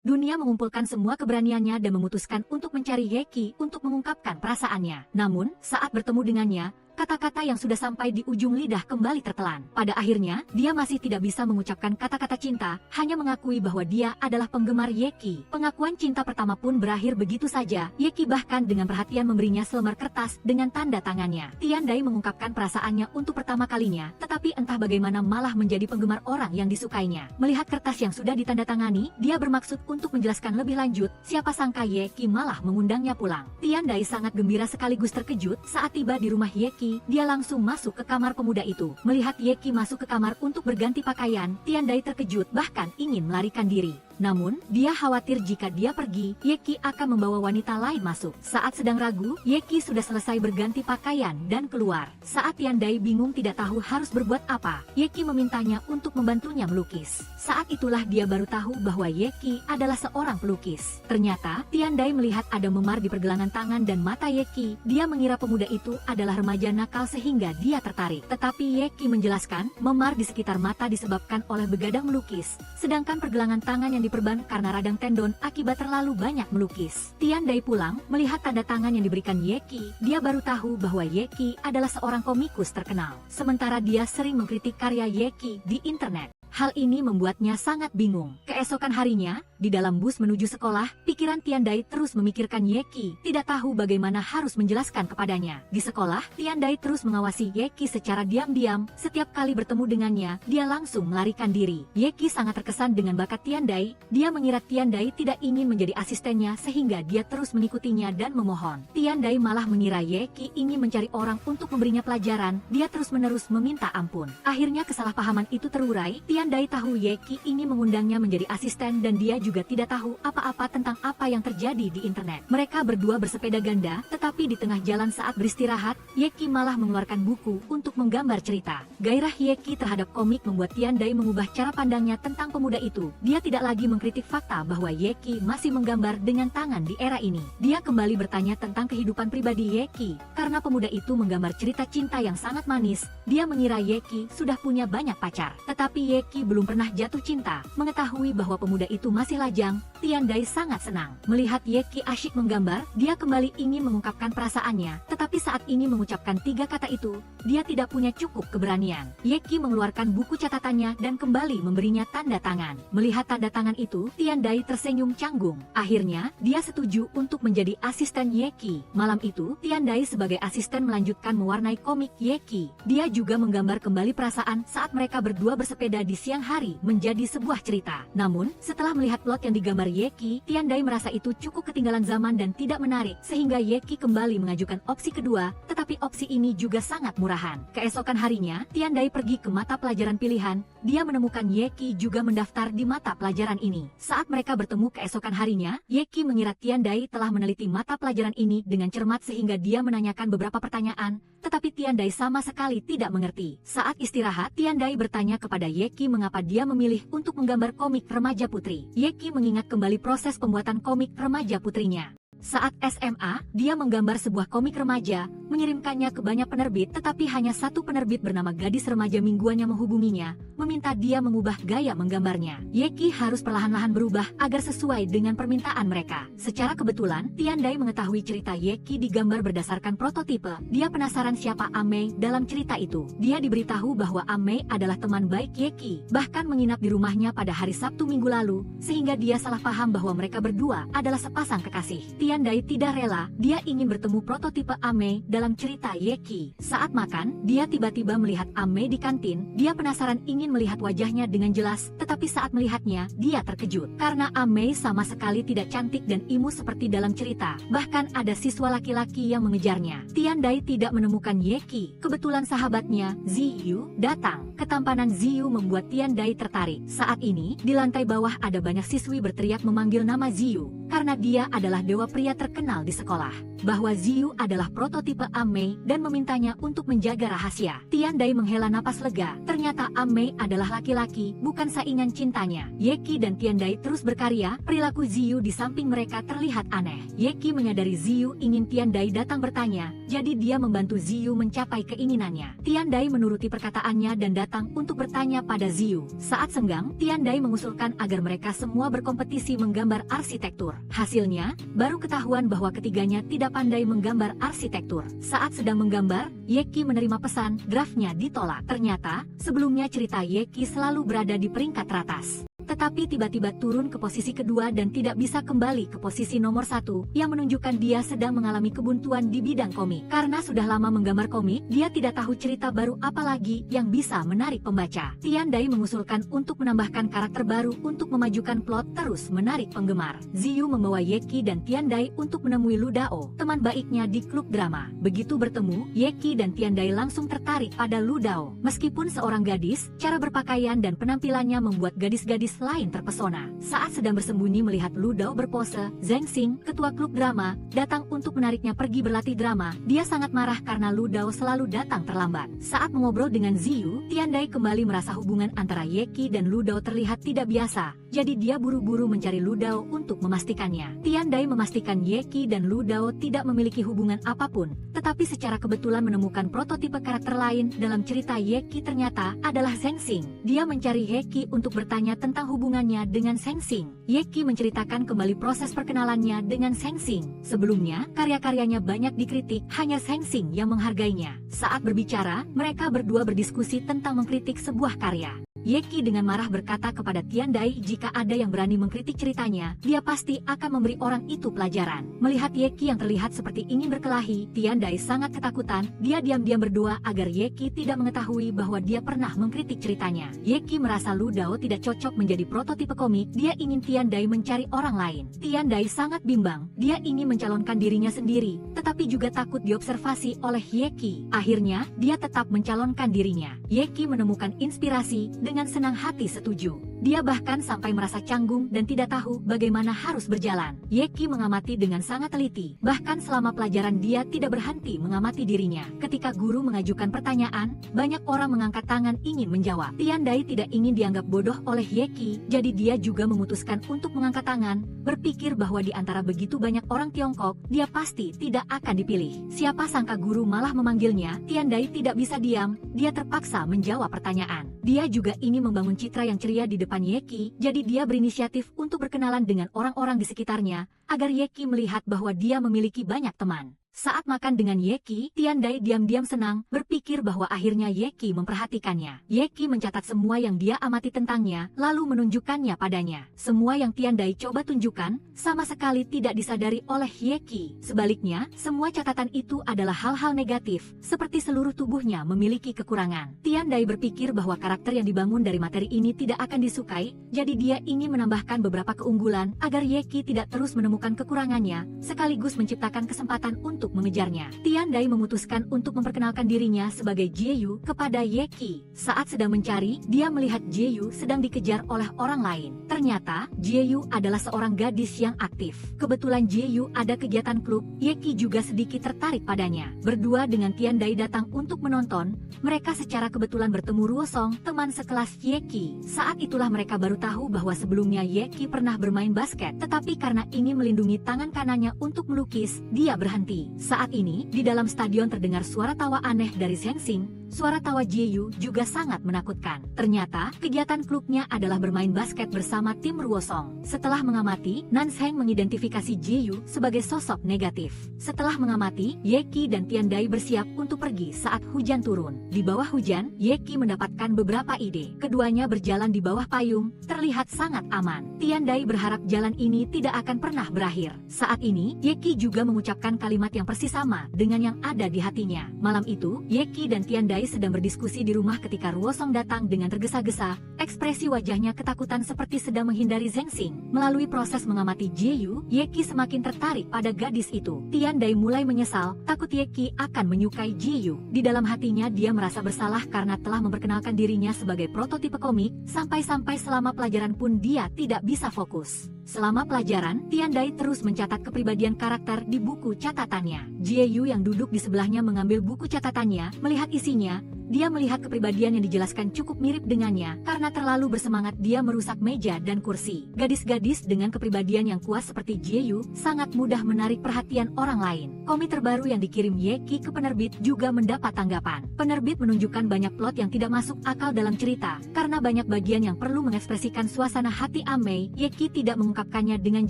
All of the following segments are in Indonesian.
Dunia mengumpulkan semua keberaniannya dan memutuskan untuk mencari Yeki untuk mengungkapkan perasaannya. Namun, saat bertemu dengannya, kata-kata yang sudah sampai di ujung lidah kembali tertelan. Pada akhirnya, dia masih tidak bisa mengucapkan kata-kata cinta, hanya mengakui bahwa dia adalah penggemar Yeki. Pengakuan cinta pertama pun berakhir begitu saja. Yeki bahkan dengan perhatian memberinya selembar kertas dengan tanda tangannya. Tiandai mengungkapkan perasaannya untuk pertama kalinya, tetapi entah bagaimana malah menjadi penggemar orang yang disukainya. Melihat kertas yang sudah ditandatangani, dia bermaksud untuk menjelaskan lebih lanjut, siapa sangka Yeki malah mengundangnya pulang. Tiandai sangat gembira sekaligus terkejut saat tiba di rumah Yeki. Dia langsung masuk ke kamar pemuda itu. Melihat Yeki masuk ke kamar untuk berganti pakaian, Tiandai terkejut bahkan ingin melarikan diri. Namun, dia khawatir jika dia pergi, Yeki akan membawa wanita lain masuk. Saat sedang ragu, Yeki sudah selesai berganti pakaian dan keluar. Saat Tiandai bingung tidak tahu harus berbuat apa, Yeki memintanya untuk membantunya melukis. Saat itulah dia baru tahu bahwa Yeki adalah seorang pelukis. Ternyata, Tiandai melihat ada memar di pergelangan tangan dan mata Yeki. Dia mengira pemuda itu adalah remaja nakal sehingga dia tertarik. Tetapi Yeki menjelaskan, memar di sekitar mata disebabkan oleh begadang melukis, sedangkan pergelangan tangan yang diperban karena radang tendon akibat terlalu banyak melukis. Tiandai pulang, melihat tanda tangan yang diberikan Yeki, dia baru tahu bahwa Yeki adalah seorang komikus terkenal. Sementara dia sering mengkritik karya Yeki di internet. Hal ini membuatnya sangat bingung. Keesokan harinya, di dalam bus menuju sekolah, pikiran Tiandai terus memikirkan Yeki, tidak tahu bagaimana harus menjelaskan kepadanya. Di sekolah, Tiandai terus mengawasi Yeki secara diam-diam. Setiap kali bertemu dengannya, dia langsung melarikan diri. Yeki sangat terkesan dengan bakat Tiandai. Dia mengira Tiandai tidak ingin menjadi asistennya sehingga dia terus mengikutinya dan memohon. Tiandai malah mengira Yeki ingin mencari orang untuk memberinya pelajaran. Dia terus-menerus meminta ampun. Akhirnya kesalahpahaman itu terurai. Tiandai tahu Yeki ingin mengundangnya menjadi asisten dan dia juga tidak tahu apa-apa tentang apa yang terjadi di internet. Mereka berdua bersepeda ganda, tetapi di tengah jalan saat beristirahat, Yeki malah mengeluarkan buku untuk menggambar cerita. Gairah Yeki terhadap komik membuat Tiandai mengubah cara pandangnya tentang pemuda itu. Dia tidak lagi mengkritik fakta bahwa Yeki masih menggambar dengan tangan di era ini. Dia kembali bertanya tentang kehidupan pribadi Yeki. Karena pemuda itu menggambar cerita cinta yang sangat manis, dia mengira Yeki sudah punya banyak pacar. Tetapi Yeki belum pernah jatuh cinta. Mengetahui bahwa pemuda itu masih lajang, Tiandai sangat senang. Melihat Yeki asyik menggambar, dia kembali ingin mengungkapkan perasaannya. Tetapi saat ini mengucapkan 3 kata itu, dia tidak punya cukup keberanian. Yeki mengeluarkan buku catatannya dan kembali memberinya tanda tangan. Melihat tanda tangan itu, Tiandai tersenyum canggung. Akhirnya, dia setuju untuk menjadi asisten Yeki. Malam itu, Tiandai sebagai asisten melanjutkan mewarnai komik Yeki. Dia juga menggambar kembali perasaan saat mereka berdua bersepeda di siang hari menjadi sebuah cerita. Namun, setelah melihat plot yang digambar Yeki, Tiandai merasa itu cukup ketinggalan zaman dan tidak menarik, sehingga Yeki kembali mengajukan opsi kedua, tetapi opsi ini juga sangat murahan. Keesokan harinya, Tiandai pergi ke mata pelajaran pilihan. Dia menemukan Yeki juga mendaftar di mata pelajaran ini. Saat mereka bertemu keesokan harinya, Yeki mengira Tiandai telah meneliti mata pelajaran ini dengan cermat sehingga dia menanyakan beberapa pertanyaan, tetapi Tiandai sama sekali tidak mengerti. Saat istirahat, Tiandai bertanya kepada Yeki mengapa dia memilih untuk menggambar komik remaja putri. Yeki mengingat kembali proses pembuatan komik remaja putrinya. Saat SMA, dia menggambar sebuah komik remaja, mengirimkannya ke banyak penerbit, tetapi hanya satu penerbit bernama Gadis Remaja Mingguan yang menghubunginya, meminta dia mengubah gaya menggambarnya. Yeki harus perlahan-lahan berubah agar sesuai dengan permintaan mereka. Secara kebetulan, Tiandai mengetahui cerita Yeki digambar berdasarkan prototipe. Dia penasaran siapa Amei dalam cerita itu. Dia diberitahu bahwa Amei adalah teman baik Yeki, bahkan menginap di rumahnya pada hari Sabtu minggu lalu, sehingga dia salah paham bahwa mereka berdua adalah sepasang kekasih. Tiandai tidak rela, dia ingin bertemu prototipe Amei dalam cerita Yeki. Saat makan, dia tiba-tiba melihat Amei di kantin. Dia penasaran ingin melihat wajahnya dengan jelas, tetapi saat melihatnya, dia terkejut. Karena Amei sama sekali tidak cantik dan imut seperti dalam cerita. Bahkan ada siswa laki-laki yang mengejarnya. Tiandai tidak menemukan Yeki. Kebetulan sahabatnya, Ziyu, datang. Ketampanan Ziyu membuat Tiandai tertarik. Saat ini, di lantai bawah ada banyak siswi berteriak memanggil nama Ziyu. karena dia adalah dewa pria terkenal di sekolah. Bahwa Ziyu adalah prototipe Amei dan memintanya untuk menjaga rahasia. Tiandai menghela napas lega. Ternyata Amei adalah laki-laki, bukan saingan cintanya. Yeki dan Tiandai terus berkarya. Perilaku Ziyu di samping mereka terlihat aneh. Yeki menyadari Ziyu ingin Tiandai datang bertanya, jadi dia membantu Ziyu mencapai keinginannya. Tiandai menuruti perkataannya dan datang untuk bertanya pada Ziyu. Saat senggang, Tiandai mengusulkan agar mereka semua berkompetisi menggambar arsitektur. Hasilnya, baru ketahuan bahwa ketiganya tidak pandai menggambar arsitektur. Saat sedang menggambar, Yeki menerima pesan, draftnya ditolak. Ternyata, sebelumnya cerita Yeki selalu berada di peringkat teratas. Tetapi tiba-tiba turun ke posisi kedua dan tidak bisa kembali ke posisi nomor 1, yang menunjukkan dia sedang mengalami kebuntuan di bidang komik. Karena sudah lama menggambar komik, dia tidak tahu cerita baru apa lagi yang bisa menarik pembaca. Tiandai mengusulkan untuk menambahkan karakter baru untuk memajukan plot terus menarik penggemar. Ziyu membawa Yeki dan Tiandai untuk menemui Lu Dao, teman baiknya di klub drama. Begitu bertemu, Yeki dan Tiandai langsung tertarik pada Lu Dao. Meskipun seorang gadis, cara berpakaian dan penampilannya membuat gadis-gadis lain terpesona. Saat sedang bersembunyi melihat Lu Dao berpose, Zheng Xing, ketua klub drama, datang untuk menariknya pergi berlatih drama. Dia sangat marah karena Lu Dao selalu datang terlambat. Saat mengobrol dengan Ziyu, Tiandai kembali merasa hubungan antara Yeki dan Lu Dao terlihat tidak biasa, jadi dia buru-buru mencari Lu Dao untuk memastikannya. Tiandai memastikan Yeki dan Lu Dao tidak memiliki hubungan apapun, tetapi secara kebetulan menemukan prototipe karakter lain dalam cerita Yeki ternyata adalah Zheng Xing. Dia mencari Yeki untuk bertanya tentang hubungannya dengan Zheng Xing. Yeki menceritakan kembali proses perkenalannya dengan Zheng Xing. Sebelumnya, karya-karyanya banyak dikritik, hanya Zheng Xing yang menghargainya. Saat berbicara, mereka berdua berdiskusi tentang mengkritik sebuah karya. Yeki dengan marah berkata kepada Tiandai jika ada yang berani mengkritik ceritanya, dia pasti akan memberi orang itu pelajaran. Melihat Yeki yang terlihat seperti ingin berkelahi, Tiandai sangat ketakutan. Dia diam-diam berdoa agar Yeki tidak mengetahui bahwa dia pernah mengkritik ceritanya. Yeki merasa Lu Dao tidak cocok menjadi prototipe komik, dia ingin Tiandai mencari orang lain. Tiandai sangat bimbang, dia ingin mencalonkan dirinya sendiri, tetapi juga takut diobservasi oleh Yeki. Akhirnya, dia tetap mencalonkan dirinya. Yeki menemukan inspirasi dengan senang hati setuju. Dia bahkan sampai merasa canggung dan tidak tahu bagaimana harus berjalan. Yeki mengamati dengan sangat teliti. Bahkan selama pelajaran dia tidak berhenti mengamati dirinya. Ketika guru mengajukan pertanyaan, banyak orang mengangkat tangan ingin menjawab. Tiandai tidak ingin dianggap bodoh oleh Yeki, jadi dia juga memutuskan untuk mengangkat tangan, berpikir bahwa di antara begitu banyak orang Tiongkok, dia pasti tidak akan dipilih. Siapa sangka guru malah memanggilnya. Tiandai tidak bisa diam, dia terpaksa menjawab pertanyaan. Dia juga ingin membangun citra yang ceria di depan Yeki, jadi dia berinisiatif untuk berkenalan dengan orang-orang di sekitarnya, agar Yeki melihat bahwa dia memiliki banyak teman. Saat makan dengan Yeki, Tiandai diam-diam senang, berpikir bahwa akhirnya Yeki memperhatikannya. Yeki mencatat semua yang dia amati tentangnya, lalu menunjukkannya padanya. Semua yang Tiandai coba tunjukkan, sama sekali tidak disadari oleh Yeki. Sebaliknya, semua catatan itu adalah hal-hal negatif, seperti seluruh tubuhnya memiliki kekurangan. Tiandai berpikir bahwa karakter yang dibangun dari materi ini tidak akan disukai, jadi dia ingin menambahkan beberapa keunggulan, agar Yeki tidak terus menemukan kekurangannya, sekaligus menciptakan kesempatan untuk mengejarnya. Tiandai memutuskan untuk memperkenalkan dirinya sebagai Jeyu kepada Yeki. Saat sedang mencari, dia melihat Jeyu sedang dikejar oleh orang lain. Ternyata, Jeyu adalah seorang gadis yang aktif. Kebetulan Jeyu ada kegiatan klub, Yeki juga sedikit tertarik padanya. Berdua dengan Tiandai datang untuk menonton, mereka secara kebetulan bertemu Ruosong, teman sekelas Yeki. Saat itulah mereka baru tahu bahwa sebelumnya Yeki pernah bermain basket, tetapi karena ingin melindungi tangan kanannya untuk melukis, dia berhenti. Saat ini, di dalam stadion terdengar suara tawa aneh dari Zheng Xing. Suara tawa Jeyu juga sangat menakutkan. Ternyata, kegiatan klubnya adalah bermain basket bersama tim Ruosong. Setelah mengamati, Nanseng mengidentifikasi Jeyu sebagai sosok negatif. Setelah mengamati, Yeki dan Tiandai bersiap untuk pergi saat hujan turun. Di bawah hujan, Yeki mendapatkan beberapa ide. Keduanya berjalan di bawah payung, terlihat sangat aman. Tiandai berharap jalan ini tidak akan pernah berakhir. Saat ini, Yeki juga mengucapkan kalimat yang persis sama dengan yang ada di hatinya. Malam itu, Yeki dan Tiandai sedang berdiskusi di rumah ketika Ruosong datang dengan tergesa-gesa. Ekspresi wajahnya ketakutan seperti sedang menghindari Zheng Xing. Melalui proses mengamati Jeyu, Yeki semakin tertarik pada gadis itu. Tiandai mulai menyesal, takut Yeki akan menyukai Jeyu. Di dalam hatinya dia merasa bersalah karena telah memperkenalkan dirinya sebagai prototipe komik, sampai-sampai selama pelajaran pun dia tidak bisa fokus. Selama pelajaran, Tiandai terus mencatat kepribadian karakter di buku catatannya. Jieyu yang duduk di sebelahnya mengambil buku catatannya, melihat isinya. Dia melihat kepribadian yang dijelaskan cukup mirip dengannya, karena terlalu bersemangat dia merusak meja dan kursi. Gadis-gadis dengan kepribadian yang kuat seperti Jieyu sangat mudah menarik perhatian orang lain. Komik terbaru yang dikirim Yeki ke penerbit juga mendapat tanggapan. Penerbit menunjukkan banyak plot yang tidak masuk akal dalam cerita, karena banyak bagian yang perlu mengekspresikan suasana hati Amei. Yeki tidak mengungkapkannya dengan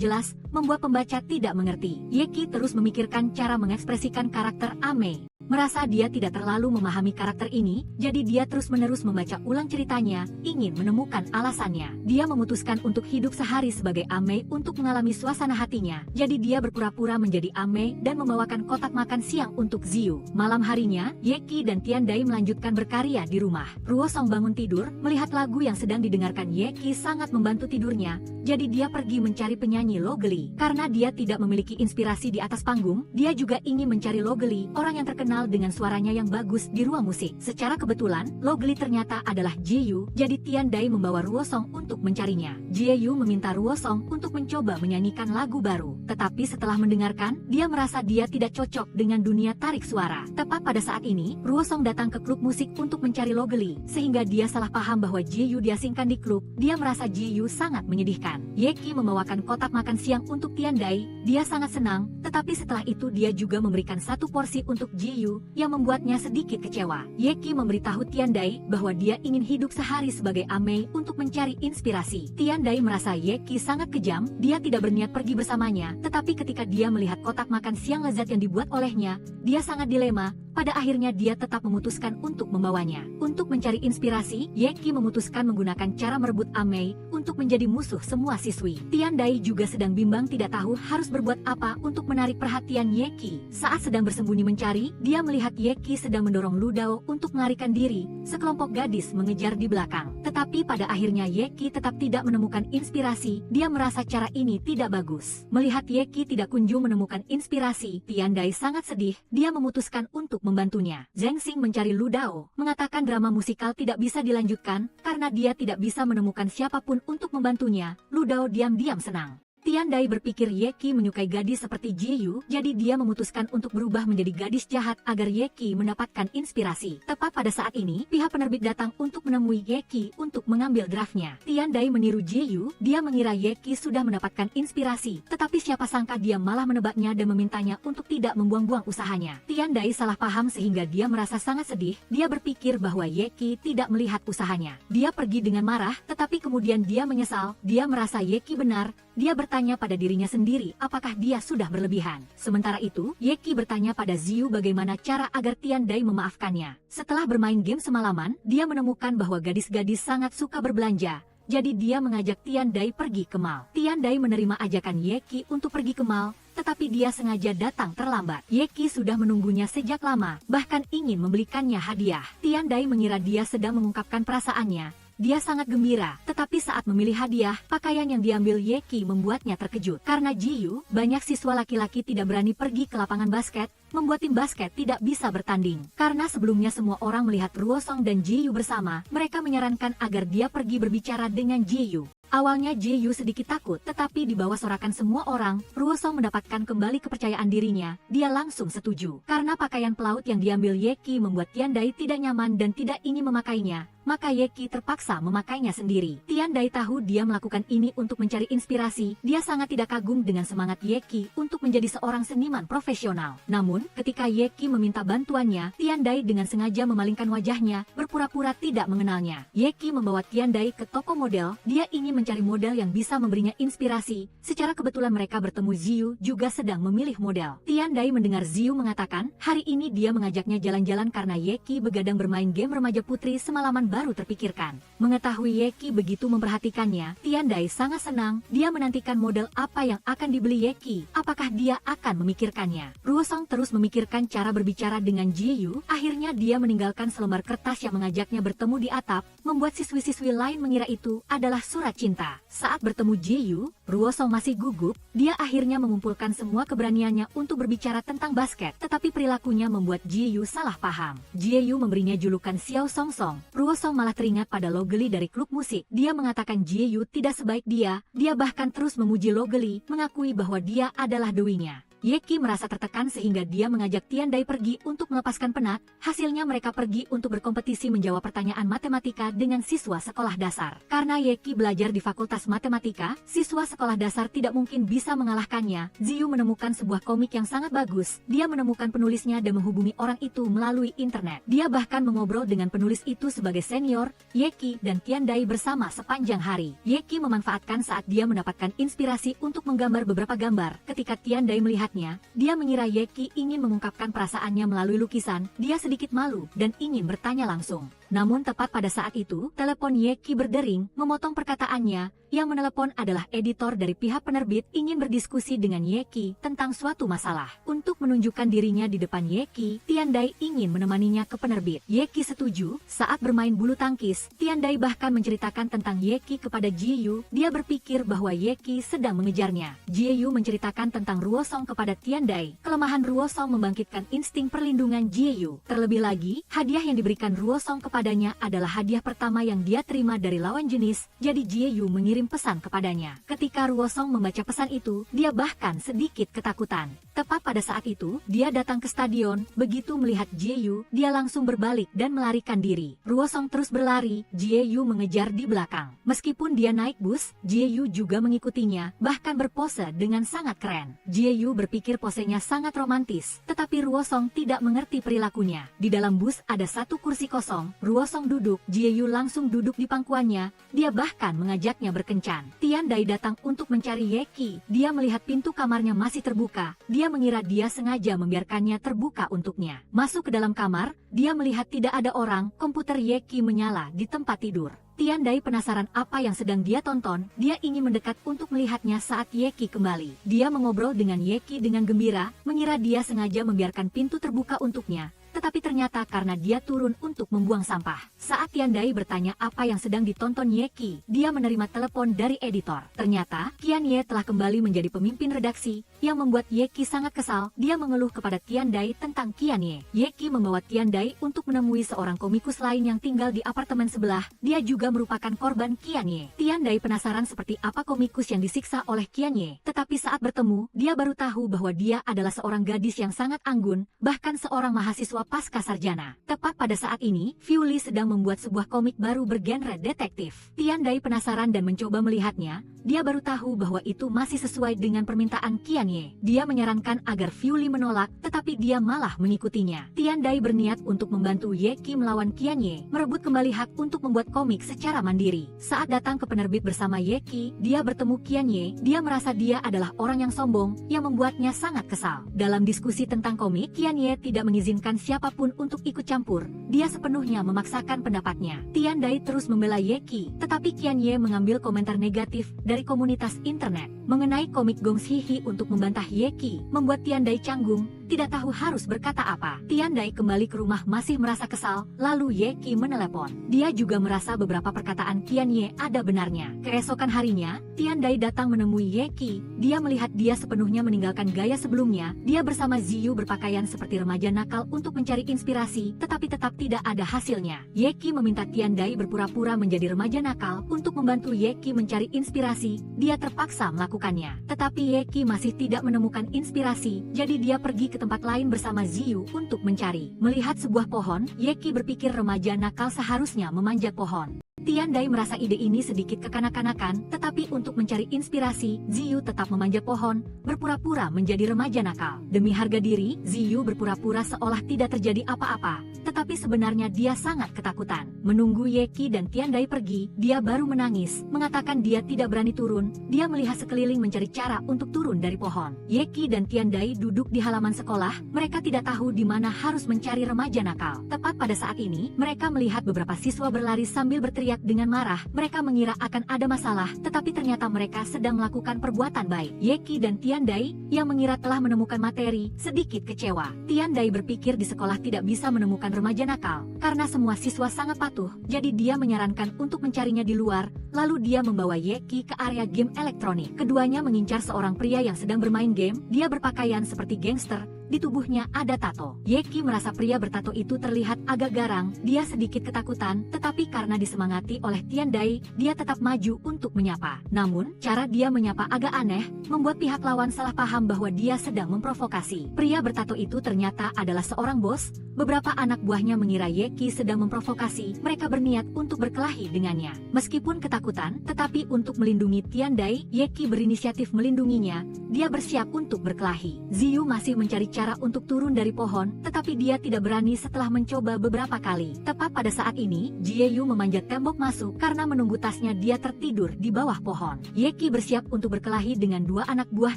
jelas, membuat pembaca tidak mengerti. Yeki terus memikirkan cara mengekspresikan karakter Amei. Merasa dia tidak terlalu memahami karakter ini, jadi dia terus-menerus membaca ulang ceritanya, ingin menemukan alasannya. Dia memutuskan untuk hidup sehari sebagai Amei untuk mengalami suasana hatinya, jadi dia berpura-pura menjadi Amei dan membawakan kotak makan siang untuk Ziyu. Malam harinya, Yeki dan Tiandai melanjutkan berkarya di rumah. Ruosong bangun tidur, melihat lagu yang sedang didengarkan Yeki sangat membantu tidurnya, jadi dia pergi mencari penyanyi Logeli. Karena dia tidak memiliki inspirasi di atas panggung, dia juga ingin mencari Logeli, orang yang terkenal dengan suaranya yang bagus di ruang musik. Secara kebetulan, Logeli ternyata adalah Jieyu, jadi Tiandai membawa Ruosong untuk mencarinya. Jieyu meminta Ruosong untuk mencoba menyanyikan lagu baru. Tetapi setelah mendengarkan, dia merasa dia tidak cocok dengan dunia tarik suara. Tepat pada saat ini, Ruosong datang ke klub musik untuk mencari Logeli, sehingga dia salah paham bahwa Jieyu diasingkan di klub. Dia merasa Jieyu sangat menyedihkan. Yeki membawakan kotak makan siang untuk Tiandai. Dia sangat senang, tetapi setelah itu dia juga memberikan satu porsi untuk Jieyu, yang membuatnya sedikit kecewa. Yeki memberitahu Tiandai bahwa dia ingin hidup sehari sebagai Amei untuk mencari inspirasi. Tiandai merasa Yeki sangat kejam, dia tidak berniat pergi bersamanya, tetapi ketika dia melihat kotak makan siang lezat yang dibuat olehnya, dia sangat dilema. Pada akhirnya dia tetap memutuskan untuk membawanya. Untuk mencari inspirasi, Yeki memutuskan menggunakan cara merebut Amei untuk menjadi musuh semua siswi. Tiandai juga sedang bimbang tidak tahu harus berbuat apa untuk menarik perhatian Yeki. Saat sedang bersembunyi mencari, dia melihat Yeki sedang mendorong Ludao untuk melarikan diri. Sekelompok gadis mengejar di belakang. Tetapi pada akhirnya Yeki tetap tidak menemukan inspirasi. Dia merasa cara ini tidak bagus. Melihat Yeki tidak kunjung menemukan inspirasi, Tiandai sangat sedih. Dia memutuskan untuk membantunya. Zheng Xing mencari Ludao, mengatakan drama musikal tidak bisa dilanjutkan karena dia tidak bisa menemukan siapapun untuk membantunya. Ludao diam-diam senang. Tiandai berpikir Yeki menyukai gadis seperti Jieyu, jadi dia memutuskan untuk berubah menjadi gadis jahat agar Yeki mendapatkan inspirasi. Tepat pada saat ini, pihak penerbit datang untuk menemui Yeki untuk mengambil draftnya. Tiandai meniru Jieyu, dia mengira Yeki sudah mendapatkan inspirasi, tetapi siapa sangka dia malah menebaknya dan memintanya untuk tidak membuang-buang usahanya. Tiandai salah paham sehingga dia merasa sangat sedih. Dia berpikir bahwa Yeki tidak melihat usahanya. Dia pergi dengan marah, tetapi kemudian dia menyesal. Dia merasa Yeki benar. Dia bertanya pada dirinya sendiri apakah dia sudah berlebihan. Sementara itu, Yeki bertanya pada Ziyu bagaimana cara agar Tiandai memaafkannya. Setelah bermain game semalaman, dia menemukan bahwa gadis-gadis sangat suka berbelanja. Jadi dia mengajak Tiandai pergi ke mall. Tiandai menerima ajakan Yeki untuk pergi ke mall, tetapi dia sengaja datang terlambat. Yeki sudah menunggunya sejak lama, bahkan ingin membelikannya hadiah. Tiandai mengira dia sedang mengungkapkan perasaannya. Dia sangat gembira, tetapi saat memilih hadiah, pakaian yang diambil Yeki membuatnya terkejut. Karena Jieyu, banyak siswa laki-laki tidak berani pergi ke lapangan basket, membuat tim basket tidak bisa bertanding. Karena sebelumnya semua orang melihat Ruosong dan Jieyu bersama, mereka menyarankan agar dia pergi berbicara dengan Jieyu. Awalnya Jieyu sedikit takut, tetapi di bawah sorakan semua orang, Ruosong mendapatkan kembali kepercayaan dirinya. Dia langsung setuju. Karena pakaian pelaut yang diambil Yeki membuat Tiandai tidak nyaman dan tidak ingin memakainya, maka Yeki terpaksa memakainya sendiri. Tiandai tahu dia melakukan ini untuk mencari inspirasi. Dia sangat tidak kagum dengan semangat Yeki untuk menjadi seorang seniman profesional. Namun, ketika Yeki meminta bantuannya, Tiandai dengan sengaja memalingkan wajahnya, berpura-pura tidak mengenalnya. Yeki membawa Tiandai ke toko model. Dia ingin mencari model yang bisa memberinya inspirasi. Secara kebetulan mereka bertemu Ziyu juga sedang memilih model. Tiandai mendengar Ziyu mengatakan, hari ini dia mengajaknya jalan-jalan karena Yeki begadang bermain game remaja putri semalaman baru terpikirkan. Mengetahui Yeki begitu memperhatikannya, Tiandai sangat senang. Dia menantikan model apa yang akan dibeli Yeki. Apakah dia akan memikirkannya? Ruosong terus memikirkan cara berbicara dengan Jieyu. Akhirnya dia meninggalkan selembar kertas yang mengajaknya bertemu di atap, membuat siswi-siswi lain mengira itu adalah surat cinta. cinta. Saat bertemu Ji-yu, Ruosong masih gugup, dia akhirnya mengumpulkan semua keberaniannya untuk berbicara tentang basket, tetapi perilakunya membuat Ji-yu salah paham. Ji-yu memberinya julukan Xiao Song Song. Ruosong malah teringat pada Lo Geli dari klub musik. Dia mengatakan Ji-yu tidak sebaik dia bahkan terus memuji Lo Geli, mengakui bahwa dia adalah dewinya. Yeki merasa tertekan sehingga dia mengajak Tiandai pergi untuk melepaskan penat. Hasilnya mereka pergi untuk berkompetisi menjawab pertanyaan matematika dengan siswa sekolah dasar. Karena Yeki belajar di Fakultas Matematika, siswa sekolah dasar tidak mungkin bisa mengalahkannya. Ziyu menemukan sebuah komik yang sangat bagus. Dia menemukan penulisnya dan menghubungi orang itu melalui internet. Dia bahkan mengobrol dengan penulis itu sebagai senior. Yeki dan Tiandai bersama sepanjang hari. Yeki memanfaatkan saat dia mendapatkan inspirasi untuk menggambar beberapa gambar. Ketika Tiandai melihat dia mengira Yeki ingin mengungkapkan perasaannya melalui lukisan. Dia sedikit malu dan ingin bertanya langsung. Namun tepat pada saat itu, telepon Yeki berdering, memotong perkataannya. Yang menelepon adalah editor dari pihak penerbit ingin berdiskusi dengan Yeki tentang suatu masalah. Untuk menunjukkan dirinya di depan Yeki, Tiandai ingin menemaninya ke penerbit. Yeki setuju. Saat bermain bulu tangkis, Tiandai bahkan menceritakan tentang Yeki kepada Ji-yu. Dia berpikir bahwa Yeki sedang mengejarnya. Ji-yu menceritakan tentang Ruosong kepada Tiandai. Kelemahan Ruosong membangkitkan insting perlindungan Ji-yu. Terlebih lagi, hadiah yang diberikan Ruosong kepadanya adalah hadiah pertama yang dia terima dari lawan jenis. Jadi Ji-yu mengirim pesan kepadanya. Ketika Ruosong membaca pesan itu, dia bahkan sedikit ketakutan. Tepat pada saat itu, dia datang ke stadion. Begitu melihat Ji-yu, dia langsung berbalik dan melarikan diri. Ruosong terus berlari, Ji-yu mengejar di belakang. Meskipun dia naik bus, Ji-yu juga mengikutinya, bahkan berpose dengan sangat keren. Ji-yu berpikir posenya sangat romantis, tetapi Ruosong tidak mengerti perilakunya. Di dalam bus ada satu kursi kosong. Ruosong duduk, Ji-yu langsung duduk di pangkuannya. Dia bahkan mengajaknya berkencan. Tiandai datang untuk mencari Yeki. Dia melihat pintu kamarnya masih terbuka. Dia mengira dia sengaja membiarkannya terbuka untuknya. Masuk ke dalam kamar, dia melihat tidak ada orang. Komputer Yeki menyala di tempat tidur. Tiandai penasaran apa yang sedang dia tonton. Dia ingin mendekat untuk melihatnya saat Yeki kembali. Dia mengobrol dengan Yeki dengan gembira, mengira dia sengaja membiarkan pintu terbuka untuknya. Tetapi ternyata karena dia turun untuk membuang sampah. Saat Tiandai bertanya apa yang sedang ditonton Yeki, dia menerima telepon dari editor. Ternyata, Qianye telah kembali menjadi pemimpin redaksi, yang membuat Yeki sangat kesal. Dia mengeluh kepada Tiandai tentang Qianye. Yeki membawa Tiandai untuk menemui seorang komikus lain yang tinggal di apartemen sebelah. Dia juga merupakan korban Qianye. Tiandai penasaran seperti apa komikus yang disiksa oleh Qianye. Tetapi saat bertemu, dia baru tahu bahwa dia adalah seorang gadis yang sangat anggun, bahkan seorang mahasiswa pasca sarjana. Tepat pada saat ini, Fiuli sedang membuat sebuah komik baru bergenre detektif. Tiandai penasaran dan mencoba melihatnya. Dia baru tahu bahwa itu masih sesuai dengan permintaan Qianye. Dia menyarankan agar Fiuli menolak, tetapi dia malah mengikutinya. Tiandai berniat untuk membantu Yeki melawan Qianye, merebut kembali hak untuk membuat komik secara mandiri. Saat datang ke penerbit bersama Yeki, dia bertemu Qianye. Dia merasa dia adalah orang yang sombong, yang membuatnya sangat kesal. Dalam diskusi tentang komik, Qianye tidak mengizinkan siapapun untuk ikut campur. Dia sepenuhnya memaksakan pendapatnya. Tiandai terus membela Yeki, tetapi Qianye mengambil komentar negatif dari komunitas internet mengenai komik Gongs Hihi untuk membantah Yeki, membuat Tiandai canggung, tidak tahu harus berkata apa. Tiandai kembali ke rumah masih merasa kesal, lalu Yeki menelepon. Dia juga merasa beberapa perkataan Qianye ada benarnya. Keesokan harinya, Tiandai datang menemui Yeki. Dia melihat dia sepenuhnya meninggalkan gaya sebelumnya. Dia bersama Ziyu berpakaian seperti remaja nakal untuk mencari inspirasi, tetapi tetap tidak ada hasilnya. Yeki meminta Tiandai berpura-pura menjadi remaja nakal untuk membantu Yeki mencari inspirasi. Dia terpaksa melakukannya. Tetapi Yeki masih tidak menemukan inspirasi, jadi dia pergi ke tempat lain bersama Ziyu untuk mencari. Melihat sebuah pohon, Yeki berpikir remaja nakal seharusnya memanjat pohon. Tiandai merasa ide ini sedikit kekanak-kanakan, tetapi untuk mencari inspirasi, Ziyu tetap memanjat pohon, berpura-pura menjadi remaja nakal. Demi harga diri, Ziyu berpura-pura seolah tidak terjadi apa-apa, tetapi sebenarnya dia sangat ketakutan. Menunggu Yeki dan Tiandai pergi, dia baru menangis, mengatakan dia tidak berani turun. Dia melihat sekeliling mencari cara untuk turun dari pohon. Yeki dan Tiandai duduk di halaman sekolah, mereka tidak tahu di mana harus mencari remaja nakal. Tepat pada saat ini, mereka melihat beberapa siswa berlari sambil berteriak dengan marah. Mereka mengira akan ada masalah, tetapi ternyata mereka sedang melakukan perbuatan baik. Yeki dan Tiandai, yang mengira telah menemukan materi, sedikit kecewa. Tiandai berpikir di sekolah tidak bisa menemukan remaja remaja nakal. Karena semua siswa sangat patuh, jadi dia menyarankan untuk mencarinya di luar, lalu dia membawa Yeki ke area game elektronik. Keduanya mengincar seorang pria yang sedang bermain game. Dia berpakaian seperti gangster. Di tubuhnya ada tato. Yeki merasa pria bertato itu terlihat agak garang. Dia sedikit ketakutan, tetapi karena disemangati oleh Tiandai, dia tetap maju untuk menyapa. Namun, cara dia menyapa agak aneh, membuat pihak lawan salah paham bahwa dia sedang memprovokasi. Pria bertato itu ternyata adalah seorang bos. Beberapa anak buahnya mengira Yeki sedang memprovokasi. Mereka berniat untuk berkelahi dengannya. Meskipun ketakutan, tetapi untuk melindungi Tiandai, Yeki berinisiatif melindunginya. Dia bersiap untuk berkelahi. Ziyu masih mencari cara untuk turun dari pohon, tetapi dia tidak berani setelah mencoba beberapa kali. Tepat pada saat ini, Jieyu memanjat tembok masuk karena menunggu tasnya dia tertidur di bawah pohon. Yeki bersiap untuk berkelahi dengan dua anak buah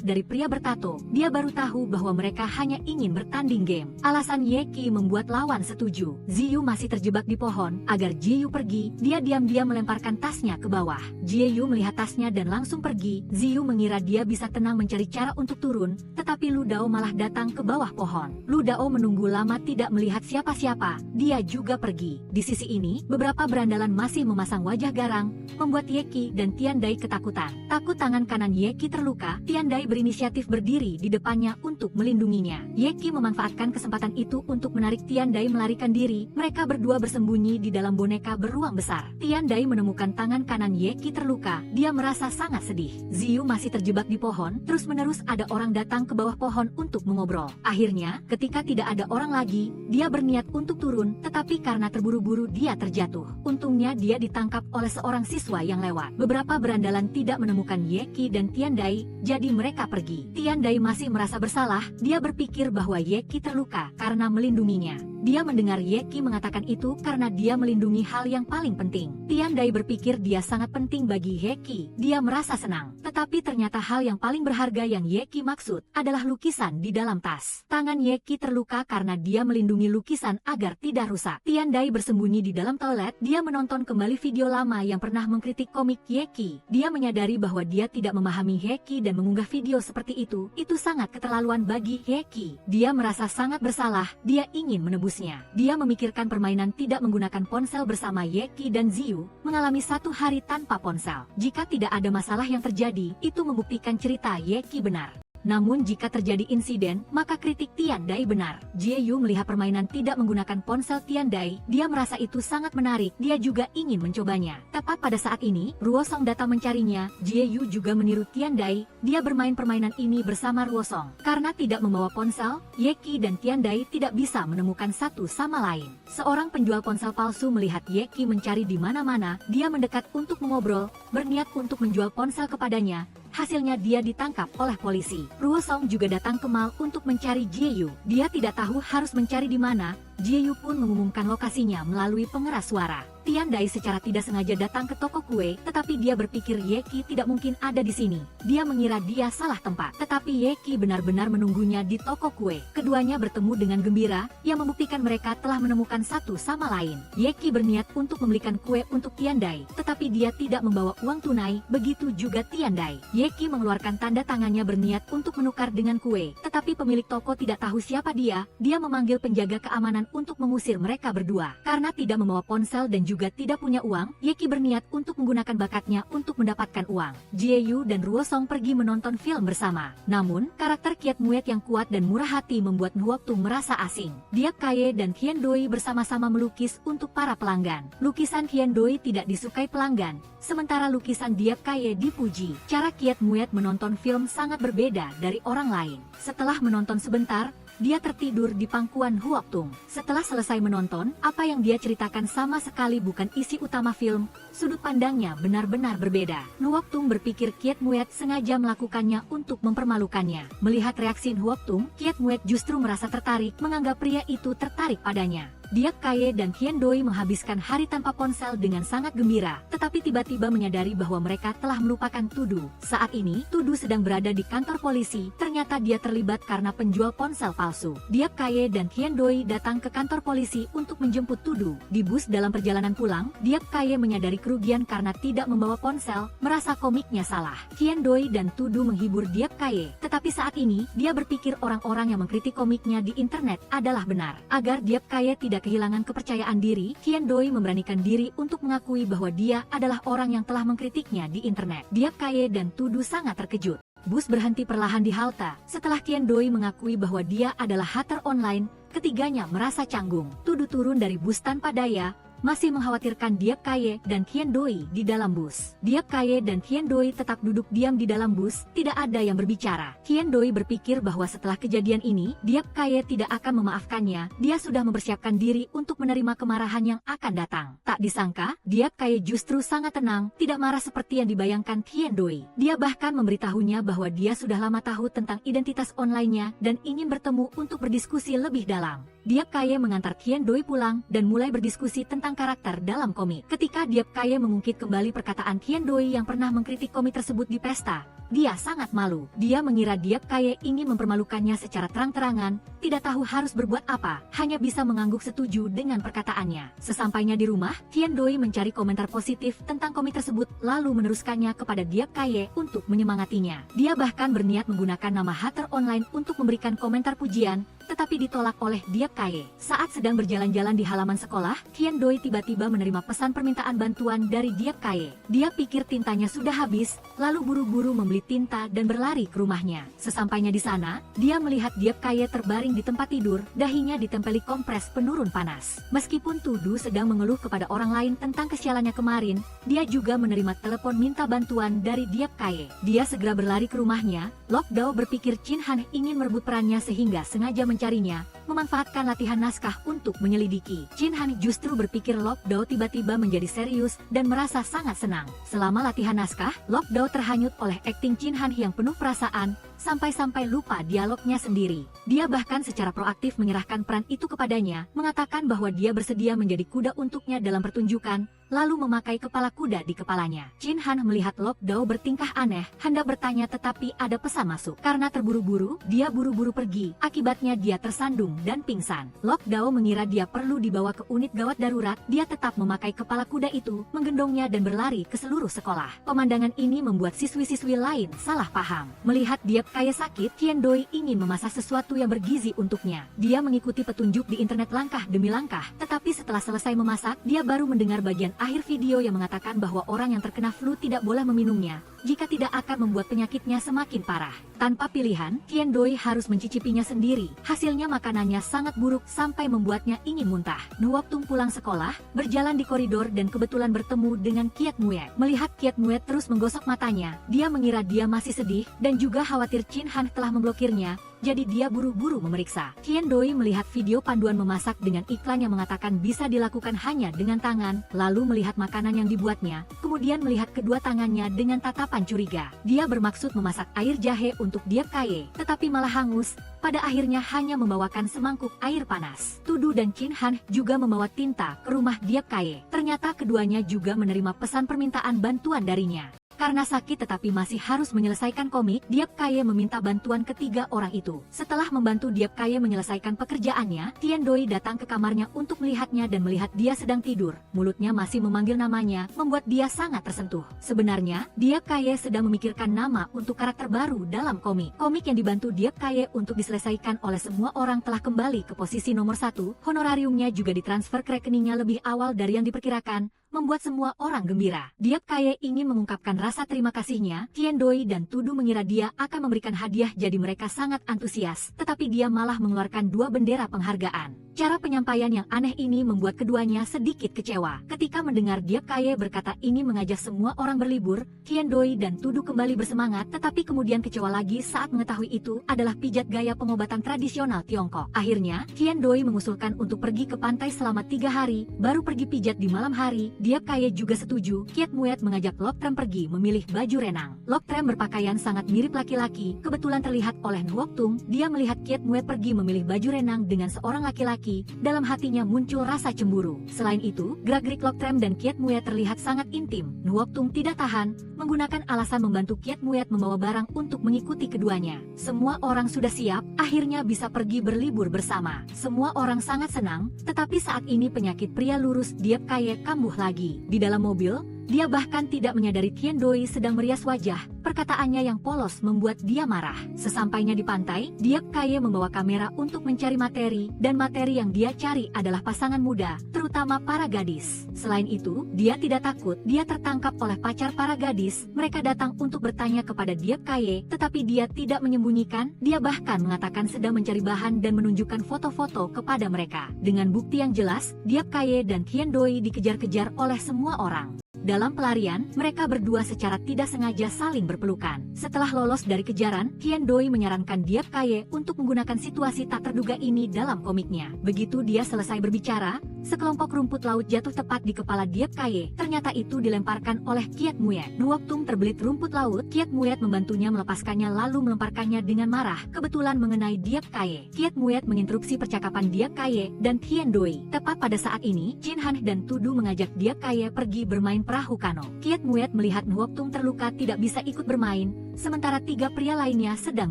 dari pria bertato. Dia baru tahu bahwa mereka hanya ingin bertanding game. Alasan Yeki membuat lawan setuju. Ziyu masih terjebak di pohon. Agar Jieyu pergi, dia diam-diam melemparkan tasnya ke bawah. Jieyu melihat tasnya dan langsung pergi. Ziyu mengira dia bisa tenang mencari cara untuk turun, tetapi Lu Dao malah datang ke bawah pohon. Lu Dao menunggu lama tidak melihat siapa-siapa. Dia juga pergi. Di sisi ini, beberapa berandalan masih memasang wajah garang, membuat Yeki dan Tiandai ketakutan. Takut tangan kanan Yeki terluka, Tiandai berinisiatif berdiri di depannya untuk melindunginya. Yeki memanfaatkan kesempatan itu untuk menarik Tiandai melarikan diri. Mereka berdua bersembunyi di dalam boneka beruang besar. Tiandai menemukan tangan kanan Yeki terluka. Dia merasa sangat sedih. Ziyu masih terjebak di pohon. Terus-menerus ada orang datang ke bawah pohon untuk mengobrol. Akhirnya, ketika tidak ada orang lagi, dia berniat untuk turun, tetapi karena terburu-buru dia terjatuh. Untungnya dia ditangkap oleh seorang siswa yang lewat. Beberapa berandalan tidak menemukan Yeki dan Tiandai, jadi mereka pergi. Tiandai masih merasa bersalah. Dia berpikir bahwa Yeki terluka karena melindunginya. Dia mendengar Yeki mengatakan itu karena dia melindungi hal yang paling penting. Tiandai berpikir dia sangat penting bagi Yeki. Dia merasa senang. Tetapi ternyata hal yang paling berharga yang Yeki maksud adalah lukisan di dalam tas. Tangan Yeki terluka karena dia melindungi lukisan agar tidak rusak. Tiandai bersembunyi di dalam toilet. Dia menonton kembali video lama yang pernah mengkritik komik Yeki. Dia menyadari bahwa dia tidak memahami Yeki dan mengunggah video seperti itu. Itu sangat keterlaluan bagi Yeki. Dia merasa sangat bersalah. Dia ingin menebus. Dia memikirkan permainan tidak menggunakan ponsel bersama Yeki dan Ziyu, mengalami satu hari tanpa ponsel. Jika tidak ada masalah yang terjadi, itu membuktikan cerita Yeki benar. Namun jika terjadi insiden, maka kritik Tiandai benar. Jieyu melihat permainan tidak menggunakan ponsel Tiandai, dia merasa itu sangat menarik, dia juga ingin mencobanya. Tepat pada saat ini, Ruosong datang mencarinya. Jieyu juga meniru Tiandai, dia bermain permainan ini bersama Ruosong. Karena tidak membawa ponsel, Yeki dan Tiandai tidak bisa menemukan satu sama lain. Seorang penjual ponsel palsu melihat Yeki mencari di mana-mana, dia mendekat untuk mengobrol, berniat untuk menjual ponsel kepadanya. Hasilnya dia ditangkap oleh polisi. Ruosong juga datang ke mall untuk mencari Jieyu. Dia tidak tahu harus mencari di mana. Jieyu pun mengumumkan lokasinya melalui pengeras suara. Tiandai secara tidak sengaja datang ke toko kue, tetapi dia berpikir Yeki tidak mungkin ada di sini. Dia mengira dia salah tempat, tetapi Yeki benar-benar menunggunya di toko kue. Keduanya bertemu dengan gembira, yang membuktikan mereka telah menemukan satu sama lain. Yeki berniat untuk membelikan kue untuk Tiandai, tetapi dia tidak membawa uang tunai, begitu juga Tiandai. Yeki mengeluarkan tanda tangannya berniat untuk menukar dengan kue, tetapi pemilik toko tidak tahu siapa dia. Dia memanggil penjaga keamanan untuk mengusir mereka berdua. Karena tidak membawa ponsel dan juga tidak punya uang, Yeki berniat untuk menggunakan bakatnya untuk mendapatkan uang. Jieyu dan Ruosong pergi menonton film bersama. Namun, karakter Kiet Muet yang kuat dan murah hati membuat Nuoktu merasa asing. Diap Kaye dan Hien Doi bersama-sama melukis untuk para pelanggan. Lukisan Hien Doi tidak disukai pelanggan, sementara lukisan Diap Kaye dipuji. Cara Kiet Muet menonton film sangat berbeda dari orang lain. Setelah menonton sebentar, dia tertidur di pangkuan Huoktung. Setelah selesai menonton, apa yang dia ceritakan sama sekali bukan isi utama film. Sudut pandangnya benar-benar berbeda. Huoktung berpikir Kiet Muet sengaja melakukannya untuk mempermalukannya. Melihat reaksi Huoktung, Kiet Muet justru merasa tertarik, menganggap pria itu tertarik padanya. Diap Kaye dan Hien Doi menghabiskan hari tanpa ponsel dengan sangat gembira, tetapi tiba-tiba menyadari bahwa mereka telah melupakan Tudu. Saat ini, Tudu sedang berada di kantor polisi. Ternyata dia terlibat karena penjual ponsel palsu. Diap Kaye dan Hien Doi datang ke kantor polisi untuk menjemput Tudu. Di bus dalam perjalanan pulang, Diap Kaye menyadari kerugian karena tidak membawa ponsel, merasa komiknya salah. Hien Doi dan Tudu menghibur Diap Kaye, tetapi saat ini, dia berpikir orang-orang yang mengkritik komiknya di internet adalah benar. Agar Diap Kaye tidak dia kehilangan kepercayaan diri, Qian Doi memberanikan diri untuk mengakui bahwa dia adalah orang yang telah mengkritiknya di internet. Diap Kaye dan Tudu sangat terkejut. Bus berhenti perlahan di halte. Setelah Qian Doi mengakui bahwa dia adalah hater online, ketiganya merasa canggung. Tudu turun dari bus tanpa daya, masih mengkhawatirkan Diap Kaye dan Qian Doi di dalam bus. Diap Kaye dan Qian Doi tetap duduk diam di dalam bus, tidak ada yang berbicara. Qian Doi berpikir bahwa setelah kejadian ini, Diap Kaye tidak akan memaafkannya. Dia sudah mempersiapkan diri untuk menerima kemarahan yang akan datang. Tak disangka, Diap Kaye justru sangat tenang, tidak marah seperti yang dibayangkan Qian Doi. Dia bahkan memberitahunya bahwa dia sudah lama tahu tentang identitas online-nya dan ingin bertemu untuk berdiskusi lebih dalam. Diap Kaye mengantar Qian Doi pulang dan mulai berdiskusi tentang karakter dalam komik. Ketika Diap Kaye mengungkit kembali perkataan Qian Doi yang pernah mengkritik komik tersebut di pesta, dia sangat malu. Dia mengira Diap Kaye ingin mempermalukannya secara terang-terangan, tidak tahu harus berbuat apa, hanya bisa mengangguk setuju dengan perkataannya. Sesampainya di rumah, Qian Doi mencari komentar positif tentang komik tersebut lalu meneruskannya kepada Diap Kaye untuk menyemangatinya. Dia bahkan berniat menggunakan nama hater online untuk memberikan komentar pujian, tetapi ditolak oleh Diap Kaye. Saat sedang berjalan-jalan di halaman sekolah, Qian Doi tiba-tiba menerima pesan permintaan bantuan dari Diap Kaye. Dia pikir tintanya sudah habis, lalu buru-buru membeli tinta dan berlari ke rumahnya. Sesampainya di sana, dia melihat Diap Kaye terbaring di tempat tidur, dahinya ditempeli kompres penurun panas. Meskipun Tudu sedang mengeluh kepada orang lain tentang kesialannya kemarin, dia juga menerima telepon minta bantuan dari Diap Kaye. Dia segera berlari ke rumahnya. Lok Dao berpikir Chin Han ingin merebut perannya sehingga sengaja mencarinya, memanfaatkan latihan naskah untuk menyelidiki. Chin Han justru berpikir Lok Dao tiba-tiba menjadi serius dan merasa sangat senang. Selama latihan naskah, Lok Dao terhanyut oleh akting Chin Han yang penuh perasaan, sampai-sampai lupa dialognya sendiri. Dia bahkan secara proaktif menyerahkan peran itu kepadanya, mengatakan bahwa dia bersedia menjadi kuda untuknya dalam pertunjukan, lalu memakai kepala kuda di kepalanya. Chin Han melihat Lok Dao bertingkah aneh, hendak bertanya tetapi ada pesan masuk. Karena terburu-buru, dia buru-buru pergi, akibatnya dia tersandung dan pingsan. Lok Dao mengira dia perlu dibawa ke unit gawat darurat, dia tetap memakai kepala kuda itu, menggendongnya dan berlari ke seluruh sekolah. Pemandangan ini membuat siswi-siswi lain salah paham. Melihat Diap Kaye sakit, Qian Doi ingin memasak sesuatu yang bergizi untuknya. Dia mengikuti petunjuk di internet langkah demi langkah, tetapi setelah selesai memasak, dia baru mendengar bagian akhir video yang mengatakan bahwa orang yang terkena flu tidak boleh meminumnya, jika tidak akan membuat penyakitnya semakin parah. Tanpa pilihan, Qian Doi harus mencicipinya sendiri. Hasilnya makanannya sangat buruk sampai membuatnya ingin muntah. Nuok Tung pulang sekolah, berjalan di koridor dan kebetulan bertemu dengan Kiat Muet. Melihat Kiat Muet terus menggosok matanya, dia mengira dia masih sedih dan juga khawatir Chin Han telah memblokirnya. Jadi dia buru-buru memeriksa. Qian Doi melihat video panduan memasak dengan iklan yang mengatakan bisa dilakukan hanya dengan tangan, lalu melihat makanan yang dibuatnya, kemudian melihat kedua tangannya dengan tatapan curiga. Dia bermaksud memasak air jahe untuk Diap Kaye, tetapi malah hangus. Pada akhirnya hanya membawakan semangkuk air panas. Tudu dan Chin Han juga membawa tinta ke rumah Diap Kaye. Ternyata keduanya juga menerima pesan permintaan bantuan darinya. Karena sakit tetapi masih harus menyelesaikan komik, Diap Kaye meminta bantuan ketiga orang itu. Setelah membantu Diap Kaye menyelesaikan pekerjaannya, Qian Doi datang ke kamarnya untuk melihatnya dan melihat dia sedang tidur. Mulutnya masih memanggil namanya, membuat dia sangat tersentuh. Sebenarnya, Diap Kaye sedang memikirkan nama untuk karakter baru dalam komik. Komik yang dibantu Diap Kaye untuk diselesaikan oleh semua orang telah kembali ke posisi nomor 1, honorariumnya juga ditransfer ke rekeningnya lebih awal dari yang diperkirakan, membuat semua orang gembira. Diap Kaye ingin mengungkapkan rasa terima kasihnya. Qian Doi dan Tudu mengira dia akan memberikan hadiah jadi mereka sangat antusias, tetapi dia malah mengeluarkan 2 bendera penghargaan. Cara penyampaian yang aneh ini membuat keduanya sedikit kecewa. Ketika mendengar Diap Kaye berkata ingin mengajak semua orang berlibur, Qian Doi dan Tudu kembali bersemangat, tetapi kemudian kecewa lagi saat mengetahui itu adalah pijat gaya pengobatan tradisional Tiongkok. Akhirnya, Qian Doi mengusulkan untuk pergi ke pantai selama 3 hari, baru pergi pijat di malam hari. Diap Kaye juga setuju. Kiat Muet mengajak Lok Trem pergi memilih baju renang. Lok Trem berpakaian sangat mirip laki-laki, kebetulan terlihat oleh Nuok Tung. Dia melihat Kiat Muet pergi memilih baju renang dengan seorang laki-laki, dalam hatinya muncul rasa cemburu. Selain itu, gerak-gerik Lok Trem dan Kiat Muet terlihat sangat intim. Nuok Tung tidak tahan, menggunakan alasan membantu Kiat Muet membawa barang untuk mengikuti keduanya. Semua orang sudah siap, akhirnya bisa pergi berlibur bersama. Semua orang sangat senang, tetapi saat ini penyakit pria lurus Diap Kaye kambuh lagi. Di dalam mobil, Dia bahkan tidak menyadari Tian Doi sedang merias wajah. Perkataannya yang polos membuat dia marah. Sesampainya di pantai, Diap Kaye membawa kamera untuk mencari materi, dan materi yang dia cari adalah pasangan muda, terutama para gadis. Selain itu, dia tidak takut dia tertangkap oleh pacar para gadis. Mereka datang untuk bertanya kepada Diap Kaye, tetapi dia tidak menyembunyikan. Dia bahkan mengatakan sedang mencari bahan dan menunjukkan foto-foto kepada mereka. Dengan bukti yang jelas, Diap Kaye dan Tian Doi dikejar-kejar oleh semua orang. Dalam pelarian, mereka berdua secara tidak sengaja saling berpelukan. Setelah lolos dari kejaran, Tian Doi menyarankan Diap Kaye untuk menggunakan situasi tak terduga ini dalam komiknya. Begitu dia selesai berbicara, sekelompok rumput laut jatuh tepat di kepala Diap Kaye. Ternyata itu dilemparkan oleh Kiat Muyet. Nuok Tung terbelit rumput laut. Kiat Muyet membantunya melepaskannya lalu melemparkannya dengan marah, kebetulan mengenai Diap Kaye. Kiat Muyet menginterupsi percakapan Diap Kaye dan Tian Doi. Tepat pada saat ini, Chin Han dan Tudu mengajak Diap Kaye pergi bermain perahu kano. Kiat Muyet melihat Nuok Tung terluka tidak bisa ikut bermain, sementara 3 pria lainnya sedang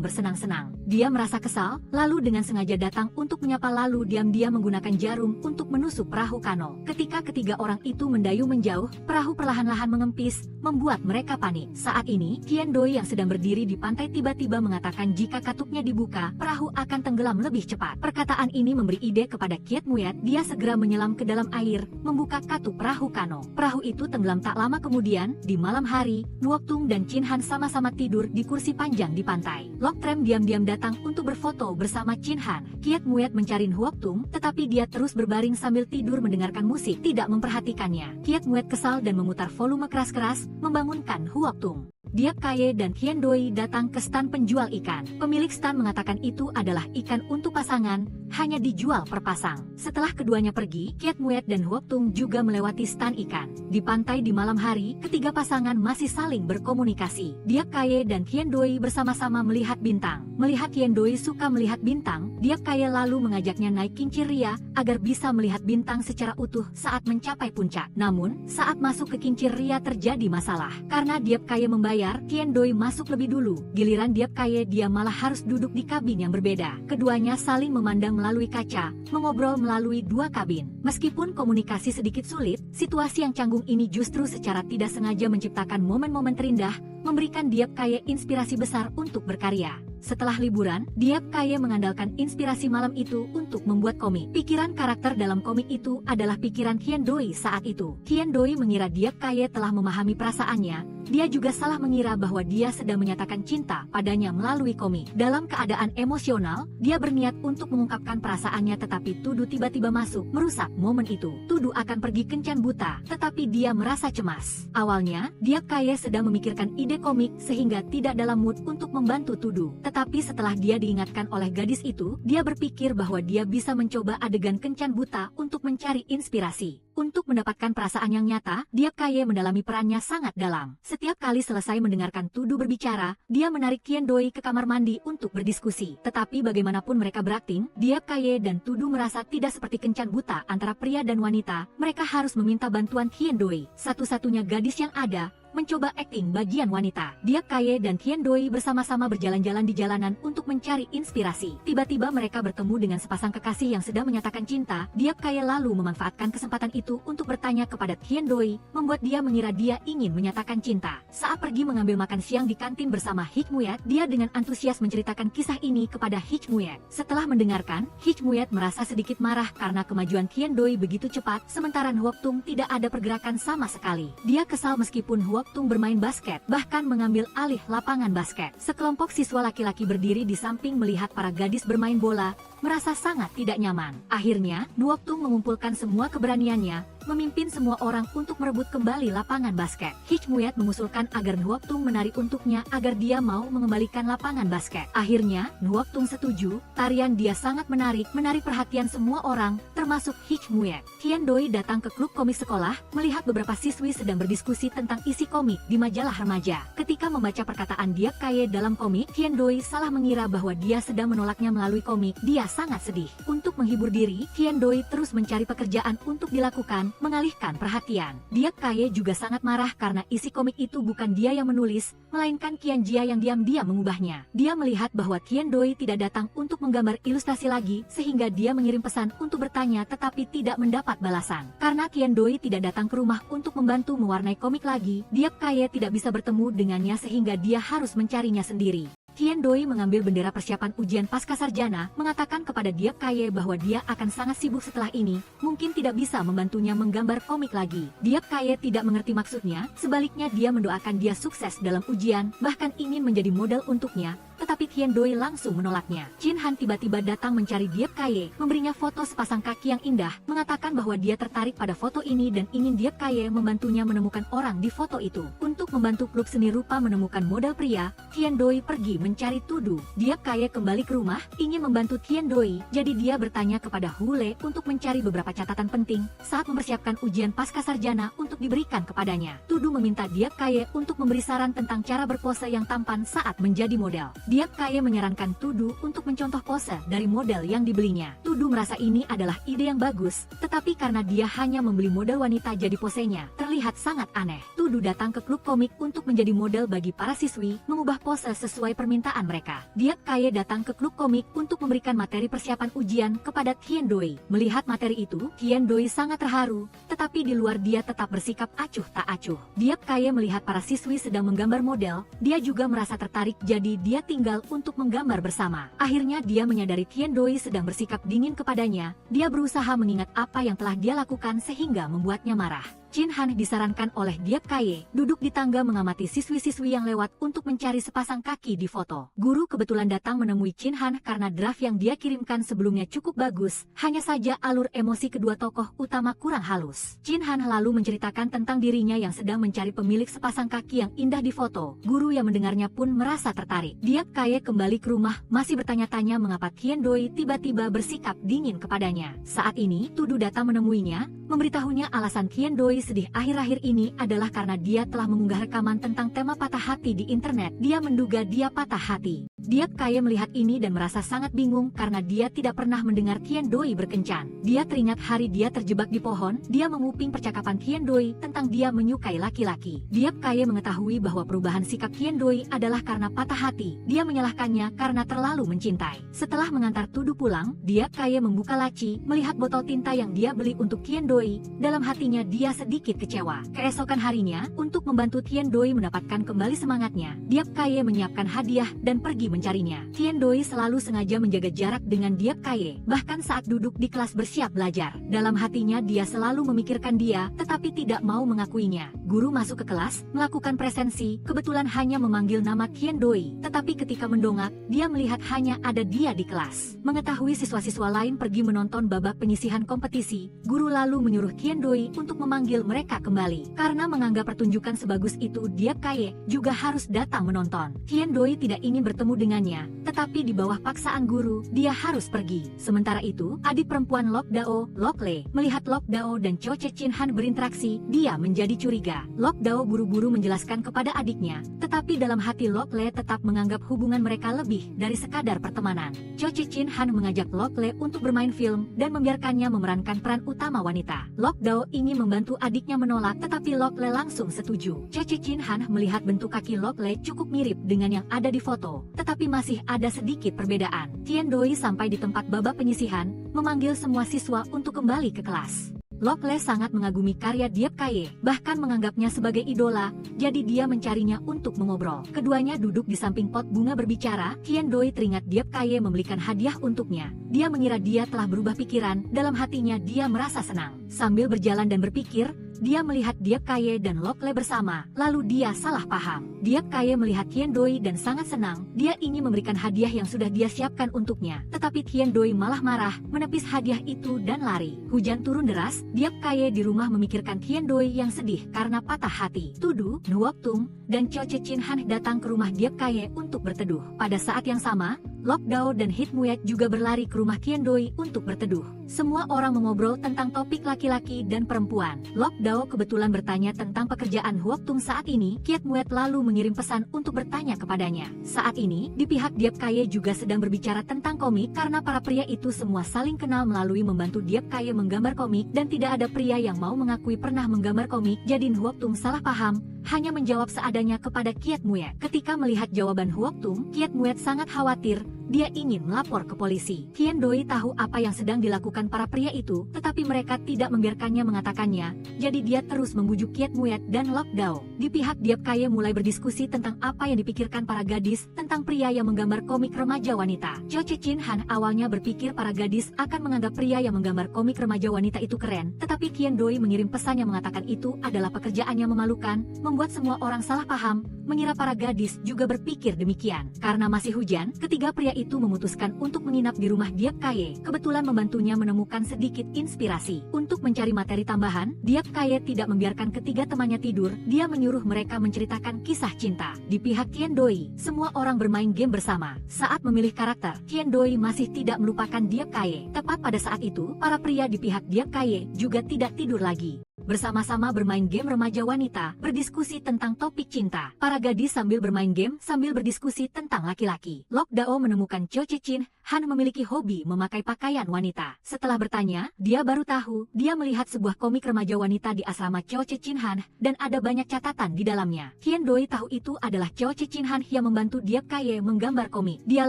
bersenang-senang. Dia merasa kesal, lalu dengan sengaja datang untuk menyapa lalu diam-diam menggunakan jarum untuk menusuk perahu kano. Ketika ketiga orang itu mendayung menjauh, perahu perlahan-lahan mengempis, membuat mereka panik. Saat ini, Tian Doi yang sedang berdiri di pantai tiba-tiba mengatakan jika katuknya dibuka, perahu akan tenggelam lebih cepat. Perkataan ini memberi ide kepada Kiat Muyet. Dia segera menyelam ke dalam air, membuka katuk perahu kano. Perahu itu tenggelam tak lama kemudian. Di malam hari, Nuok Tung dan Chin Han sama-sama tidur di kursi panjang di pantai. Lok Trem diam-diam datang untuk berfoto bersama Chin Han. Kiat Muyet mencari Nuok Tung, tetapi dia terus berbaring sambil tidur mendengarkan musik, tidak memperhatikannya. Kiat Muyet kesal dan memutar volume keras-keras, membangunkan Nuok Tung. Diap Kaye dan Tian Doi datang ke stan penjual ikan. Pemilik stan mengatakan itu adalah ikan untuk pasangan, hanya dijual per pasang. Setelah keduanya pergi, Kiat Muyet dan Nuok Tung juga melewati stan ikan. Di pantai di malam hari, ketiga pasangan masih saling berkomunikasi. Diap Kaye dan Tian Doi bersama-sama melihat bintang. Melihat Tian Doi suka melihat bintang, Diap Kaye lalu mengajaknya naik kincir ria agar bisa melihat bintang secara utuh saat mencapai puncak. Namun, saat masuk ke kincir ria terjadi masalah. Karena Diap Kaye membayar, Tian Doi masuk lebih dulu. Giliran Diap Kaye dia malah harus duduk di kabin yang berbeda. Keduanya saling memandang melalui kaca, mengobrol melalui 2 kabin. Meskipun komunikasi sedikit sulit, situasi yang canggung ini justru secara tidak sengaja menciptakan momen-momen terindah, memberikan Diap Kaye inspirasi besar untuk berkarya. Setelah liburan, Diap Kaye mengandalkan inspirasi malam itu untuk membuat komik. Pikiran karakter dalam komik itu adalah pikiran Tian Doi saat itu. Tian Doi mengira Diap Kaye telah memahami perasaannya. Dia juga salah mengira bahwa dia sedang menyatakan cinta padanya melalui komik. Dalam keadaan emosional, dia berniat untuk mengungkapkan perasaannya, tetapi Tudu tiba-tiba masuk, merusak momen itu. Tudu akan pergi kencan buta, tetapi dia merasa cemas. Awalnya, Diap Kaye sedang memikirkan ide komik sehingga tidak dalam mood untuk membantu Tudu. Tetapi setelah dia diingatkan oleh gadis itu, dia berpikir bahwa dia bisa mencoba adegan kencan buta untuk mencari inspirasi. Untuk mendapatkan perasaan yang nyata, Diap Kaye mendalami perannya sangat dalam. Setiap kali selesai mendengarkan Tudu berbicara, dia menarik Tian Doi ke kamar mandi untuk berdiskusi. Tetapi bagaimanapun mereka berakting, Diap Kaye dan Tudu merasa tidak seperti kencan buta antara pria dan wanita. Mereka harus meminta bantuan Tian Doi, satu-satunya gadis yang ada, mencoba akting bagian wanita. Diap Kaye dan Tian Doi bersama-sama berjalan-jalan di jalanan untuk mencari inspirasi. Tiba-tiba mereka bertemu dengan sepasang kekasih yang sedang menyatakan cinta. Diap Kaye lalu memanfaatkan kesempatan itu untuk bertanya kepada Tian Doi, membuat dia mengira dia ingin menyatakan cinta. Saat pergi mengambil makan siang di kantin bersama Hik Muyet, dia dengan antusias menceritakan kisah ini kepada Hik Muyet. Setelah mendengarkan, Hik Muyet merasa sedikit marah karena kemajuan Tian Doi begitu cepat, sementara Nuok Tung tidak ada pergerakan sama sekali. Dia kesal meskipun Nuok Tung bermain basket, bahkan mengambil alih lapangan basket. Sekelompok siswa laki-laki berdiri di samping melihat para gadis bermain bola, merasa sangat tidak nyaman. Akhirnya, Nuok Tung mengumpulkan semua keberaniannya, memimpin semua orang untuk merebut kembali lapangan basket. Hik Muyet mengusulkan agar Nuok Tung menari untuknya agar dia mau mengembalikan lapangan basket. Akhirnya, Nuok Tung setuju. Tarian dia sangat menarik perhatian semua orang, termasuk Hik Muyet. Tian Doi datang ke klub komik sekolah, melihat beberapa siswi sedang berdiskusi tentang isi komik di majalah remaja. Ketika membaca perkataan Diap Kaye dalam komik, Tian Doi salah mengira bahwa dia sedang menolaknya melalui komik. Dia sangat sedih. Untuk menghibur diri, Tian Doi terus mencari pekerjaan untuk dilakukan. Dong mengalihkan perhatian. Diap Kaye juga sangat marah karena isi komik itu bukan dia yang menulis, melainkan Qian Jia yang diam-diam mengubahnya. Dia melihat bahwa Qian Doi tidak datang untuk menggambar ilustrasi lagi, sehingga dia mengirim pesan untuk bertanya tetapi tidak mendapat balasan. Karena Qian Doi tidak datang ke rumah untuk membantu mewarnai komik lagi, Diap Kaye tidak bisa bertemu dengannya sehingga dia harus mencarinya sendiri. Qian Doi mengambil bendera persiapan ujian pascasarjana, mengatakan kepada Diap Kaye bahwa dia akan sangat sibuk setelah ini, mungkin tidak bisa membantunya menggambar komik lagi. Diap Kaye tidak mengerti maksudnya, sebaliknya dia mendoakan dia sukses dalam ujian, bahkan ingin menjadi model untuknya. Tetapi Qian Doi langsung menolaknya. Chin Han tiba-tiba datang mencari Diap Kaye, memberinya foto sepasang kaki yang indah, mengatakan bahwa dia tertarik pada foto ini dan ingin Diap Kaye membantunya menemukan orang di foto itu. Untuk membantu klub seni rupa menemukan model pria, Qian Doi pergi mencari Tudu. Diap Kaye kembali ke rumah, ingin membantu Qian Doi, jadi dia bertanya kepada Hule untuk mencari beberapa catatan penting saat mempersiapkan ujian pascasarjana untuk diberikan kepadanya. Tudu meminta Diap Kaye untuk memberi saran tentang cara berpose yang tampan saat menjadi model. Diap Kaye menyarankan Tudu untuk mencontoh pose dari model yang dibelinya. Tudu merasa ini adalah ide yang bagus, tetapi karena dia hanya membeli model wanita jadi posenya, terlihat sangat aneh. Tudu datang ke klub komik untuk menjadi model bagi para siswi, mengubah pose sesuai permintaan mereka. Diap Kaye datang ke klub komik untuk memberikan materi persiapan ujian kepada Qian Doi. Melihat materi itu, Qian Doi sangat terharu, tetapi di luar dia tetap bersikap acuh tak acuh. Diap Kaye melihat para siswi sedang menggambar model, dia juga merasa tertarik jadi dia tinggal untuk menggambar bersama. Akhirnya dia menyadari Qian Doi sedang bersikap dingin kepadanya, dia berusaha mengingat apa yang telah dia lakukan sehingga membuatnya marah. Chin Han disarankan oleh Diap Kaye duduk di tangga mengamati siswi-siswi yang lewat untuk mencari sepasang kaki di foto. Guru kebetulan datang menemui Chin Han karena draft yang dia kirimkan sebelumnya cukup bagus, hanya saja alur emosi kedua tokoh utama kurang halus. Chin Han lalu menceritakan tentang dirinya yang sedang mencari pemilik sepasang kaki yang indah di foto. Guru yang mendengarnya pun merasa tertarik. Diap Kaye kembali ke rumah, masih bertanya-tanya mengapa Qian Doi tiba-tiba bersikap dingin kepadanya. Saat ini, Tudu datang menemuinya, memberitahunya alasan Qian Doi sedih akhir-akhir ini adalah karena dia telah mengunggah rekaman tentang tema patah hati di internet. Dia menduga dia patah hati. Diap Kaye melihat ini dan merasa sangat bingung karena dia tidak pernah mendengar Qian Doi berkencan. Dia teringat hari dia terjebak di pohon, dia menguping percakapan Qian Doi tentang dia menyukai laki-laki. Diap Kaye mengetahui bahwa perubahan sikap Qian Doi adalah karena patah hati. Dia menyalahkannya karena terlalu mencintai. Setelah mengantar Tudu pulang, Diap Kaye membuka laci, melihat botol tinta yang dia beli untuk Qian Doi. Dalam hatinya dia sedikit kecewa. Keesokan harinya, untuk membantu Qian Doi mendapatkan kembali semangatnya, Diap Kaye menyiapkan hadiah dan pergi mencarinya. Qian Doi selalu sengaja menjaga jarak dengan Diap Kaye, bahkan saat duduk di kelas bersiap belajar. Dalam hatinya dia selalu memikirkan dia, tetapi tidak mau mengakuinya. Guru masuk ke kelas, melakukan presensi, kebetulan hanya memanggil nama Qian Doi, tetapi ketika mendongak, dia melihat hanya ada dia di kelas. Mengetahui siswa-siswa lain pergi menonton babak penyisihan kompetisi, guru lalu menyuruh Qian Doi untuk memanggil mereka kembali. Karena menganggap pertunjukan sebagus itu, Diap Kaye juga harus datang menonton. Qian Doi tidak ingin bertemu dengannya, tetapi di bawah paksaan guru, dia harus pergi. Sementara itu, adik perempuan Lok Dao, Lok Le, melihat Lok Dao dan Cho Chin Han berinteraksi, dia menjadi curiga. Lok Dao buru-buru menjelaskan kepada adiknya, tetapi dalam hati Lok Le tetap menganggap hubungan mereka lebih dari sekadar pertemanan. Cho Chin Han mengajak Lok Le untuk bermain film dan membiarkannya memerankan peran utama wanita. Lok Dao ingin membantu adiknya menolak, tetapi Lok Le langsung setuju. Cho Chin Han melihat bentuk kaki Lok Le cukup mirip dengan yang ada di foto, tetapi masih ada sedikit perbedaan. Qian Doi sampai di tempat babak penyisihan, memanggil semua siswa untuk kembali ke kelas. Lok Le sangat mengagumi karya Diap Kaye, bahkan menganggapnya sebagai idola, jadi dia mencarinya untuk mengobrol. Keduanya duduk di samping pot bunga berbicara. Qian Doi teringat Diap Kaye membelikan hadiah untuknya. Dia mengira dia telah berubah pikiran, dalam hatinya dia merasa senang. Sambil berjalan dan berpikir, dia melihat Diap Kaye dan Lok Le bersama, lalu dia salah paham. Diap Kaye melihat Qian Doi dan sangat senang, dia ingin memberikan hadiah yang sudah dia siapkan untuknya. Tetapi Qian Doi malah marah, menepis hadiah itu dan lari. Hujan turun deras, Diap Kaye di rumah memikirkan Qian Doi yang sedih karena patah hati. Tudu, Nuok Tung, dan Cho Chin Han datang ke rumah Diap Kaye untuk berteduh. Pada saat yang sama, Lok Dao dan Hit Muet juga berlari ke rumah Qian Doi untuk berteduh. Semua orang mengobrol tentang topik laki-laki dan perempuan. Lok Dao kebetulan bertanya tentang pekerjaan Huok Tung saat ini. Hit Muet lalu mengirim pesan untuk bertanya kepadanya. Saat ini, di pihak Diap Kaye juga sedang berbicara tentang komik karena para pria itu semua saling kenal melalui membantu Diap Kaye menggambar komik dan tidak ada pria yang mau mengakui pernah menggambar komik. Jadi Huok Tung salah paham, hanya menjawab seadanya kepada Hit Muet. Ketika melihat jawaban Huok Tung, Hit Muet sangat khawatir. Dia ingin melapor ke polisi. Qian Doi tahu apa yang sedang dilakukan para pria itu, tetapi mereka tidak membiarkannya mengatakannya. Jadi dia terus membujuk Hit Muet dan Lok Dao. Di pihak Diap Kaye mulai berdiskusi tentang apa yang dipikirkan para gadis tentang pria yang menggambar komik remaja wanita. Cho Chin Han awalnya berpikir para gadis akan menganggap pria yang menggambar komik remaja wanita itu keren, tetapi Qian Doi mengirim pesan yang mengatakan itu adalah pekerjaan yang memalukan, membuat semua orang salah paham, mengira para gadis juga berpikir demikian. Karena masih hujan, ketiga pria itu memutuskan untuk menginap di rumah Diap Kaye. Kebetulan membantunya menemukan sedikit inspirasi. Untuk mencari materi tambahan, Diap Kaye tidak membiarkan ketiga temannya tidur. Dia menyuruh mereka menceritakan kisah cinta. Di pihak Qian Doi, semua orang bermain game bersama. Saat memilih karakter, Qian Doi masih tidak melupakan Diap Kaye. Tepat pada saat itu, para pria di pihak Diap Kaye juga tidak tidur lagi. Bersama-sama bermain game remaja wanita, berdiskusi tentang topik cinta. Para gadis sambil bermain game sambil berdiskusi tentang laki-laki. Lok Dao menemukan Cho Chin Han memiliki hobi memakai pakaian wanita. Setelah bertanya, dia baru tahu, dia melihat sebuah komik remaja wanita di asrama Cho Chin Han, dan ada banyak catatan di dalamnya. Qian Doi tahu itu adalah Cho Chin Han yang membantu Diap Kaye menggambar komik. Dia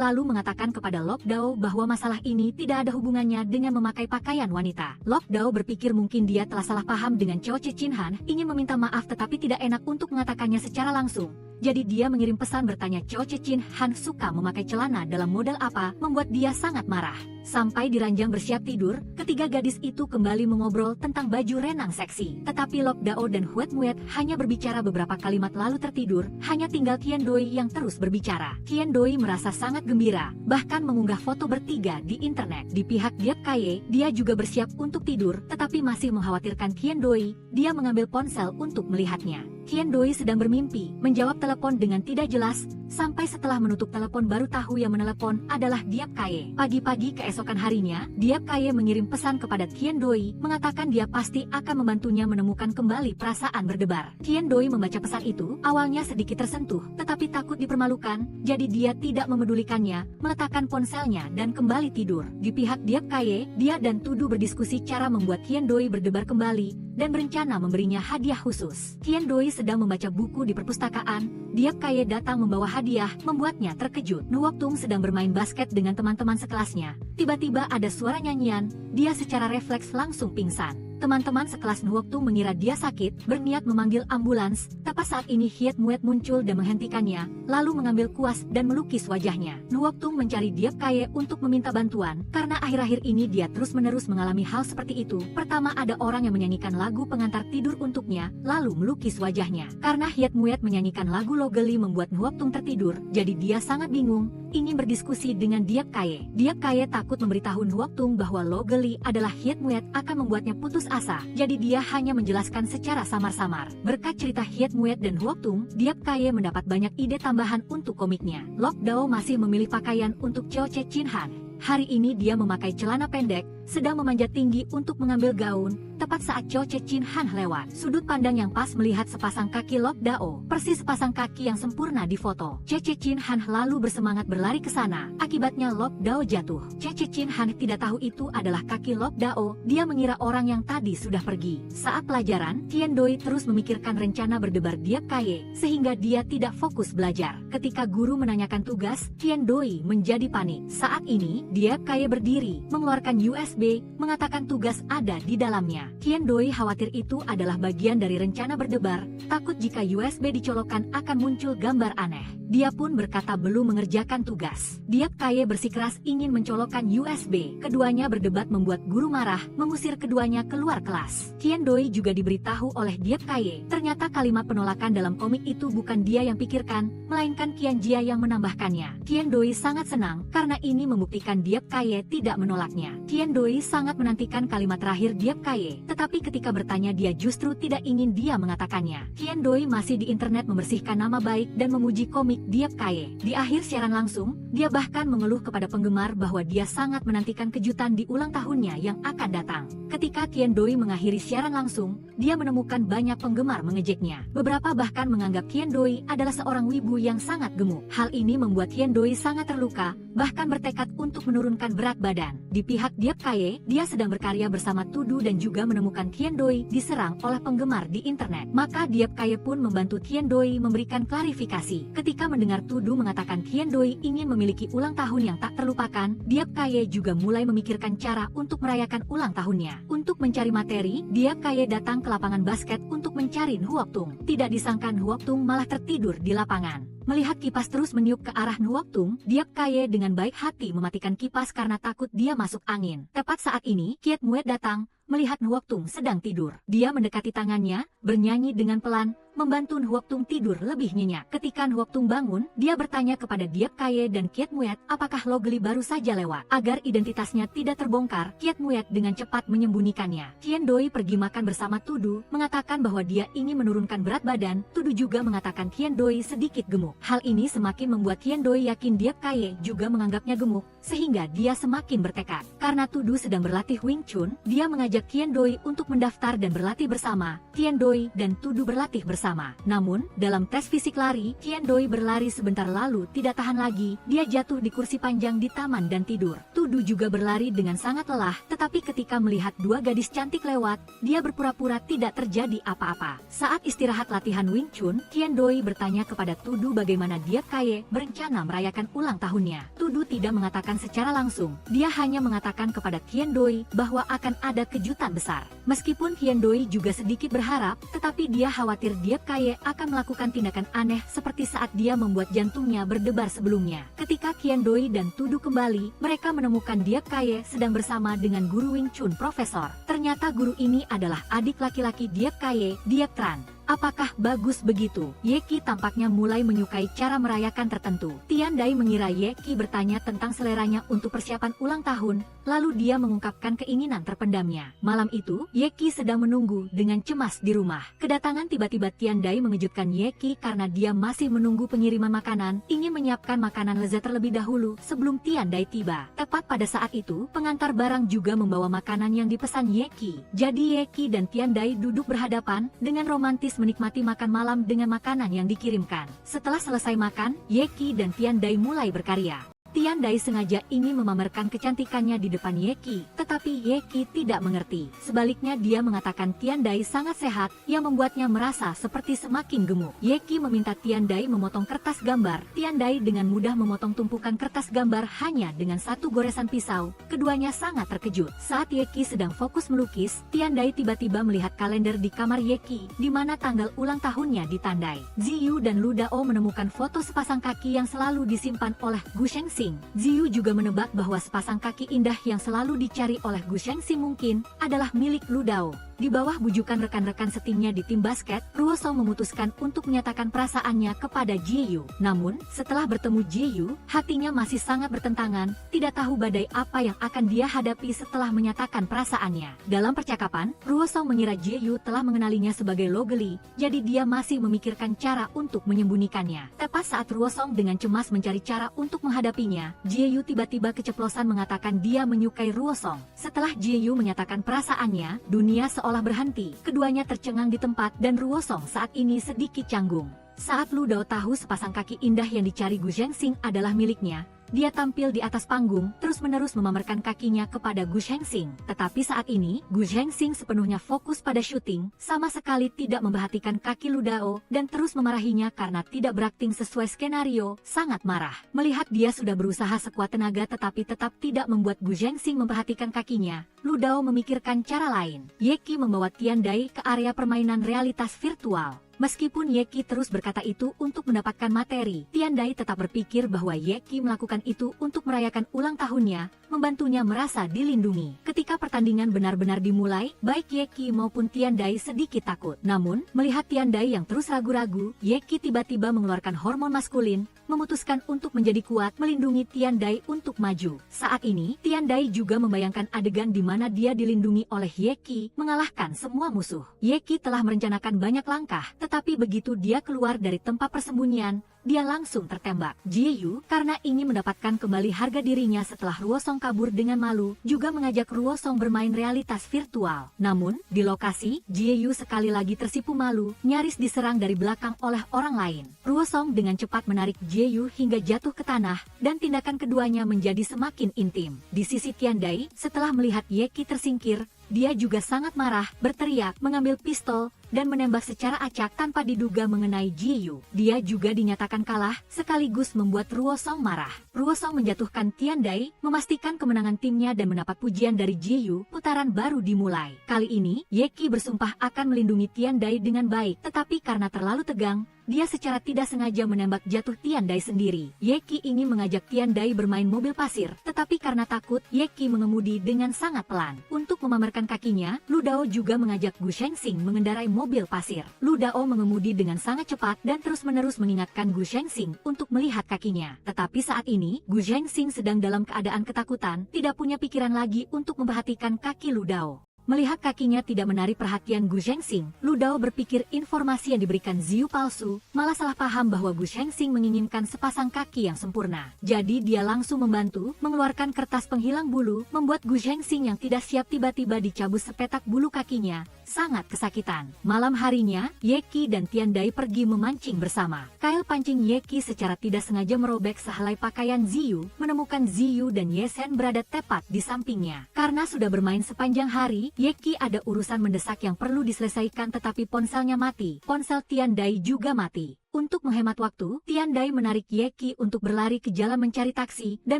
lalu mengatakan kepada Lok Dao bahwa masalah ini tidak ada hubungannya dengan memakai pakaian wanita. Lok Dao berpikir mungkin dia telah salah paham dengan Cho Chin Han, ingin meminta maaf tetapi tidak enak untuk mengatakannya secara langsung. Jadi dia mengirim pesan bertanya Cho Chin Han suka memakai celana dalam model apa, membuat dia sangat marah. Sampai di ranjang bersiap tidur, ketiga gadis itu kembali mengobrol tentang baju renang seksi. Tetapi Lok Dao dan Hit Muet hanya berbicara beberapa kalimat lalu tertidur, hanya tinggal Qian Doi yang terus berbicara. Qian Doi merasa sangat gembira, bahkan mengunggah foto bertiga di internet. Di pihak Diap Kaye, dia juga bersiap untuk tidur, tetapi masih mengkhawatirkan Qian Doi. Dia mengambil ponsel untuk melihatnya. Qian Doi sedang bermimpi, menjawab telepon dengan tidak jelas, sampai setelah menutup telepon baru tahu yang menelepon adalah Diap Kaye. Pagi-pagi keesokan harinya, Diap Kaye mengirim pesan kepada Qian Doi, mengatakan dia pasti akan membantunya menemukan kembali perasaan berdebar. Qian Doi membaca pesan itu, awalnya sedikit tersentuh, tetapi takut dipermalukan, jadi dia tidak memedulikannya, meletakkan ponselnya dan kembali tidur. Di pihak Diap Kaye, dia dan Tudu berdiskusi cara membuat Qian Doi berdebar kembali, dan berencana memberinya hadiah khusus. Qian Doi sedang membaca buku di perpustakaan, Diap Kaye datang membawa hadiah, membuatnya terkejut. Huok Tung sedang bermain basket dengan teman-teman sekelasnya. Tiba-tiba ada suara nyanyian, dia secara refleks langsung pingsan. Teman-teman sekelas Huok Tung mengira dia sakit, berniat memanggil ambulans. Tepat saat ini Hit Muet muncul dan menghentikannya, lalu mengambil kuas dan melukis wajahnya. Huok Tung mencari Diap Kaye untuk meminta bantuan, karena akhir-akhir ini dia terus-menerus mengalami hal seperti itu. Pertama ada orang yang menyanyikan lagu pengantar tidur untuknya, lalu melukis wajahnya. Karena Hit Muet menyanyikan lagu Logeli membuat Huok Tung tertidur, jadi dia sangat bingung, ingin berdiskusi dengan Diap Kaye. Diap Kaye takut memberitahu Huok Tung bahwa Logeli adalah Hit Muet akan membuatnya putus asa, jadi dia hanya menjelaskan secara samar-samar. Berkat cerita Hit Muet dan Huok Tung, Diap Kaye mendapat banyak ide tambahan untuk komiknya. Lok Dao masih memilih pakaian untuk Cho Chin Han. Hari ini dia memakai celana pendek, sedang memanjat tinggi untuk mengambil gaun, tepat saat Cho Chin Han lewat. Sudut pandang yang pas melihat sepasang kaki Lok Dao, persis sepasang kaki yang sempurna di foto. Cho Chin Han lalu bersemangat berlari ke sana, akibatnya Lok Dao jatuh. Cho Chin Han tidak tahu itu adalah kaki Lok Dao, dia mengira orang yang tadi sudah pergi. Saat pelajaran, Qian Doi terus memikirkan rencana berdebar Diap Kaye, sehingga dia tidak fokus belajar. Ketika guru menanyakan tugas, Qian Doi menjadi panik. Saat ini, Diap Kaye berdiri, mengeluarkan USB, mengatakan tugas ada di dalamnya. Qian Doi khawatir itu adalah bagian dari rencana berdebar, takut jika USB dicolokkan akan muncul gambar aneh. Dia pun berkata belum mengerjakan tugas. Diap Kaye bersikeras ingin mencolokkan USB. Keduanya berdebat membuat guru marah, mengusir keduanya keluar kelas. Qian Doi juga diberitahu oleh Diap Kaye, ternyata kalimat penolakan dalam komik itu bukan dia yang pikirkan, melainkan Qian Jia yang menambahkannya. Qian Doi sangat senang, karena ini membuktikan Diap Kaye tidak menolaknya. Qian Doi sangat menantikan kalimat terakhir Diap Kaye. Kaye. Tetapi ketika bertanya dia justru tidak ingin dia mengatakannya. Qian Doi masih di internet membersihkan nama baik dan memuji komik Diap Kaye. Di akhir siaran langsung, dia bahkan mengeluh kepada penggemar bahwa dia sangat menantikan kejutan di ulang tahunnya yang akan datang. Ketika Qian Doi mengakhiri siaran langsung, dia menemukan banyak penggemar mengejeknya. Beberapa bahkan menganggap Qian Doi adalah seorang wibu yang sangat gemuk. Hal ini membuat Qian Doi sangat terluka, bahkan bertekad untuk menurunkan berat badan. Di pihak Diap Kaye, dia sedang berkarya bersama Tudu dan juga menemukan Qian Doi diserang oleh penggemar di internet. Maka Diap Kaye pun membantu Qian Doi memberikan klarifikasi. Ketika mendengar Tudu mengatakan Qian Doi ingin memiliki ulang tahun yang tak terlupakan, Diap Kaye juga mulai memikirkan cara untuk merayakan ulang tahunnya. Untuk mencari materi, Diap Kaye datang ke lapangan basket untuk mencari Huok Tung. Tidak disangka Huok Tung malah tertidur di lapangan. Melihat kipas terus meniup ke arah Huok Tung, Diap Kaye dengan baik hati mematikan kipas karena takut dia masuk angin. Tepat saat ini, Kiet Muet datang, melihat Huok Tung sedang tidur. Dia mendekati tangannya, bernyanyi dengan pelan, membantu Huok Tung tidur lebih nyenyak. Ketika Huok Tung bangun, dia bertanya kepada Diap Kaye dan Kiet Muet, apakah Logeli baru saja lewat. Agar identitasnya tidak terbongkar, Kiet Muet dengan cepat menyembunyikannya. Qian Doi pergi makan bersama Tudu, mengatakan bahwa dia ingin menurunkan berat badan. Tudu juga mengatakan Qian Doi sedikit gemuk. Hal ini semakin membuat Qian Doi yakin Diap Kaye juga menganggapnya gemuk, sehingga dia semakin bertekad. Karena Tudu sedang berlatih Wing Chun, dia mengajak Qian Doi untuk mendaftar dan berlatih bersama. Qian Doi dan Tudu berlatih bersama. Namun, dalam tes fisik lari, Qian Doi berlari sebentar lalu tidak tahan lagi, dia jatuh di kursi panjang di taman dan tidur. Tudu juga berlari dengan sangat lelah, tetapi ketika melihat dua gadis cantik lewat, dia berpura-pura tidak terjadi apa-apa. Saat istirahat latihan Wing Chun, Qian Doi bertanya kepada Tudu bagaimana Diap Kaye berencana merayakan ulang tahunnya. Tudu tidak mengatakan secara langsung, dia hanya mengatakan kepada Qian Doi bahwa akan ada kejutan besar. Meskipun Qian Doi juga sedikit berharap, tetapi dia khawatir Diap Kaye akan melakukan tindakan aneh seperti saat dia membuat jantungnya berdebar sebelumnya. Ketika Qian Doi dan Tudu kembali, mereka menemukan Diap Kaye sedang bersama dengan guru Wing Chun Profesor. Ternyata guru ini adalah adik laki-laki Diap Kaye, Diap Tran. Apakah bagus begitu? Yeki tampaknya mulai menyukai cara merayakan tertentu. Tian Dai mengira Yeki bertanya tentang seleranya untuk persiapan ulang tahun, lalu dia mengungkapkan keinginan terpendamnya. Malam itu, Yeki sedang menunggu dengan cemas di rumah. Kedatangan tiba-tiba Tian Dai mengejutkan Yeki karena dia masih menunggu pengiriman makanan, ingin menyiapkan makanan lezat terlebih dahulu sebelum Tian Dai tiba. Tepat pada saat itu, pengantar barang juga membawa makanan yang dipesan Yeki. Jadi Yeki dan Tian Dai duduk berhadapan dengan romantis menikmati makan malam dengan makanan yang dikirimkan. Setelah selesai makan, Yeki dan Tian Dai mulai berkarya. Tian Dai sengaja ingin memamerkan kecantikannya di depan Yeki, tetapi Yeki tidak mengerti. Sebaliknya dia mengatakan Tian Dai sangat sehat, yang membuatnya merasa seperti semakin gemuk. Yeki meminta Tian Dai memotong kertas gambar. Tian Dai dengan mudah memotong tumpukan kertas gambar hanya dengan satu goresan pisau. Keduanya sangat terkejut. Saat Yeki sedang fokus melukis, Tian Dai tiba-tiba melihat kalender di kamar Yeki, di mana tanggal ulang tahunnya ditandai. Ziyu dan Lu Dao menemukan foto sepasang kaki yang selalu disimpan oleh Gu Shengxing. Ziyu juga menebak bahwa sepasang kaki indah yang selalu dicari oleh Gu Shengxing mungkin adalah milik Lu Dao. Di bawah bujukan rekan-rekan setimnya di tim basket, Ruo Song memutuskan untuk menyatakan perasaannya kepada Jiyu. Namun, setelah bertemu Jiyu, hatinya masih sangat bertentangan, tidak tahu badai apa yang akan dia hadapi setelah menyatakan perasaannya. Dalam percakapan, Ruo Song mengira Jiyu telah mengenalinya sebagai Logeli, jadi dia masih memikirkan cara untuk menyembunyikannya. Tepat saat Ruo Song dengan cemas mencari cara untuk menghadapinya, Jiyu tiba-tiba keceplosan mengatakan dia menyukai Ruo Song. Setelah Jiyu menyatakan perasaannya, dunia seolah berhenti. Keduanya tercengang di tempat dan Ruo Song saat ini sedikit canggung. Saat Lu Dao tahu sepasang kaki indah yang dicari Gu Shengxing adalah miliknya, dia tampil di atas panggung, terus-menerus memamerkan kakinya kepada Gu Shengxing. Tetapi saat ini, Gu Shengxing sepenuhnya fokus pada syuting, sama sekali tidak memperhatikan kaki Lu Dao, dan terus memarahinya karena tidak berakting sesuai skenario, sangat marah. Melihat dia sudah berusaha sekuat tenaga tetapi tetap tidak membuat Gu Shengxing memperhatikan kakinya, Lu Dao memikirkan cara lain. Yeki membawa Tian Dai ke area permainan realitas virtual. Meskipun Yeki terus berkata itu untuk mendapatkan materi, Tiandai tetap berpikir bahwa Yeki melakukan itu untuk merayakan ulang tahunnya, membantunya merasa dilindungi. Ketika pertandingan benar-benar dimulai, baik Yeki maupun Tiandai sedikit takut. Namun, melihat Tiandai yang terus ragu-ragu, Yeki tiba-tiba mengeluarkan hormon maskulin, memutuskan untuk menjadi kuat melindungi Tiandai untuk maju. Saat ini, Tiandai juga membayangkan adegan di mana dia dilindungi oleh Yeki, mengalahkan semua musuh. Yeki telah merencanakan banyak langkah, tetapi begitu dia keluar dari tempat persembunyian, dia langsung tertembak. Jieyu, karena ingin mendapatkan kembali harga dirinya setelah Ruosong kabur dengan malu, juga mengajak Ruosong bermain realitas virtual. Namun, di lokasi, Jieyu sekali lagi tersipu malu, nyaris diserang dari belakang oleh orang lain. Ruosong dengan cepat menarik Jieyu hingga jatuh ke tanah, dan tindakan keduanya menjadi semakin intim. Di sisi Tiandai, setelah melihat Yeki tersingkir, dia juga sangat marah, berteriak, mengambil pistol, dan menembak secara acak tanpa diduga mengenai Jieyu. Dia juga dinyatakan kalah, sekaligus membuat Ruosong marah. Ruosong menjatuhkan Tiandai, memastikan kemenangan timnya dan mendapat pujian dari Jieyu. Putaran baru dimulai. Kali ini, Yeki bersumpah akan melindungi Tiandai dengan baik, tetapi karena terlalu tegang, dia secara tidak sengaja menembak jatuh Tiandai sendiri. Yeki ingin mengajak Tiandai bermain mobil pasir, tetapi karena takut, Yeki mengemudi dengan sangat pelan. Untuk memamerkan kakinya, Lu Dao juga mengajak Gu Shengsing mengendarai mobil pasir. Lu Dao mengemudi dengan sangat cepat dan terus-menerus mengingatkan Gu Shengsing untuk melihat kakinya. Tetapi saat ini, Gu Shengsing sedang dalam keadaan ketakutan, tidak punya pikiran lagi untuk memperhatikan kaki Lu Dao. Melihat kakinya tidak menarik perhatian Gu Shengsing, Lu Dao berpikir informasi yang diberikan Ziyu palsu, malah salah paham bahwa Gu Shengsing menginginkan sepasang kaki yang sempurna. Jadi dia langsung membantu, mengeluarkan kertas penghilang bulu, membuat Gu Shengsing yang tidak siap tiba-tiba dicabut sepetak bulu kakinya, sangat kesakitan. Malam harinya, Yeki dan Tiandai pergi memancing bersama. Kail pancing Yeki secara tidak sengaja merobek sehelai pakaian Ziyu, menemukan Ziyu dan Yesen berada tepat di sampingnya. Karena sudah bermain sepanjang hari, Yeki ada urusan mendesak yang perlu diselesaikan tetapi ponselnya mati. Ponsel Tiandai juga mati. Untuk menghemat waktu, Tiandai menarik Yeki untuk berlari ke jalan mencari taksi dan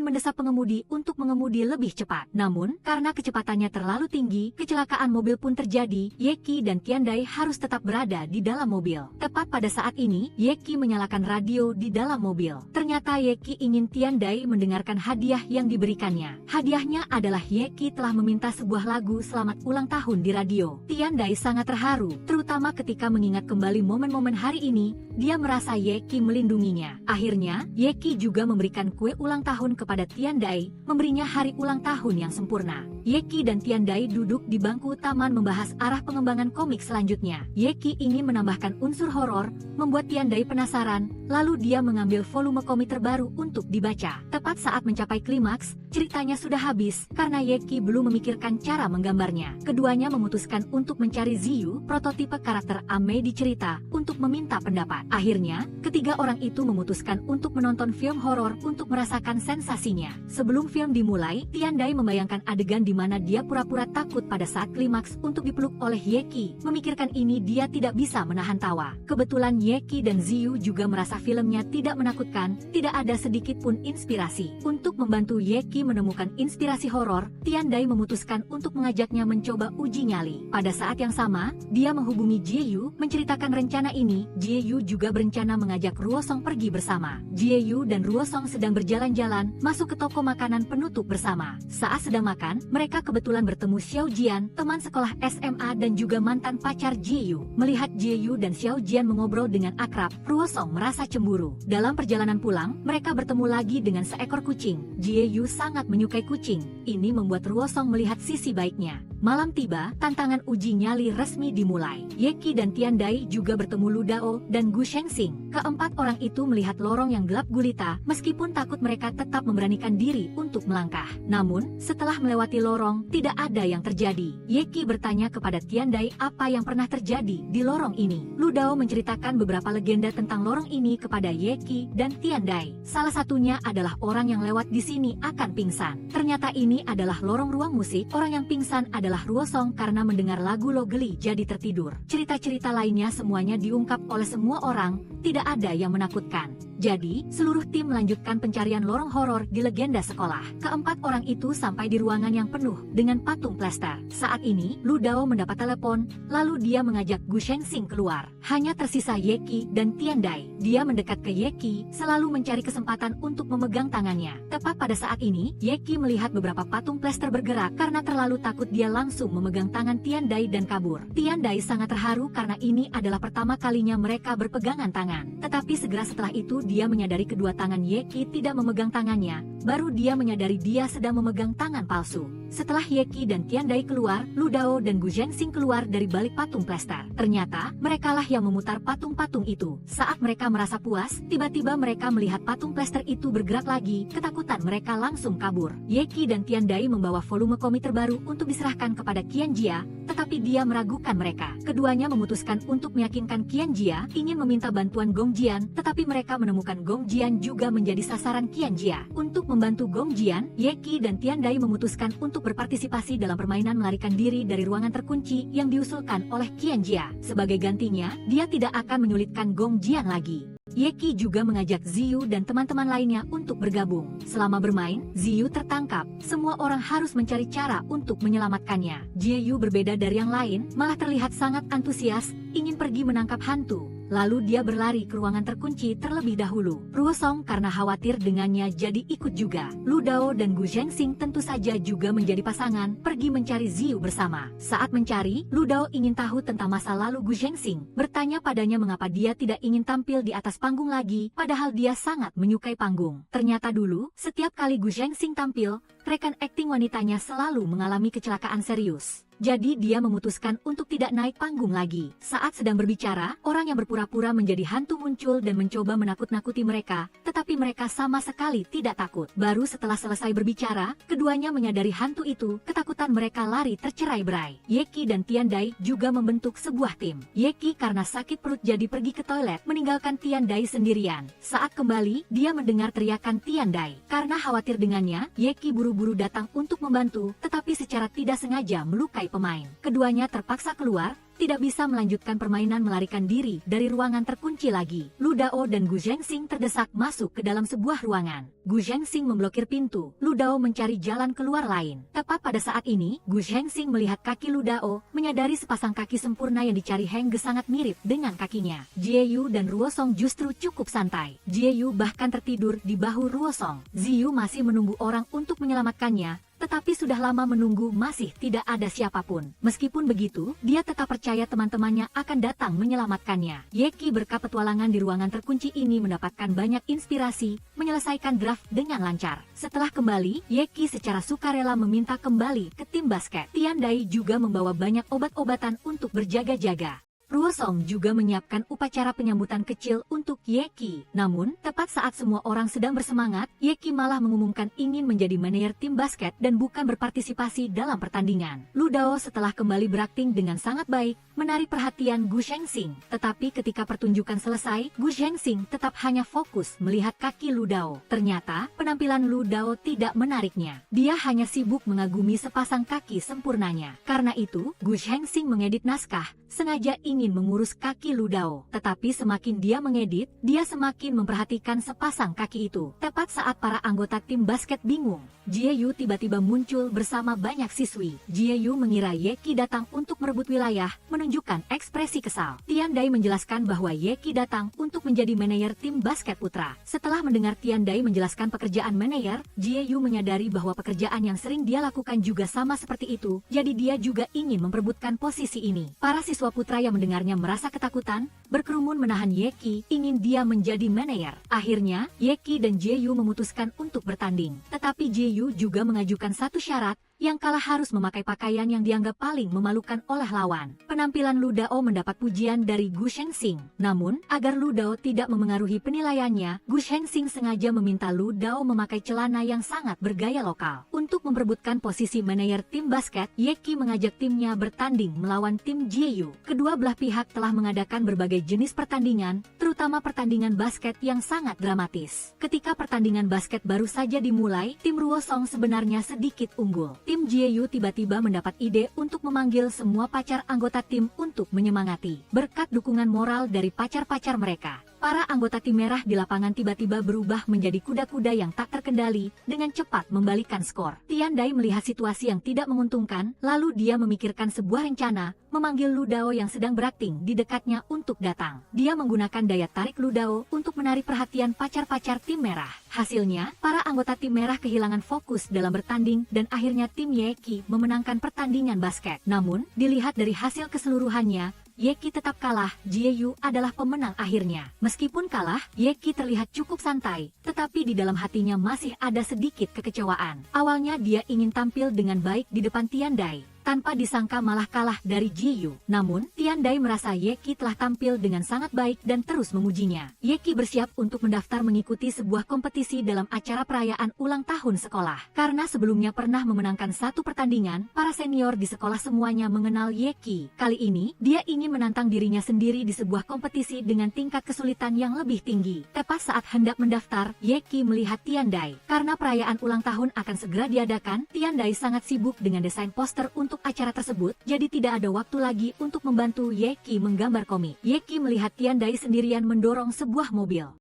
mendesak pengemudi untuk mengemudi lebih cepat. Namun, karena kecepatannya terlalu tinggi, kecelakaan mobil pun terjadi. Yeki dan Tiandai harus tetap berada di dalam mobil. Tepat pada saat ini, Yeki menyalakan radio di dalam mobil. Ternyata Yeki ingin Tiandai mendengarkan hadiah yang diberikannya. Hadiahnya adalah Yeki telah meminta sebuah lagu selamat ulang tahun di radio. Tiandai sangat terharu, terutama ketika mengingat kembali momen-momen hari ini. Dia merasa Yeki melindunginya. Akhirnya, Yeki juga memberikan kue ulang tahun kepada Tiandai, memberinya hari ulang tahun yang sempurna. Yeki dan Tiandai duduk di bangku taman membahas arah pengembangan komik selanjutnya. Yeki ingin menambahkan unsur horor, membuat Tiandai penasaran, lalu dia mengambil volume komik terbaru untuk dibaca. Tepat saat mencapai klimaks, ceritanya sudah habis, karena Yeki belum memikirkan cara menggambarnya. Keduanya memutuskan untuk mencari Ziyu, prototipe karakter Ame di cerita, untuk meminta pendapat. Akhirnya, ketiga orang itu memutuskan untuk menonton film horor untuk merasakan sensasinya. Sebelum film dimulai, Tiandai membayangkan adegan di mana dia pura-pura takut pada saat klimaks untuk dipeluk oleh Yeki. Memikirkan ini dia tidak bisa menahan tawa. Kebetulan Yeki dan Ziyu juga merasa filmnya tidak menakutkan, tidak ada sedikit pun inspirasi. Untuk membantu Yeki menemukan inspirasi horor, Tiandai memutuskan untuk mengajaknya mencoba uji nyali. Pada saat yang sama, dia menghubungi Jieyu, menceritakan rencana ini. Jieyu juga berencana mengajak Ruosong pergi bersama. Jieyu dan Ruosong sedang berjalan-jalan, masuk ke toko makanan penutup bersama. Saat sedang makan, mereka kebetulan bertemu Xiao Jian, teman sekolah SMA dan juga mantan pacar Jieyu. Melihat Jieyu dan Xiao Jian mengobrol dengan akrab, Ruosong merasa cemburu. Dalam perjalanan pulang, mereka bertemu lagi dengan seekor kucing. Jieyu sangat menyukai kucing. Ini membuat Ruosong melihat sisi baiknya. Malam tiba, tantangan uji nyali resmi dimulai. Yeki dan Tiandai juga bertemu Lu Dao dan Gu Shengsing. Keempat orang itu melihat lorong yang gelap gulita, meskipun takut mereka tetap memberanikan diri untuk melangkah. Namun, setelah melewati lorong, tidak ada yang terjadi. Yeki bertanya kepada Tiandai apa yang pernah terjadi di lorong ini. Lu Dao menceritakan beberapa legenda tentang lorong ini kepada Yeki dan Tiandai. Salah satunya adalah orang yang lewat di sini akan pingsan. Ternyata ini adalah lorong ruang musik. Orang yang pingsan adalah Ruosong karena mendengar lagu Lo Geli jadi tertidur. Cerita-cerita lainnya semuanya diungkap oleh semua orang, tidak ada yang menakutkan. Jadi, seluruh tim melanjutkan pencarian lorong horor di legenda sekolah. Keempat orang itu sampai di ruangan yang penuh dengan patung plester. Saat ini, Lu Dao mendapat telepon, lalu dia mengajak Gu Shengsing keluar. Hanya tersisa Ye Qi dan Tian Dai. Dia mendekat ke Ye Qi, selalu mencari kesempatan untuk memegang tangannya. Tepat pada saat ini, Ye Qi melihat beberapa patung plester bergerak karena terlalu takut dia langsung memegang tangan Tian Dai dan kabur. Tian Dai sangat terharu karena ini adalah pertama kalinya mereka berpegangan tangan. Tetapi segera setelah itu dia menyadari kedua tangan Ye Qi tidak memegang tangannya, baru dia menyadari dia sedang memegang tangan palsu. Setelah Ye Qi dan Tian Dai keluar, Lu Dao dan Gu Shengsing keluar dari balik patung plester. Ternyata, merekalah yang memutar patung-patung itu. Saat mereka merasa puas, tiba-tiba mereka melihat patung plester itu bergerak lagi, ketakutan mereka langsung kabur. Ye Qi dan Tian Dai membawa volume komik terbaru untuk diserahkan kepada Qian Jia, tetapi dia meragukan mereka. Keduanya memutuskan untuk meyakinkan Qian Jia ingin meminta bantuan Gong Jian, tetapi mereka menemukan Gong Jian juga menjadi sasaran Qian Jia. Untuk membantu Gong Jian, Ye Qi dan Tian Dai memutuskan untuk berpartisipasi dalam permainan melarikan diri dari ruangan terkunci yang diusulkan oleh Qian Jia. Sebagai gantinya, dia tidak akan menyulitkan Gong Jian lagi. Ye Qi juga mengajak Ziyu dan teman-teman lainnya untuk bergabung. Selama bermain, Ziyu tertangkap. Semua orang harus mencari cara untuk menyelamatkannya. Jiyu berbeda dari yang lain, malah terlihat sangat antusias, ingin pergi menangkap hantu. Lalu dia berlari ke ruangan terkunci terlebih dahulu. Ruosong karena khawatir dengannya jadi ikut juga. Lu Dao dan Gu Shengsing tentu saja juga menjadi pasangan, pergi mencari Ziyu bersama. Saat mencari, Lu Dao ingin tahu tentang masa lalu Gu Shengsing, bertanya padanya mengapa dia tidak ingin tampil di atas panggung lagi, padahal dia sangat menyukai panggung. Ternyata dulu, setiap kali Gu Shengsing tampil, rekan akting wanitanya selalu mengalami kecelakaan serius. Jadi dia memutuskan untuk tidak naik panggung lagi. Saat sedang berbicara, orang yang berpura-pura menjadi hantu muncul dan mencoba menakut-nakuti mereka, tetapi mereka sama sekali tidak takut. Baru setelah selesai berbicara, keduanya menyadari hantu itu, ketakutan mereka lari tercerai-berai. Ye Qi dan Tian Dai juga membentuk sebuah tim. Ye Qi karena sakit perut jadi pergi ke toilet, meninggalkan Tian Dai sendirian. Saat kembali, dia mendengar teriakan Tian Dai. Karena khawatir dengannya, Ye Qi buru-buru datang untuk membantu, tetapi secara tidak sengaja melukai pemain. Keduanya terpaksa keluar, tidak bisa melanjutkan permainan melarikan diri dari ruangan terkunci lagi. Lu Dao dan Gu Shengsing terdesak masuk ke dalam sebuah ruangan. Gu Shengsing memblokir pintu, Lu Dao mencari jalan keluar lain. Tepat pada saat ini, Gu Shengsing melihat kaki Lu Dao, menyadari sepasang kaki sempurna yang dicari Heng Ge sangat mirip dengan kakinya. Jiyu dan Ruosong justru cukup santai. Jiyu bahkan tertidur di bahu Ruosong. Ziyu masih menunggu orang untuk menyelamatkannya, tetapi sudah lama menunggu masih tidak ada siapapun. Meskipun begitu, dia tetap percaya teman-temannya akan datang menyelamatkannya. Ye Qi berkat petualangan di ruangan terkunci ini mendapatkan banyak inspirasi, menyelesaikan draft dengan lancar. Setelah kembali, Ye Qi secara sukarela meminta kembali ke tim basket. Tian Dai juga membawa banyak obat-obatan untuk berjaga-jaga. Ruosong juga menyiapkan upacara penyambutan kecil untuk Ye Qi. Namun, tepat saat semua orang sedang bersemangat, Ye Qi malah mengumumkan ingin menjadi manajer tim basket dan bukan berpartisipasi dalam pertandingan. Lu Dao setelah kembali berakting dengan sangat baik, menarik perhatian Gu Shengsing. Tetapi ketika pertunjukan selesai, Gu Shengsing tetap hanya fokus melihat kaki Lu Dao. Ternyata, penampilan Lu Dao tidak menariknya. Dia hanya sibuk mengagumi sepasang kaki sempurnanya. Karena itu, Gu Shengsing mengedit naskah, sengaja ingin mengurus kaki Lu Dao. Tetapi semakin dia mengedit, dia semakin memperhatikan sepasang kaki itu. Tepat saat para anggota tim basket bingung, Jiyu tiba-tiba muncul bersama banyak siswi. Jiyu mengira Ye Qi datang untuk merebut wilayah, menunjukkan ekspresi kesal. Tian Dai menjelaskan bahwa Ye Qi datang untuk menjadi manajer tim basket putra. Setelah mendengar Tian Dai menjelaskan pekerjaan manajer, Jiyu menyadari bahwa pekerjaan yang sering dia lakukan juga sama seperti itu, jadi dia juga ingin memperebutkan posisi ini. Para siswa putra yang mendengarnya merasa ketakutan, berkerumun menahan Ye Qi, ingin dia menjadi manajer. Akhirnya, Ye Qi dan Jiyu memutuskan untuk bertanding. Tetapi Jiyu juga mengajukan satu syarat, yang kalah harus memakai pakaian yang dianggap paling memalukan oleh lawan. Penampilan Lu Dao mendapat pujian dari Gu Shengsing. Namun, agar Lu Dao tidak memengaruhi penilaiannya, Gu Shengsing sengaja meminta Lu Dao memakai celana yang sangat bergaya lokal. Untuk memperebutkan posisi manajer tim basket, Ye Qi mengajak timnya bertanding melawan tim Jiyu. Kedua belah pihak telah mengadakan berbagai jenis pertandingan, terutama pertandingan basket yang sangat dramatis. Ketika pertandingan basket baru saja dimulai, tim Ruosong sebenarnya sedikit unggul. Tim Jiyu tiba-tiba mendapat ide untuk memanggil semua pacar anggota tim untuk menyemangati. Berkat dukungan moral dari pacar-pacar mereka, para anggota tim merah di lapangan tiba-tiba berubah menjadi kuda-kuda yang tak terkendali, dengan cepat membalikkan skor. Tian Dai melihat situasi yang tidak menguntungkan, lalu dia memikirkan sebuah rencana, memanggil Lu Dao yang sedang berakting di dekatnya untuk datang. Dia menggunakan daya tarik Lu Dao untuk menarik perhatian pacar-pacar tim merah. Hasilnya, para anggota tim merah kehilangan fokus dalam bertanding dan akhirnya tim Yeki memenangkan pertandingan basket. Namun, dilihat dari hasil keseluruhannya, Yeki tetap kalah. Jieyu adalah pemenang akhirnya. Meskipun kalah, Yeki terlihat cukup santai, tetapi di dalam hatinya masih ada sedikit kekecewaan. Awalnya dia ingin tampil dengan baik di depan Tian Dai. Tanpa disangka malah kalah dari Jiyu. Namun, Tian Dai merasa Yeki telah tampil dengan sangat baik dan terus memujinya. Yeki bersiap untuk mendaftar mengikuti sebuah kompetisi dalam acara perayaan ulang tahun sekolah. Karena sebelumnya pernah memenangkan satu pertandingan, para senior di sekolah semuanya mengenal Yeki. Kali ini, dia ingin menantang dirinya sendiri di sebuah kompetisi dengan tingkat kesulitan yang lebih tinggi. Tepat saat hendak mendaftar, Yeki melihat Tian Dai. Karena perayaan ulang tahun akan segera diadakan, Tian Dai sangat sibuk dengan desain poster untuk acara tersebut, jadi tidak ada waktu lagi untuk membantu Yeki menggambar komik. Yeki melihat Tian Dai sendirian mendorong sebuah mobil.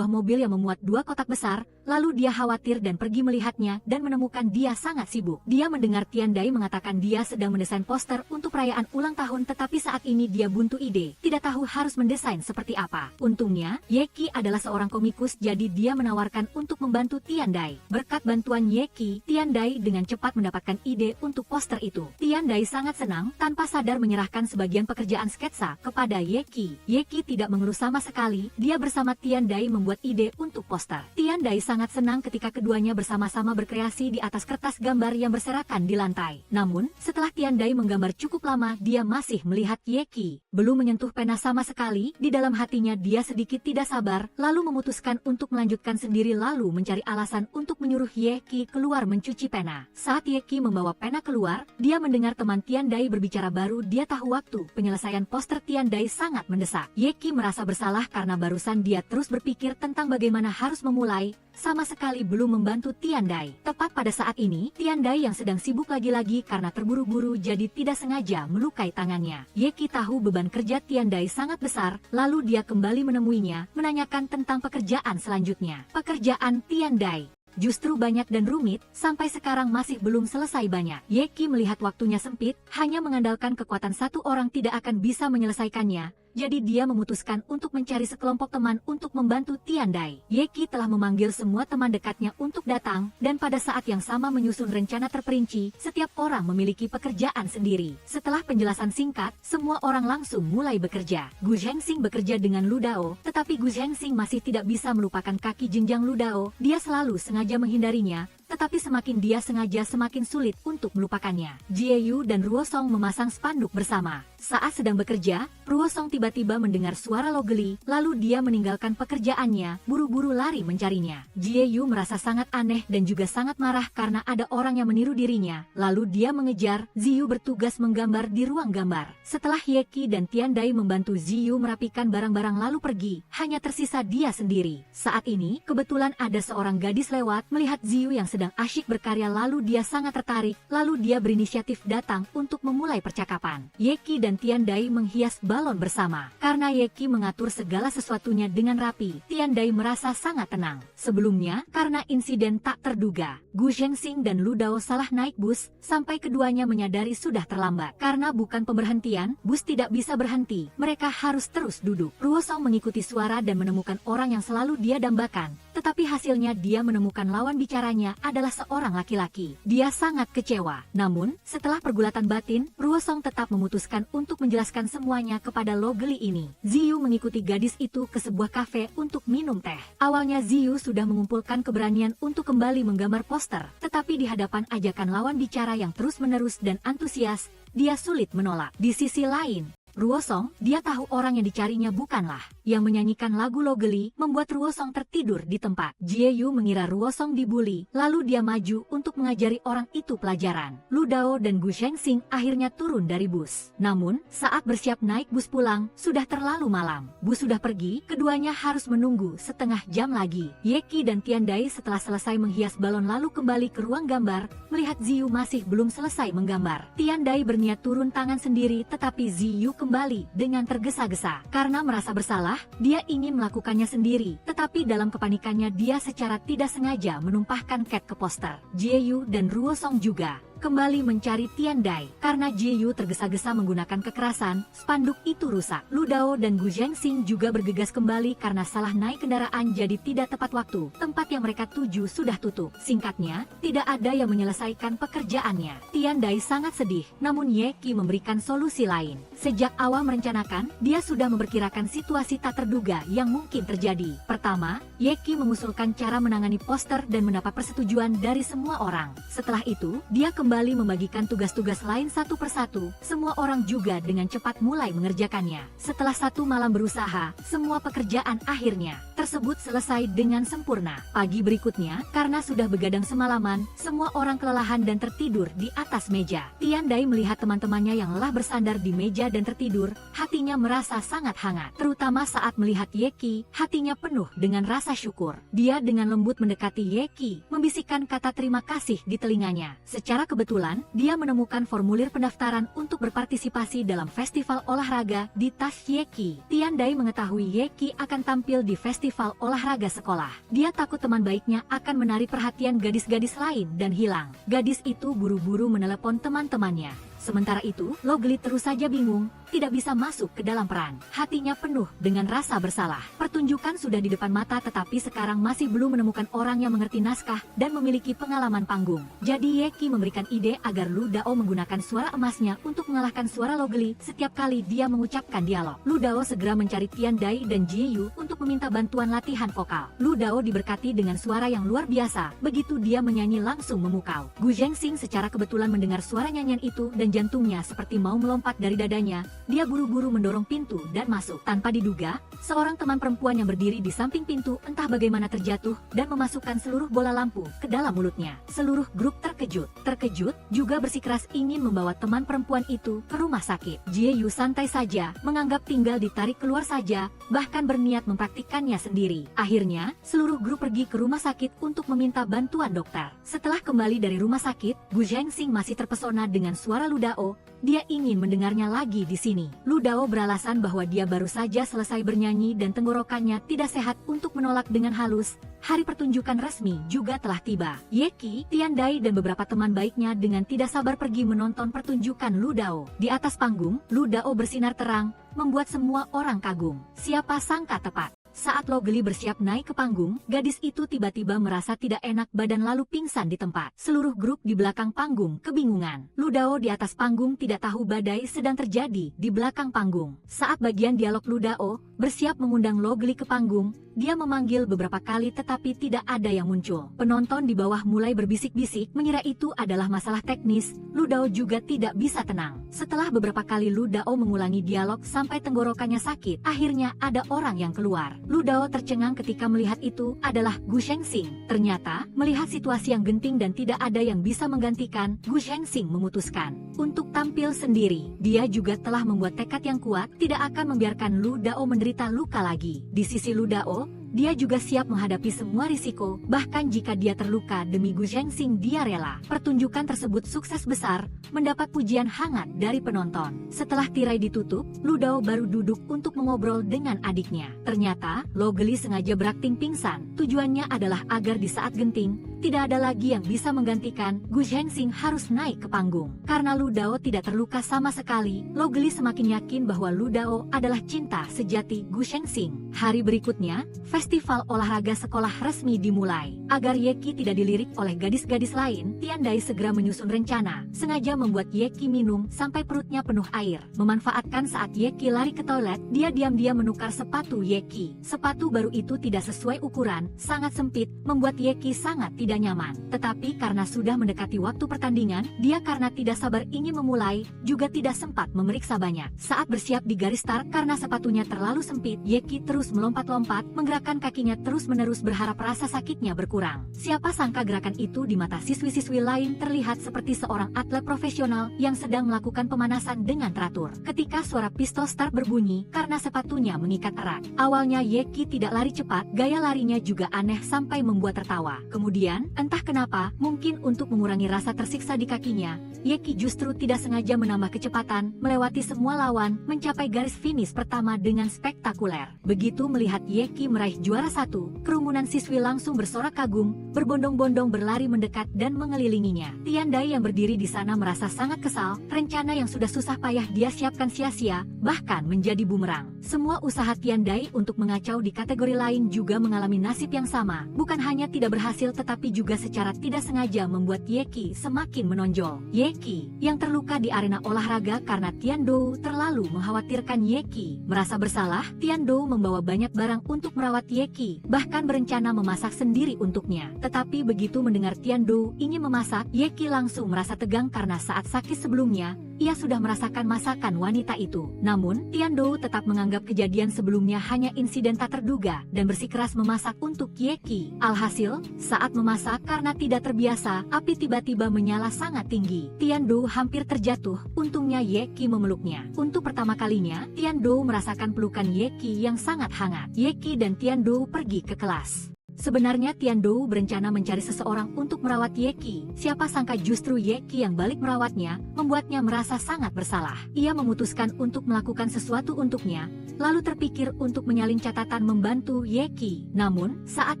Yang memuat dua kotak besar, lalu dia khawatir dan pergi melihatnya dan menemukan dia sangat sibuk. Dia mendengar Tian Dai mengatakan dia sedang mendesain poster untuk perayaan ulang tahun, tetapi saat ini dia buntu ide, tidak tahu harus mendesain seperti apa. Untungnya, Yeki adalah seorang komikus, jadi dia menawarkan untuk membantu Tian Dai. Berkat bantuan Yeki, Tian Dai dengan cepat mendapatkan ide untuk poster itu. Tian Dai sangat senang, tanpa sadar menyerahkan sebagian pekerjaan sketsa kepada Yeki. Yeki tidak mengeluh sama sekali, dia bersama Tian Dai membuat ide untuk poster. Tian Dai sangat senang ketika keduanya bersama-sama berkreasi di atas kertas gambar yang berserakan di lantai. Namun, setelah Tian Dai menggambar cukup lama, dia masih melihat Yeki belum menyentuh pena sama sekali. Di dalam hatinya dia sedikit tidak sabar, lalu memutuskan untuk melanjutkan sendiri lalu mencari alasan untuk menyuruh Yeki keluar mencuci pena. Saat Yeki membawa pena keluar, dia mendengar teman Tian Dai berbicara, baru dia tahu waktu penyelesaian poster Tian Dai sangat mendesak. Yeki merasa bersalah karena barusan dia terus berpikir tentang bagaimana harus memulai, sama sekali belum membantu Tian Dai. Tepat pada saat ini, Tian Dai yang sedang sibuk lagi-lagi karena terburu-buru jadi tidak sengaja melukai tangannya. Yeki tahu beban kerja Tian Dai sangat besar, lalu dia kembali menemuinya, menanyakan tentang pekerjaan selanjutnya. Pekerjaan Tian Dai justru banyak dan rumit, sampai sekarang masih belum selesai banyak. Yeki melihat waktunya sempit, hanya mengandalkan kekuatan satu orang tidak akan bisa menyelesaikannya. Jadi dia memutuskan untuk mencari sekelompok teman untuk membantu Tian Dai. Yeki telah memanggil semua teman dekatnya untuk datang, dan pada saat yang sama menyusun rencana terperinci, setiap orang memiliki pekerjaan sendiri. Setelah penjelasan singkat, semua orang langsung mulai bekerja. Gu Zhengxing bekerja dengan Lu Dao, tetapi Gu Zhengxing masih tidak bisa melupakan kaki jenjang Lu Dao. Dia selalu sengaja menghindarinya, tetapi semakin dia sengaja semakin sulit untuk melupakannya. Jieyu dan Ruosong memasang spanduk bersama. Saat sedang bekerja, Ruosong tiba-tiba mendengar suara logeli, lalu dia meninggalkan pekerjaannya, buru-buru lari mencarinya. Jieyu merasa sangat aneh dan juga sangat marah karena ada orang yang meniru dirinya, lalu dia mengejar. Ziyu bertugas menggambar di ruang gambar. Setelah Yeki dan Tian Dai membantu Ziyu merapikan barang-barang lalu pergi, hanya tersisa dia sendiri. Saat ini, kebetulan ada seorang gadis lewat, melihat Ziyu yang sedang asyik berkarya, lalu dia sangat tertarik, lalu dia berinisiatif datang untuk memulai percakapan. Yeki dan Tian Dai menghias balon bersama. Karena Yeki mengatur segala sesuatunya dengan rapi, Tian Dai merasa sangat tenang. Sebelumnya, karena insiden tak terduga, Gu Zhengxing dan Lu Dao salah naik bus, sampai keduanya menyadari sudah terlambat. Karena bukan pemberhentian, bus tidak bisa berhenti, mereka harus terus duduk. Ruosong mengikuti suara dan menemukan orang yang selalu dia dambakan, tetapi hasilnya dia menemukan lawan bicaranya adalah seorang laki-laki. Dia sangat kecewa. Namun, setelah pergulatan batin, Ruosong tetap memutuskan untuk menjelaskan semuanya kepada logeli ini. Ziyu mengikuti gadis itu ke sebuah kafe untuk minum teh. Awalnya Ziyu sudah mengumpulkan keberanian untuk kembali menggambar poster, tetapi di hadapan ajakan lawan bicara yang terus-menerus dan antusias, dia sulit menolak. Di sisi lain, Ruosong, dia tahu orang yang dicarinya bukanlah yang menyanyikan lagu logeli, membuat Ruosong tertidur di tempat. Jieyu mengira Ruosong dibully, lalu dia maju untuk mengajari orang itu pelajaran. Lu Dao dan Gu Zhengxing akhirnya turun dari bus. Namun, saat bersiap naik bus pulang, sudah terlalu malam. Bus sudah pergi, keduanya harus menunggu setengah jam lagi. Yeki dan Tian Dai setelah selesai menghias balon lalu kembali ke ruang gambar, melihat Ziyu masih belum selesai menggambar. Tian Dai berniat turun tangan sendiri, tetapi Ziyu kembali kembali dengan tergesa-gesa. Karena merasa bersalah, dia ingin melakukannya sendiri. Tetapi dalam kepanikannya dia secara tidak sengaja menumpahkan cat ke poster. Jieyu dan Ruo Song juga kembali mencari Tian Dai. Karena Jieyu tergesa-gesa menggunakan kekerasan, spanduk itu rusak. Lu Dao dan Gu Zhengxing juga bergegas kembali karena salah naik kendaraan jadi tidak tepat waktu. Tempat yang mereka tuju sudah tutup. Singkatnya, tidak ada yang menyelesaikan pekerjaannya. Tian Dai sangat sedih, namun Ye Qi memberikan solusi lain. Sejak awal merencanakan, dia sudah memperkirakan situasi tak terduga yang mungkin terjadi. Pertama, Ye Qi mengusulkan cara menangani poster dan mendapat persetujuan dari semua orang. Setelah itu, dia kembali membagikan tugas-tugas lain satu persatu. Semua orang juga dengan cepat mulai mengerjakannya. Setelah satu malam berusaha, semua pekerjaan akhirnya tersebut selesai dengan sempurna. Pagi berikutnya, karena sudah begadang semalaman, semua orang kelelahan dan tertidur di atas meja. Tian Dai melihat teman-temannya yang lelah bersandar di meja dan tertidur, hatinya merasa sangat hangat. Terutama saat melihat Ye Qi, hatinya penuh dengan rasa syukur. Dia dengan lembut mendekati Ye Qi, membisikkan kata terima kasih di telinganya. Secara kebetulan, dia menemukan formulir pendaftaran untuk berpartisipasi dalam festival olahraga di tas Ye Qi. Tian Dai mengetahui Ye Qi akan tampil di festival olahraga sekolah. Dia takut teman baiknya akan menarik perhatian gadis-gadis lain dan hilang. Gadis itu buru-buru menelepon teman-temannya. Sementara itu, Lo Geli terus saja bingung, tidak bisa masuk ke dalam peran. Hatinya penuh dengan rasa bersalah. Pertunjukan sudah di depan mata tetapi sekarang masih belum menemukan orang yang mengerti naskah dan memiliki pengalaman panggung. Jadi Ye Qi memberikan ide agar Lu Dao menggunakan suara emasnya untuk mengalahkan suara Lo Geli setiap kali dia mengucapkan dialog. Lu Dao segera mencari Tian Dai dan Jieyu untuk meminta bantuan latihan vokal. Lu Dao diberkati dengan suara yang luar biasa, begitu dia menyanyi langsung memukau. Gu Zhengxing secara kebetulan mendengar suara nyanyian itu dan jantungnya seperti mau melompat dari dadanya. Dia buru-buru mendorong pintu dan masuk. Tanpa diduga, seorang teman perempuan yang berdiri di samping pintu entah bagaimana terjatuh dan memasukkan seluruh bola lampu ke dalam mulutnya. Seluruh grup terkejut. Terkejut, juga bersikeras ingin membawa teman perempuan itu ke rumah sakit. Jieyu santai saja, menganggap tinggal ditarik keluar saja, bahkan berniat mempraktikkannya sendiri. Akhirnya, seluruh grup pergi ke rumah sakit untuk meminta bantuan dokter. Setelah kembali dari rumah sakit, Gu Zhengxing masih terpesona dengan suara Lu Dao. Dia ingin mendengarnya lagi di sini. Lu Dao beralasan bahwa dia baru saja selesai bernyanyi dan tenggorokannya tidak sehat untuk menolak dengan halus. Hari pertunjukan resmi juga telah tiba. Ye Qi, Tian Dai dan beberapa teman baiknya dengan tidak sabar pergi menonton pertunjukan Lu Dao. Di atas panggung, Lu Dao bersinar terang, membuat semua orang kagum. Siapa sangka tepat saat Lo Geli bersiap naik ke panggung, gadis itu tiba-tiba merasa tidak enak badan lalu pingsan di tempat. Seluruh grup di belakang panggung kebingungan. Lu Dao di atas panggung tidak tahu badai sedang terjadi di belakang panggung. Saat bagian dialog Lu Dao bersiap mengundang Lo Geli ke panggung, dia memanggil beberapa kali tetapi tidak ada yang muncul. Penonton di bawah mulai berbisik-bisik mengira itu adalah masalah teknis. Lu Dao juga tidak bisa tenang. Setelah beberapa kali Lu Dao mengulangi dialog sampai tenggorokannya sakit, akhirnya ada orang yang keluar. Lu Dao tercengang ketika melihat itu adalah Gu Zhengxing. Ternyata, melihat situasi yang genting dan tidak ada yang bisa menggantikan, Gu Zhengxing memutuskan untuk tampil sendiri. Dia juga telah membuat tekad yang kuat, tidak akan membiarkan Lu Dao menderita luka lagi. Di sisi Lu Dao, dia juga siap menghadapi semua risiko, bahkan jika dia terluka demi Gu Zhengxing dia rela. Pertunjukan tersebut sukses besar, mendapat pujian hangat dari penonton. Setelah tirai ditutup, Lu Dao baru duduk untuk mengobrol dengan adiknya. Ternyata, Lo Geli sengaja berakting pingsan. Tujuannya adalah agar di saat genting, tidak ada lagi yang bisa menggantikan, Gu Zhengxing harus naik ke panggung. Karena Lu Dao tidak terluka sama sekali, Lo Geli semakin yakin bahwa Lu Dao adalah cinta sejati Gu Zhengxing. Hari berikutnya, festival olahraga sekolah resmi dimulai. Agar Ye Qi tidak dilirik oleh gadis-gadis lain, Tian Dai segera menyusun rencana, sengaja membuat Ye Qi minum sampai perutnya penuh air. Memanfaatkan saat Ye Qi lari ke toilet, dia diam-diam menukar sepatu Ye Qi. Sepatu baru itu tidak sesuai ukuran, sangat sempit, membuat Ye Qi sangat tidak nyaman. Tetapi karena sudah mendekati waktu pertandingan, dia karena tidak sabar ingin memulai, juga tidak sempat memeriksa banyak. Saat bersiap di garis start karena sepatunya terlalu sempit, Ye Qi terus melompat-lompat, menggerakkan menggerakkan kakinya terus-menerus berharap rasa sakitnya berkurang. Siapa sangka gerakan itu di mata siswi-siswi lain terlihat seperti seorang atlet profesional yang sedang melakukan pemanasan dengan teratur. Ketika suara pistol start berbunyi karena sepatunya mengikat erat. Awalnya Yeki tidak lari cepat, gaya larinya juga aneh sampai membuat tertawa. Kemudian, entah kenapa, mungkin untuk mengurangi rasa tersiksa di kakinya, Yeki justru tidak sengaja menambah kecepatan, melewati semua lawan, mencapai garis finish pertama dengan spektakuler. Begitu melihat Yeki meraih juara 1, kerumunan siswi langsung bersorak kagum, berbondong-bondong berlari mendekat dan mengelilinginya. Tiandai yang berdiri di sana merasa sangat kesal, rencana yang sudah susah payah dia siapkan sia-sia, bahkan menjadi bumerang. Semua usaha Tiandai untuk mengacau di kategori lain juga mengalami nasib yang sama, bukan hanya tidak berhasil tetapi juga secara tidak sengaja membuat Yeki semakin menonjol. Yeki, yang terluka di arena olahraga karena Tiandou terlalu mengkhawatirkan Yeki, merasa bersalah. Tiandou membawa banyak barang untuk merawat Yeki, bahkan berencana memasak sendiri untuknya. Tetapi begitu mendengar Tiandou ingin memasak, Yeki langsung merasa tegang karena saat sakit sebelumnya, ia sudah merasakan masakan wanita itu. Namun, Tiandou tetap menganggap kejadian sebelumnya hanya insiden tak terduga dan bersikeras memasak untuk Yeki. Alhasil, saat memasak karena tidak terbiasa, api tiba-tiba menyala sangat tinggi. Tiandou hampir terjatuh, untungnya Yeki memeluknya. Untuk pertama kalinya, Tiandou merasakan pelukan Yeki yang sangat hangat. Yeki dan Tiandou pergi ke kelas. Sebenarnya Tiandou berencana mencari seseorang untuk merawat Yeki. Siapa sangka justru Yeki yang balik merawatnya, membuatnya merasa sangat bersalah. Ia memutuskan untuk melakukan sesuatu untuknya, lalu terpikir untuk menyalin catatan membantu Yeki. Namun, saat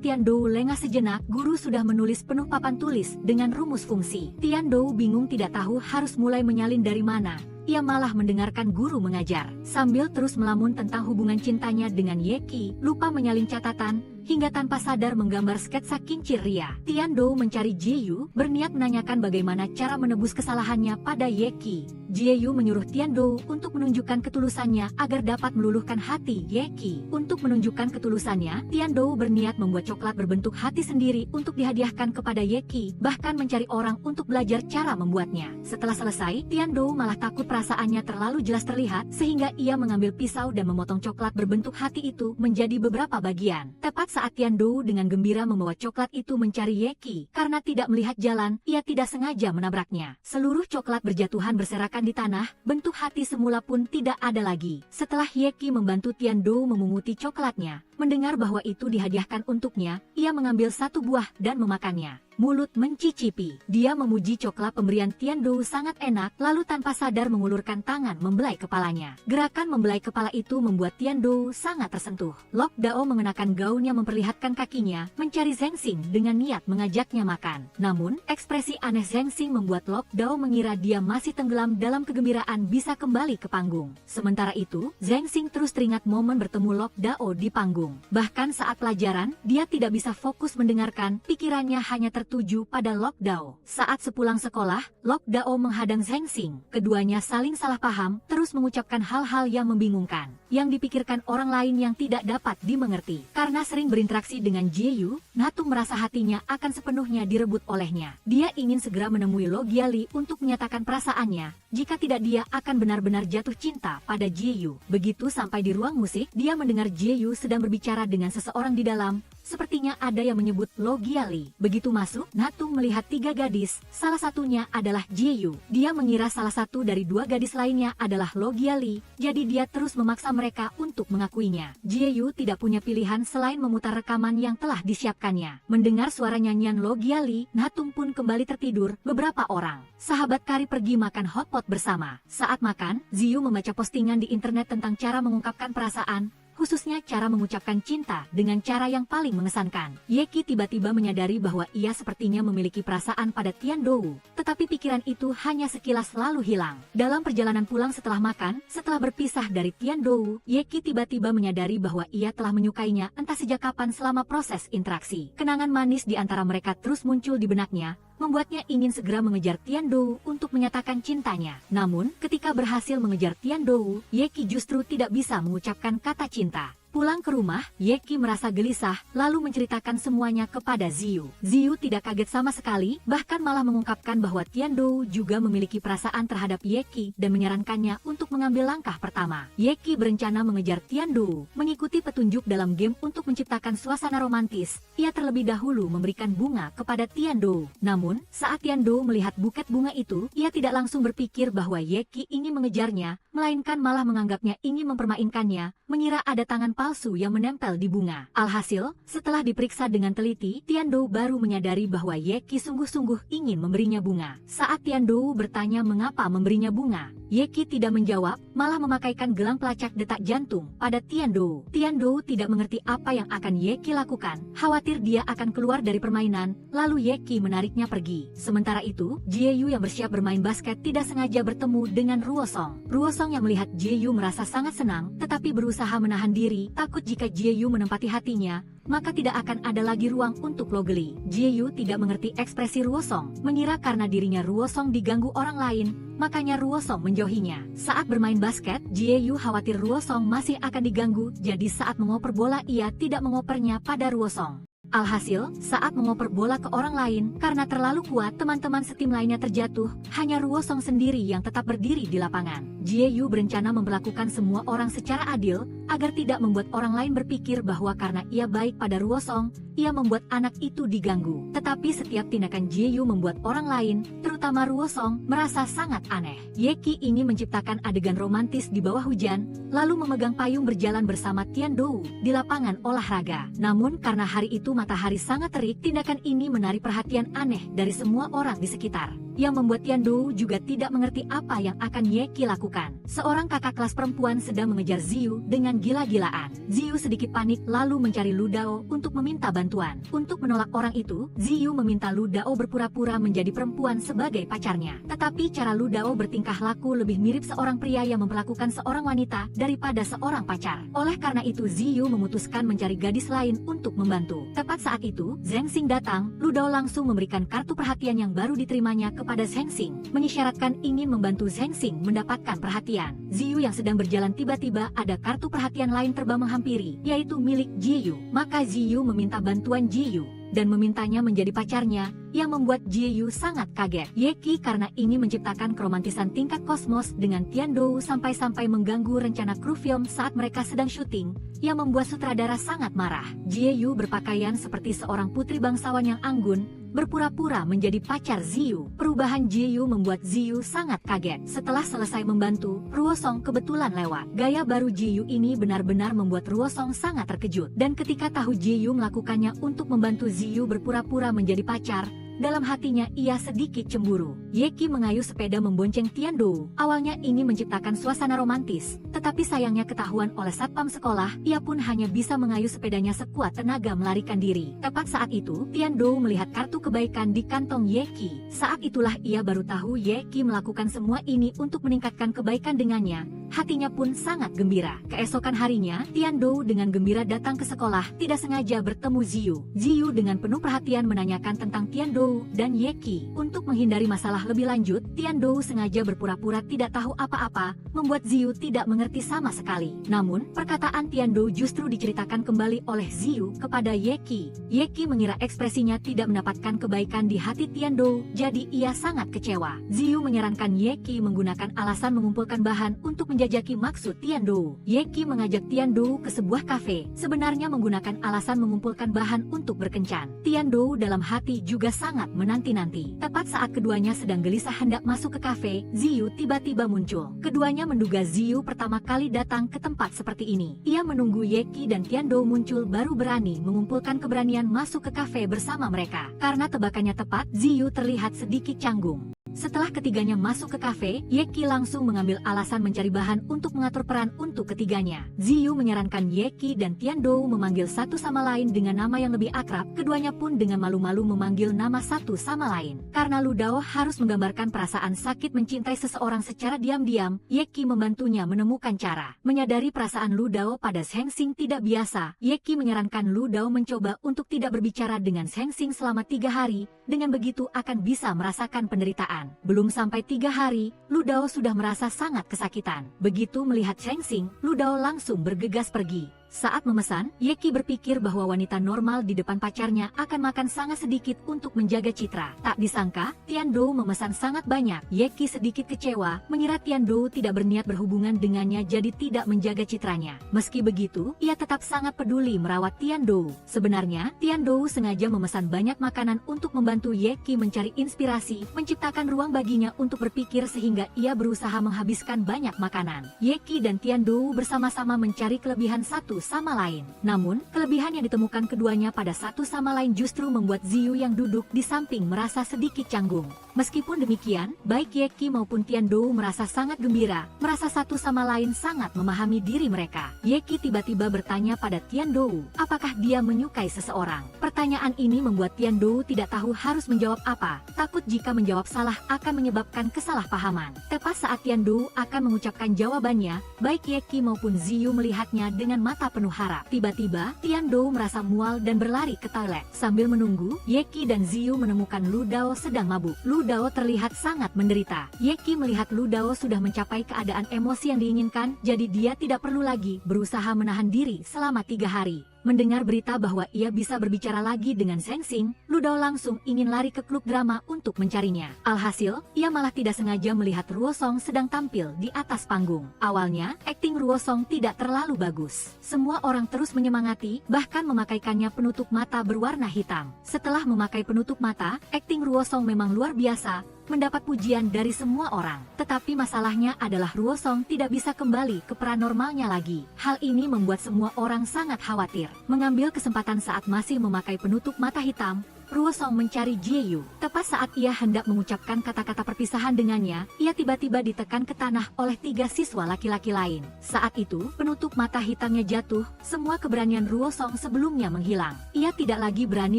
Tiandou lengah sejenak, guru sudah menulis penuh papan tulis dengan rumus fungsi. Tiandou bingung tidak tahu harus mulai menyalin dari mana. Ia malah mendengarkan guru mengajar, sambil terus melamun tentang hubungan cintanya dengan Yeki, lupa menyalin catatan, hingga tanpa sadar menggambar sketsa kincir ria. Tiandou mencari Jieyu, berniat menanyakan bagaimana cara menebus kesalahannya pada Yeki. Jieyu menyuruh Tiandou untuk menunjukkan ketulusannya agar dapat meluluhkan hati Yeki. Untuk menunjukkan ketulusannya, Tiandou berniat membuat coklat berbentuk hati sendiri untuk dihadiahkan kepada Yeki, bahkan mencari orang untuk belajar cara membuatnya. Setelah selesai, Tiandou malah takut perasaannya terlalu jelas terlihat, sehingga ia mengambil pisau dan memotong coklat berbentuk hati itu menjadi beberapa bagian. Tepat saat Tiandou dengan gembira membawa coklat itu mencari Yeki, karena tidak melihat jalan, ia tidak sengaja menabraknya. Seluruh coklat berjatuhan berserakan di tanah, bentuk hati semula pun tidak ada lagi. Setelah Yeki membantu Tiandou memunguti coklatnya, mendengar bahwa itu dihadiahkan untuknya, ia mengambil satu buah dan memakannya. Mulut mencicipi. Dia memuji coklat pemberian Tiandou sangat enak, lalu tanpa sadar mengulurkan tangan membelai kepalanya. Gerakan membelai kepala itu membuat Tiandou sangat tersentuh. Lok Dao mengenakan gaun yang memperlihatkan kakinya, mencari Zheng Xing dengan niat mengajaknya makan. Namun, ekspresi aneh Zheng Xing membuat Lok Dao mengira dia masih tenggelam dalam kegembiraan bisa kembali ke panggung. Sementara itu, Zheng Xing terus teringat momen bertemu Lok Dao di panggung. Bahkan saat pelajaran, dia tidak bisa fokus mendengarkan, pikirannya hanya tertuju pada Lok Dao. Saat sepulang sekolah, Lok Dao menghadang Zheng Xing. Keduanya saling salah paham, terus mengucapkan hal-hal yang membingungkan, yang dipikirkan orang lain yang tidak dapat dimengerti. Karena sering berinteraksi dengan Jieyu, Natung merasa hatinya akan sepenuhnya direbut olehnya. Dia ingin segera menemui Lo Giali untuk menyatakan perasaannya, jika tidak dia akan benar-benar jatuh cinta pada Jieyu. Begitu sampai di ruang musik, dia mendengar Jieyu sedang berbicara dengan seseorang di dalam. Sepertinya ada yang menyebut Lo Giali. Begitu masuk, Natung melihat 3 gadis, salah satunya adalah Jieyu. Dia mengira salah satu dari 2 gadis lainnya adalah Lo Giali, jadi dia terus memaksa mereka untuk mengakuinya. Jieyu tidak punya pilihan selain memutar rekaman yang telah disiapkannya. Mendengar suara nyanyian Lo Giali, Natung pun kembali tertidur. Beberapa orang sahabat kari pergi makan hotpot bersama. Saat makan, Ziyu membaca postingan di internet tentang cara mengungkapkan perasaan, khususnya cara mengucapkan cinta dengan cara yang paling mengesankan. Yeki tiba-tiba menyadari bahwa ia sepertinya memiliki perasaan pada Tiandou, tetapi pikiran itu hanya sekilas lalu hilang. Dalam perjalanan pulang setelah makan, setelah berpisah dari Tiandou, Yeki tiba-tiba menyadari bahwa ia telah menyukainya entah sejak kapan selama proses interaksi. Kenangan manis di antara mereka terus muncul di benaknya, membuatnya ingin segera mengejar Tiandou untuk menyatakan cintanya. Namun, ketika berhasil mengejar Tiandou, Yeki justru tidak bisa mengucapkan kata cinta. Pulang ke rumah, Yeki merasa gelisah, lalu menceritakan semuanya kepada Ziyu. Ziyu tidak kaget sama sekali, bahkan malah mengungkapkan bahwa Tiandou juga memiliki perasaan terhadap Yeki dan menyarankannya untuk mengambil langkah pertama. Yeki berencana mengejar Tiandou, mengikuti petunjuk dalam game untuk menciptakan suasana romantis. Ia terlebih dahulu memberikan bunga kepada Tiandou. Namun, saat Tiandou melihat buket bunga itu, ia tidak langsung berpikir bahwa Yeki ingin mengejarnya, melainkan malah menganggapnya ingin mempermainkannya, mengira ada tangan palsu yang menempel di bunga. Alhasil, setelah diperiksa dengan teliti, Tiandou baru menyadari bahwa Yeki sungguh-sungguh ingin memberinya bunga. Saat Tiandou bertanya mengapa memberinya bunga, Yeki tidak menjawab, malah memakaikan gelang pelacak detak jantung pada Tiandou. Tiandou tidak mengerti apa yang akan Yeki lakukan, khawatir dia akan keluar dari permainan, lalu Yeki menariknya pergi. Sementara itu, Jieyu yang bersiap bermain basket tidak sengaja bertemu dengan Ruosong. Ruosong yang melihat Jieyu merasa sangat senang, tetapi berusaha menahan diri, takut jika Jieyu menempati hatinya, maka tidak akan ada lagi ruang untuk lo geli. Jieyu tidak mengerti ekspresi Ruosong, mengira karena dirinya Ruosong diganggu orang lain, makanya Ruosong menjauhinya. Saat bermain basket, Jieyu khawatir Ruosong masih akan diganggu, jadi saat mengoper bola ia tidak mengopernya pada Ruosong. Alhasil, saat mengoper bola ke orang lain, karena terlalu kuat teman-teman setim lainnya terjatuh, hanya Ruosong sendiri yang tetap berdiri di lapangan. Jieyu berencana memperlakukan semua orang secara adil, agar tidak membuat orang lain berpikir bahwa karena ia baik pada Ruosong, ia membuat anak itu diganggu. Tetapi setiap tindakan Jieyu membuat orang lain, terutama Ruosong, merasa sangat aneh. Yeki ingin menciptakan adegan romantis di bawah hujan, lalu memegang payung berjalan bersama Tiandou di lapangan olahraga. Namun karena hari itu matahari sangat terik, tindakan ini menarik perhatian aneh dari semua orang di sekitar, yang membuat Tiandou juga tidak mengerti apa yang akan Yeki lakukan. Seorang kakak kelas perempuan sedang mengejar Ziyu dengan gila-gilaan. Ziyu sedikit panik lalu mencari Lu Dao untuk meminta bantuan. Untuk menolak orang itu, Ziyu meminta Lu Dao berpura-pura menjadi perempuan sebagai pacarnya. Tetapi cara Lu Dao bertingkah laku lebih mirip seorang pria yang memperlakukan seorang wanita daripada seorang pacar. Oleh karena itu Ziyu memutuskan mencari gadis lain untuk membantu. Tepat saat itu, Zheng Xing datang. Lu Dao langsung memberikan kartu perhatian yang baru diterimanya kepada Zheng Xing, mengisyaratkan ingin membantu Zheng Xing mendapatkan perhatian. Ziyu yang sedang berjalan tiba-tiba ada kartu perhatian lain terbang menghampiri, yaitu milik Jieyu. Maka Ziyu meminta bantuan Jieyu dan memintanya menjadi pacarnya, yang membuat Jieyu sangat kaget. Yeki karena ingin menciptakan keromantisan tingkat kosmos dengan Tiandou sampai-sampai mengganggu rencana kru film saat mereka sedang syuting, yang membuat sutradara sangat marah. Jieyu berpakaian seperti seorang putri bangsawan yang anggun, berpura-pura menjadi pacar Ziyu. Perubahan Jieyu membuat Ziyu sangat kaget. Setelah selesai membantu, Ruosong kebetulan lewat. Gaya baru Jieyu ini benar-benar membuat Ruosong sangat terkejut. Dan ketika tahu Jieyu melakukannya untuk membantu Ziyu berpura-pura menjadi pacar, dalam hatinya ia sedikit cemburu. Yeki mengayuh sepeda membonceng Tiandou. Awalnya ingin menciptakan suasana romantis, tetapi sayangnya ketahuan oleh satpam sekolah, ia pun hanya bisa mengayuh sepedanya sekuat tenaga melarikan diri. Tepat saat itu, Tiandou melihat kartu kebaikan di kantong Yeki. Saat itulah ia baru tahu Yeki melakukan semua ini untuk meningkatkan kebaikan dengannya. Hatinya pun sangat gembira. Keesokan harinya, Tiandou dengan gembira datang ke sekolah, tidak sengaja bertemu Ziyu. Ziyu dengan penuh perhatian menanyakan tentang Tiandou dan Yeki. Untuk menghindari masalah lebih lanjut, Tiandou sengaja berpura-pura tidak tahu apa-apa, membuat Ziyu tidak mengerti sama sekali. Namun, perkataan Tiandou justru diceritakan kembali oleh Ziyu kepada Yeki. Yeki mengira ekspresinya tidak mendapatkan kebaikan di hati Tiandou, jadi ia sangat kecewa. Ziyu menyarankan Yeki menggunakan alasan mengumpulkan bahan untuk menjajaki maksud Tiandou. Yeki mengajak Tiandou ke sebuah kafe, sebenarnya menggunakan alasan mengumpulkan bahan untuk berkencan. Tiandou dalam hati juga sangat menanti-nanti. Tepat saat keduanya sedang gelisah hendak masuk ke kafe, Ziyu tiba-tiba muncul. Keduanya menduga Ziyu pertama kali datang ke tempat seperti ini. Ia menunggu Yeki dan Tiandou muncul baru berani mengumpulkan keberanian masuk ke kafe bersama mereka. Karena tebakannya tepat, Ziyu terlihat sedikit canggung. Setelah ketiganya masuk ke kafe, Yeki langsung mengambil alasan mencari bahan untuk mengatur peran untuk ketiganya. Ziyu menyarankan Yeki dan Tiandou memanggil satu sama lain dengan nama yang lebih akrab, keduanya pun dengan malu-malu memanggil nama satu sama lain. Karena Lu Dao harus menggambarkan perasaan sakit mencintai seseorang secara diam-diam, Yeki membantunya menemukan cara. Menyadari perasaan Lu Dao pada Zheng Xing tidak biasa, Yeki menyarankan Lu Dao mencoba untuk tidak berbicara dengan Zheng Xing selama 3 hari, dengan begitu akan bisa merasakan penderitaan. Belum sampai 3 hari, Lu Dao sudah merasa sangat kesakitan. Begitu melihat Zheng Xing, Lu Dao langsung bergegas pergi. Saat memesan, Yeki berpikir bahwa wanita normal di depan pacarnya akan makan sangat sedikit untuk menjaga citra. Tak disangka, Tiandou memesan sangat banyak. Yeki sedikit kecewa, mengira Tiandou tidak berniat berhubungan dengannya jadi tidak menjaga citranya. Meski begitu, ia tetap sangat peduli merawat Tiandou. Sebenarnya, Tiandou sengaja memesan banyak makanan untuk membantu Yeki mencari inspirasi, menciptakan ruang baginya untuk berpikir sehingga ia berusaha menghabiskan banyak makanan. Yeki dan Tiandou bersama-sama mencari kelebihan satu sama lain. Namun, kelebihan yang ditemukan keduanya pada satu sama lain justru membuat Ziyu yang duduk di samping merasa sedikit canggung. Meskipun demikian, baik Yeki maupun Tiandou merasa sangat gembira, merasa satu sama lain sangat memahami diri mereka. Yeki tiba-tiba bertanya pada Tiandou, apakah dia menyukai seseorang? Pertanyaan ini membuat Tiandou tidak tahu harus menjawab apa, takut jika menjawab salah akan menyebabkan kesalahpahaman. Tepat saat Tiandou akan mengucapkan jawabannya, baik Yeki maupun Ziyu melihatnya dengan mata penuh harap. Tiba-tiba, Tiandou merasa mual dan berlari ke toilet. Sambil menunggu, Yeki dan Ziyu menemukan Lu Dao sedang mabuk. Lu Dao terlihat sangat menderita. Yeki melihat Lu Dao sudah mencapai keadaan emosi yang diinginkan, jadi dia tidak perlu lagi berusaha menahan diri selama 3 hari. Mendengar berita bahwa ia bisa berbicara lagi dengan Seng Sing, Lu Dao langsung ingin lari ke klub drama untuk mencarinya. Alhasil, ia malah tidak sengaja melihat Ruo Song sedang tampil di atas panggung. Awalnya, akting Ruo Song tidak terlalu bagus. Semua orang terus menyemangati, bahkan memakaikannya penutup mata berwarna hitam. Setelah memakai penutup mata, akting Ruo Song memang luar biasa, mendapat pujian dari semua orang. Tetapi masalahnya adalah Ruo Song tidak bisa kembali ke peran normalnya lagi. Hal ini membuat semua orang sangat khawatir. Mengambil kesempatan saat masih memakai penutup mata hitam, Ruo Song mencari Jieyu. Tepat saat ia hendak mengucapkan kata-kata perpisahan dengannya, ia tiba-tiba ditekan ke tanah oleh 3 siswa laki-laki lain. Saat itu, penutup mata hitamnya jatuh, semua keberanian Ruo Song sebelumnya menghilang. Ia tidak lagi berani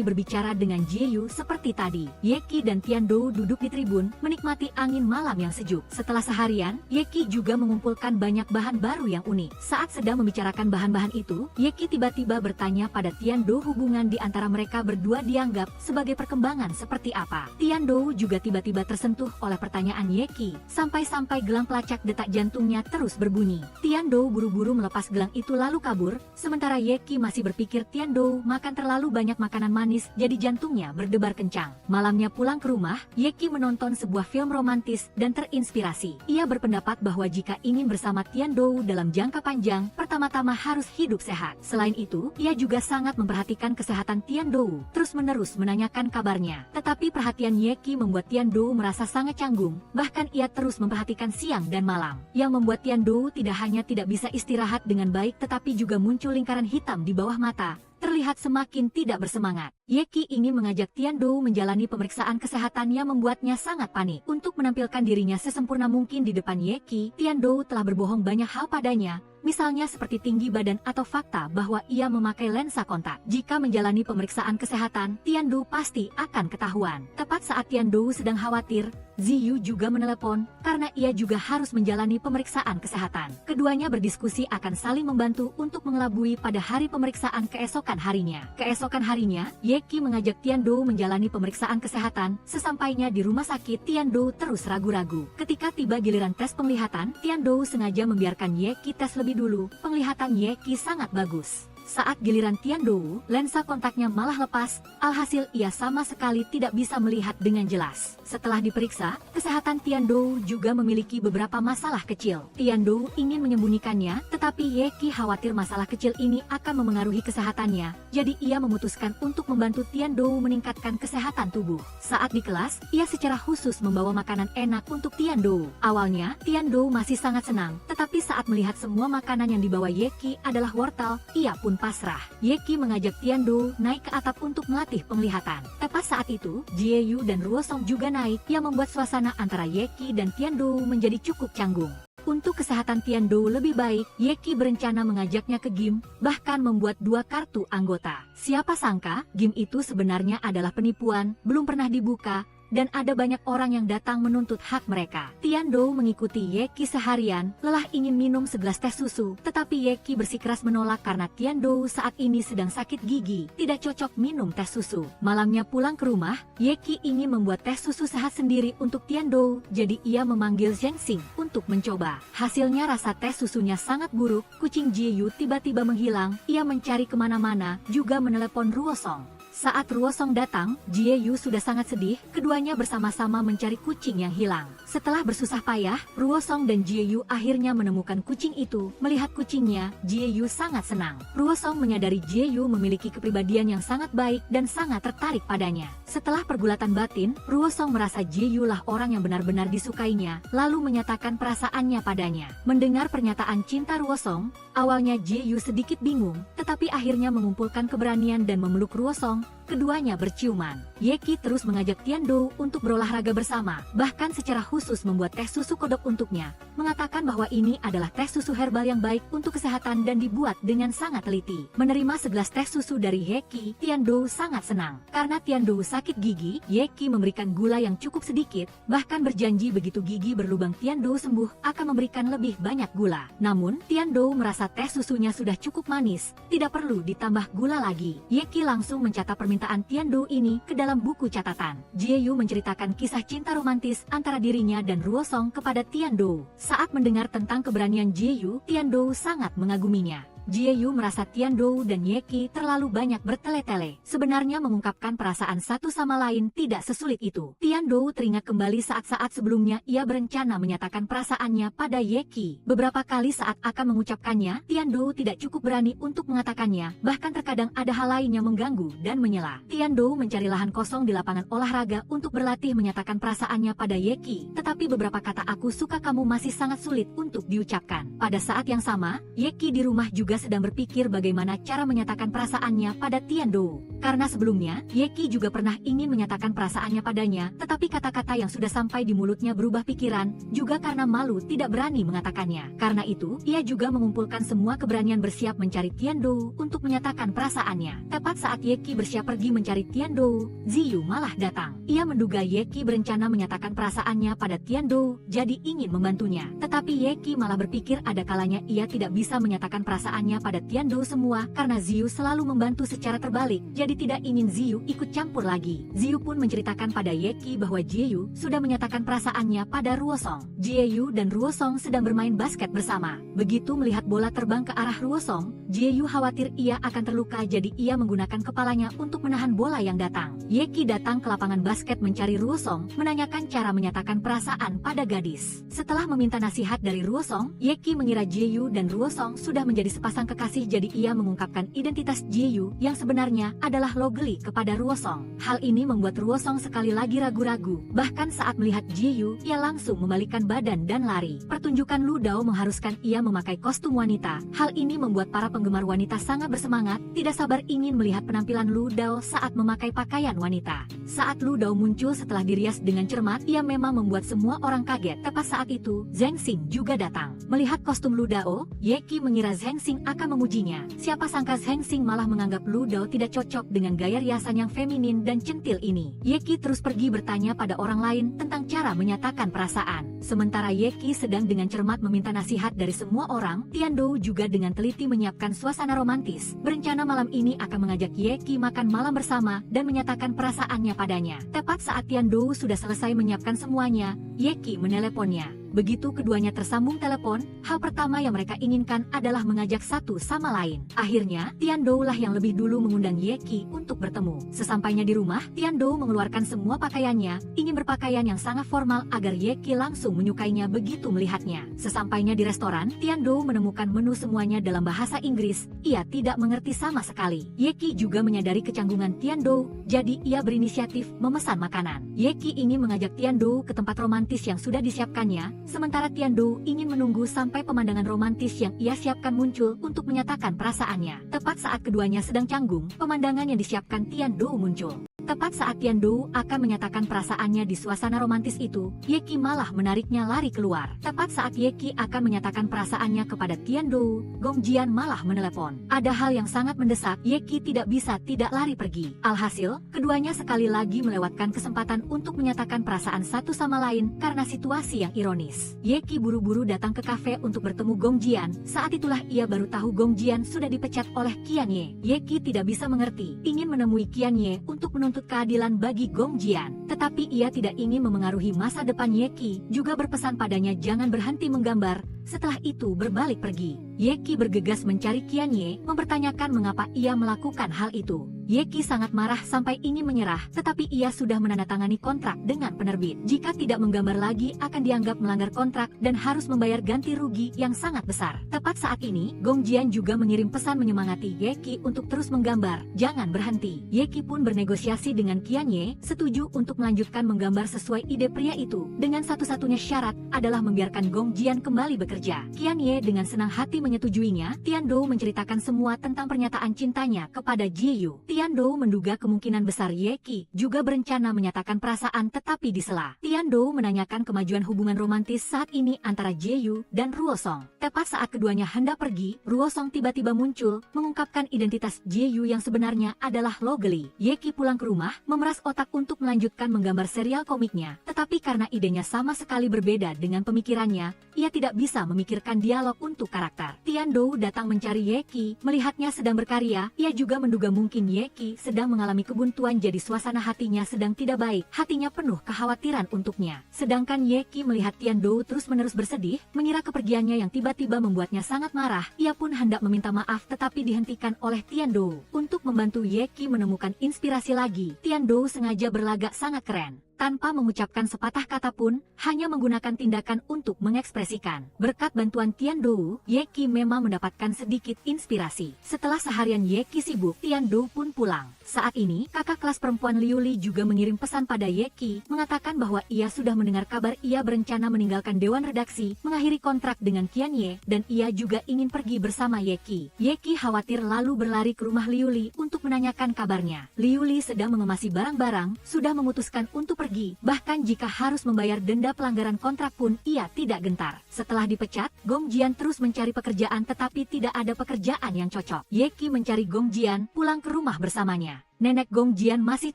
berbicara dengan Jieyu seperti tadi. Yeki dan Tiandou duduk di tribun, menikmati angin malam yang sejuk. Setelah seharian, Yeki juga mengumpulkan banyak bahan baru yang unik. Saat sedang membicarakan bahan-bahan itu, Yeki tiba-tiba bertanya pada Tiandou hubungan di antara mereka berdua dianggap sebagai perkembangan seperti apa. Tiandou juga tiba-tiba tersentuh oleh pertanyaan Yeki, sampai-sampai gelang pelacak detak jantungnya terus berbunyi. Tiandou buru-buru melepas gelang itu lalu kabur, sementara Yeki masih berpikir Tiandou makan terlalu banyak makanan manis jadi jantungnya berdebar kencang. Malamnya pulang ke rumah, Yeki menonton sebuah film romantis dan terinspirasi. Ia berpendapat bahwa jika ingin bersama Tiandou dalam jangka panjang, pertama-tama harus hidup sehat. Selain itu, ia juga sangat memperhatikan kesehatan Tiandou, terus-menerus menanyakan kabarnya. Tetapi perhatian Yeki membuat Tiandou merasa sangat canggung, bahkan ia terus memperhatikan siang dan malam. Yang membuat Tiandou tidak hanya tidak bisa istirahat dengan baik tetapi juga muncul lingkaran hitam di bawah mata, terlihat semakin tidak bersemangat. Yeki ingin mengajak Tiandou menjalani pemeriksaan kesehatan yang membuatnya sangat panik. Untuk menampilkan dirinya sesempurna mungkin di depan Yeki, Tiandou telah berbohong banyak hal padanya, misalnya seperti tinggi badan atau fakta bahwa ia memakai lensa kontak. Jika menjalani pemeriksaan kesehatan, Tiandou pasti akan ketahuan. Tepat saat Tiandou sedang khawatir, Ziyu juga menelepon, karena ia juga harus menjalani pemeriksaan kesehatan. Keduanya berdiskusi akan saling membantu untuk mengelabui pada hari pemeriksaan keesokan harinya. Keesokan harinya, Yeki mengajak Tiandou menjalani pemeriksaan kesehatan. Sesampainya di rumah sakit, Tiandou terus ragu-ragu. Ketika tiba giliran tes penglihatan, Tiandou sengaja membiarkan Yeki tes lebih dulu. Penglihatan Yeki sangat bagus. Saat giliran Tiandou, lensa kontaknya malah lepas, alhasil ia sama sekali tidak bisa melihat dengan jelas. Setelah diperiksa, kesehatan Tiandou juga memiliki beberapa masalah kecil. Tiandou ingin menyembunyikannya, tetapi Yeki khawatir masalah kecil ini akan memengaruhi kesehatannya, jadi ia memutuskan untuk membantu Tiandou meningkatkan kesehatan tubuh. Saat di kelas, ia secara khusus membawa makanan enak untuk Tiandou. Awalnya, Tiandou masih sangat senang, tetapi saat melihat semua makanan yang dibawa Yeki adalah wortel, ia pun pasrah. Yeki mengajak Tiandou naik ke atap untuk melatih penglihatan. Tepat saat itu, Jieyu dan Ruo Song juga naik, yang membuat suasana antara Yeki dan Tiandou menjadi cukup canggung. Untuk kesehatan Tiandou lebih baik, Yeki berencana mengajaknya ke game, bahkan membuat 2 kartu anggota. Siapa sangka, game itu sebenarnya adalah penipuan, belum pernah dibuka, dan ada banyak orang yang datang menuntut hak mereka. Tiandou mengikuti Yeki seharian, lelah ingin minum segelas teh susu, tetapi Yeki bersikeras menolak karena Tiandou saat ini sedang sakit gigi, tidak cocok minum teh susu. Malamnya pulang ke rumah, Yeki ingin membuat teh susu sehat sendiri untuk Tiandou, jadi ia memanggil Zheng Xing untuk mencoba. Hasilnya rasa teh susunya sangat buruk, kucing Jieyu tiba-tiba menghilang, ia mencari kemana-mana, juga menelepon Ruosong. Saat Ruosong datang, Jieyu sudah sangat sedih, keduanya bersama-sama mencari kucing yang hilang. Setelah bersusah payah, Ruosong dan Jieyu akhirnya menemukan kucing itu. Melihat kucingnya, Jieyu sangat senang. Ruosong menyadari Jieyu memiliki kepribadian yang sangat baik dan sangat tertarik padanya. Setelah pergulatan batin, Ruosong merasa Jieyu lah orang yang benar-benar disukainya, lalu menyatakan perasaannya padanya. Mendengar pernyataan cinta Ruosong, awalnya Jieyu sedikit bingung, tetapi akhirnya mengumpulkan keberanian dan memeluk Ruosong. Keduanya berciuman. Yeki terus mengajak Tiandou untuk berolahraga bersama, bahkan secara khusus membuat teh susu kodok untuknya, mengatakan bahwa ini adalah teh susu herbal yang baik untuk kesehatan dan dibuat dengan sangat teliti. Menerima segelas teh susu dari Yeki, Tiandou sangat senang. Karena Tiandou sakit gigi, Yeki memberikan gula yang cukup sedikit, bahkan berjanji begitu gigi berlubang Tiandou sembuh akan memberikan lebih banyak gula. Namun, Tiandou merasa teh susunya sudah cukup manis, tidak perlu ditambah gula lagi. Yeki langsung mencatat permintaan Tiandou ini ke dalam buku catatan. Jieyu menceritakan kisah cinta romantis antara dirinya dan Ruosong kepada Tiandou. Saat mendengar tentang keberanian Jieyu, Tiandou sangat mengaguminya. Jieyu merasa Tiandou dan Yeki terlalu banyak bertele-tele. Sebenarnya mengungkapkan perasaan satu sama lain tidak sesulit itu. Tiandou teringat kembali saat-saat sebelumnya ia berencana menyatakan perasaannya pada Yeki. Beberapa kali saat akan mengucapkannya, Tiandou tidak cukup berani untuk mengatakannya, bahkan terkadang ada hal lain yang mengganggu dan menyela. Tiandou mencari lahan kosong di lapangan olahraga untuk berlatih menyatakan perasaannya pada Yeki, tetapi beberapa kata "aku suka kamu" masih sangat sulit untuk diucapkan. Pada saat yang sama, Yeki di rumah juga sedang berpikir bagaimana cara menyatakan perasaannya pada Tiandou. Karena sebelumnya, Yeki juga pernah ingin menyatakan perasaannya padanya, tetapi kata-kata yang sudah sampai di mulutnya berubah pikiran, juga karena malu tidak berani mengatakannya. Karena itu, ia juga mengumpulkan semua keberanian bersiap mencari Tiandou untuk menyatakan perasaannya. Tepat saat Yeki bersiap pergi mencari Tiandou, Ziyu malah datang. Ia menduga Yeki berencana menyatakan perasaannya pada Tiandou, jadi ingin membantunya. Tetapi Yeki malah berpikir ada kalanya ia tidak bisa menyatakan perasaannya pada Tiandou semua karena Ziyu selalu membantu secara terbalik, jadi tidak ingin Ziyu ikut campur lagi. Ziyu pun menceritakan pada Yeki bahwa Jieyu sudah menyatakan perasaannya pada Ruosong. Jieyu dan Ruosong sedang bermain basket bersama. Begitu melihat bola terbang ke arah Ruosong, Jieyu khawatir ia akan terluka, jadi ia menggunakan kepalanya untuk menahan bola yang datang. Yeki datang ke lapangan basket mencari Ruosong, menanyakan cara menyatakan perasaan pada gadis. Setelah meminta nasihat dari Ruosong, Yeki mengira Jieyu dan Ruosong sudah menjadi sepasang kekasih, jadi ia mengungkapkan identitas Jieyu yang sebenarnya adalah Logeli kepada Ruosong. Hal ini membuat Ruosong sekali lagi ragu-ragu. Bahkan saat melihat Jieyu, ia langsung membalikkan badan dan lari. Pertunjukan Lu Dao mengharuskan ia memakai kostum wanita. Hal ini membuat para penggemar wanita sangat bersemangat, tidak sabar ingin melihat penampilan Lu Dao saat memakai pakaian wanita. Saat Lu Dao muncul setelah dirias dengan cermat, ia memang membuat semua orang kaget. Tepat saat itu, Zheng Xing juga datang. Melihat kostum Lu Dao, Yeki mengira Zheng Xing akan memujinya. Siapa sangka Zheng Xing malah menganggap Lu Dao tidak cocok dengan gaya riasan yang feminin dan centil ini. Yeki terus pergi bertanya pada orang lain tentang cara menyatakan perasaan. Sementara Yeki sedang dengan cermat meminta nasihat dari semua orang, Tiandou juga dengan teliti menyiapkan suasana romantis. Berencana malam ini akan mengajak Yeki makan malam bersama dan menyatakan perasaannya padanya. Tepat saat Tiandou sudah selesai menyiapkan semuanya, Yeki meneleponnya. Begitu keduanya tersambung telepon, hal pertama yang mereka inginkan adalah mengajak satu sama lain. Akhirnya, Tiandou lah yang lebih dulu mengundang Yeki untuk bertemu. Sesampainya di rumah, Tiandou mengeluarkan semua pakaiannya, ingin berpakaian yang sangat formal agar Yeki langsung menyukainya begitu melihatnya. Sesampainya di restoran, Tiandou menemukan menu semuanya dalam bahasa Inggris. Ia tidak mengerti sama sekali. Yeki juga menyadari kecanggungan Tiandou, jadi ia berinisiatif memesan makanan. Yeki ingin mengajak Tiandou ke tempat romantis yang sudah disiapkannya, sementara Tiandou ingin menunggu sampai pemandangan romantis yang ia siapkan muncul untuk menyatakan perasaannya. Tepat saat keduanya sedang canggung, pemandangan yang disiapkan Tiandou muncul. Tepat saat Tian Dou akan menyatakan perasaannya di suasana romantis itu, Ye Qi malah menariknya lari keluar. Tepat saat Ye Qi akan menyatakan perasaannya kepada Tian Dou, Gong Jian malah menelepon. Ada hal yang sangat mendesak, Ye Qi tidak bisa tidak lari pergi. Alhasil, keduanya sekali lagi melewatkan kesempatan untuk menyatakan perasaan satu sama lain karena situasi yang ironis. Ye Qi buru-buru datang ke kafe untuk bertemu Gong Jian. Saat itulah ia baru tahu Gong Jian sudah dipecat oleh Qian Ye. Ye Qi tidak bisa mengerti, ingin menemui Qian Ye untuk menuntut keadilan bagi Gong Jian. Tetapi ia tidak ingin memengaruhi masa depan Ye Qi, juga berpesan padanya jangan berhenti menggambar. Setelah itu berbalik pergi. Ye Qi bergegas mencari Qian Ye, mempertanyakan mengapa ia melakukan hal itu. Ye Qi sangat marah sampai ingin menyerah, tetapi ia sudah menandatangani kontrak dengan penerbit. Jika tidak menggambar lagi akan dianggap melanggar kontrak dan harus membayar ganti rugi yang sangat besar. Tepat saat ini, Gong Jian juga mengirim pesan menyemangati Ye Qi untuk terus menggambar, jangan berhenti. Ye Qi pun bernegosiasi dengan Qian Ye, setuju untuk melanjutkan menggambar sesuai ide pria itu, dengan satu-satunya syarat adalah membiarkan Gong Jian kembali bekerja. Qian Ye dengan senang hati menyetujuinya. Tian Dou menceritakan semua tentang pernyataan cintanya kepada Ji Yu. Tian Dou menduga kemungkinan besar Ye Qi juga berencana menyatakan perasaan tetapi disela. Tian Dou menanyakan kemajuan hubungan romantis saat ini antara Ji Yu dan Ruo Song. Tepat saat keduanya hendak pergi, Ruo Song tiba-tiba muncul, mengungkapkan identitas Ji Yu yang sebenarnya adalah Lo Geli. Ye Qi pulang ke rumah, memeras otak untuk melanjutkan menggambar serial komiknya, tetapi karena idenya sama sekali berbeda dengan pemikirannya, ia tidak bisa memikirkan dialog untuk karakter. Tian Dou datang mencari Ye Qi, melihatnya sedang berkarya, ia juga menduga mungkin Ye Qi sedang mengalami kebuntuan jadi suasana hatinya sedang tidak baik, hatinya penuh kekhawatiran untuknya. Sedangkan Ye Qi melihat Tian Dou terus-menerus bersedih, mengira kepergiannya yang tiba-tiba membuatnya sangat marah, ia pun hendak meminta maaf tetapi dihentikan oleh Tian Dou. Untuk membantu Ye Qi menemukan inspirasi lagi, Tian Dou sengaja berlagak sangat keren. Tanpa mengucapkan sepatah kata pun, hanya menggunakan tindakan untuk mengekspresikan. Berkat bantuan Tian Dou, Ye Qi memang mendapatkan sedikit inspirasi. Setelah seharian Ye Qi sibuk, Tian Dou pun pulang. Saat ini, kakak kelas perempuan Liu Li juga mengirim pesan pada Ye Qi, mengatakan bahwa ia sudah mendengar kabar ia berencana meninggalkan dewan redaksi, mengakhiri kontrak dengan Qian Ye, dan ia juga ingin pergi bersama Ye Qi. Ye Qi khawatir lalu berlari ke rumah Liu Li untuk menanyakan kabarnya. Liu Li sedang mengemasi barang-barang, sudah memutuskan untuk pergi, bahkan jika harus membayar denda pelanggaran kontrak pun ia tidak gentar. Setelah dipecat, Gong Jian terus mencari pekerjaan tetapi tidak ada pekerjaan yang cocok. Ye Qi mencari Gong Jian pulang ke rumah bersamanya. Nenek Gong Jian masih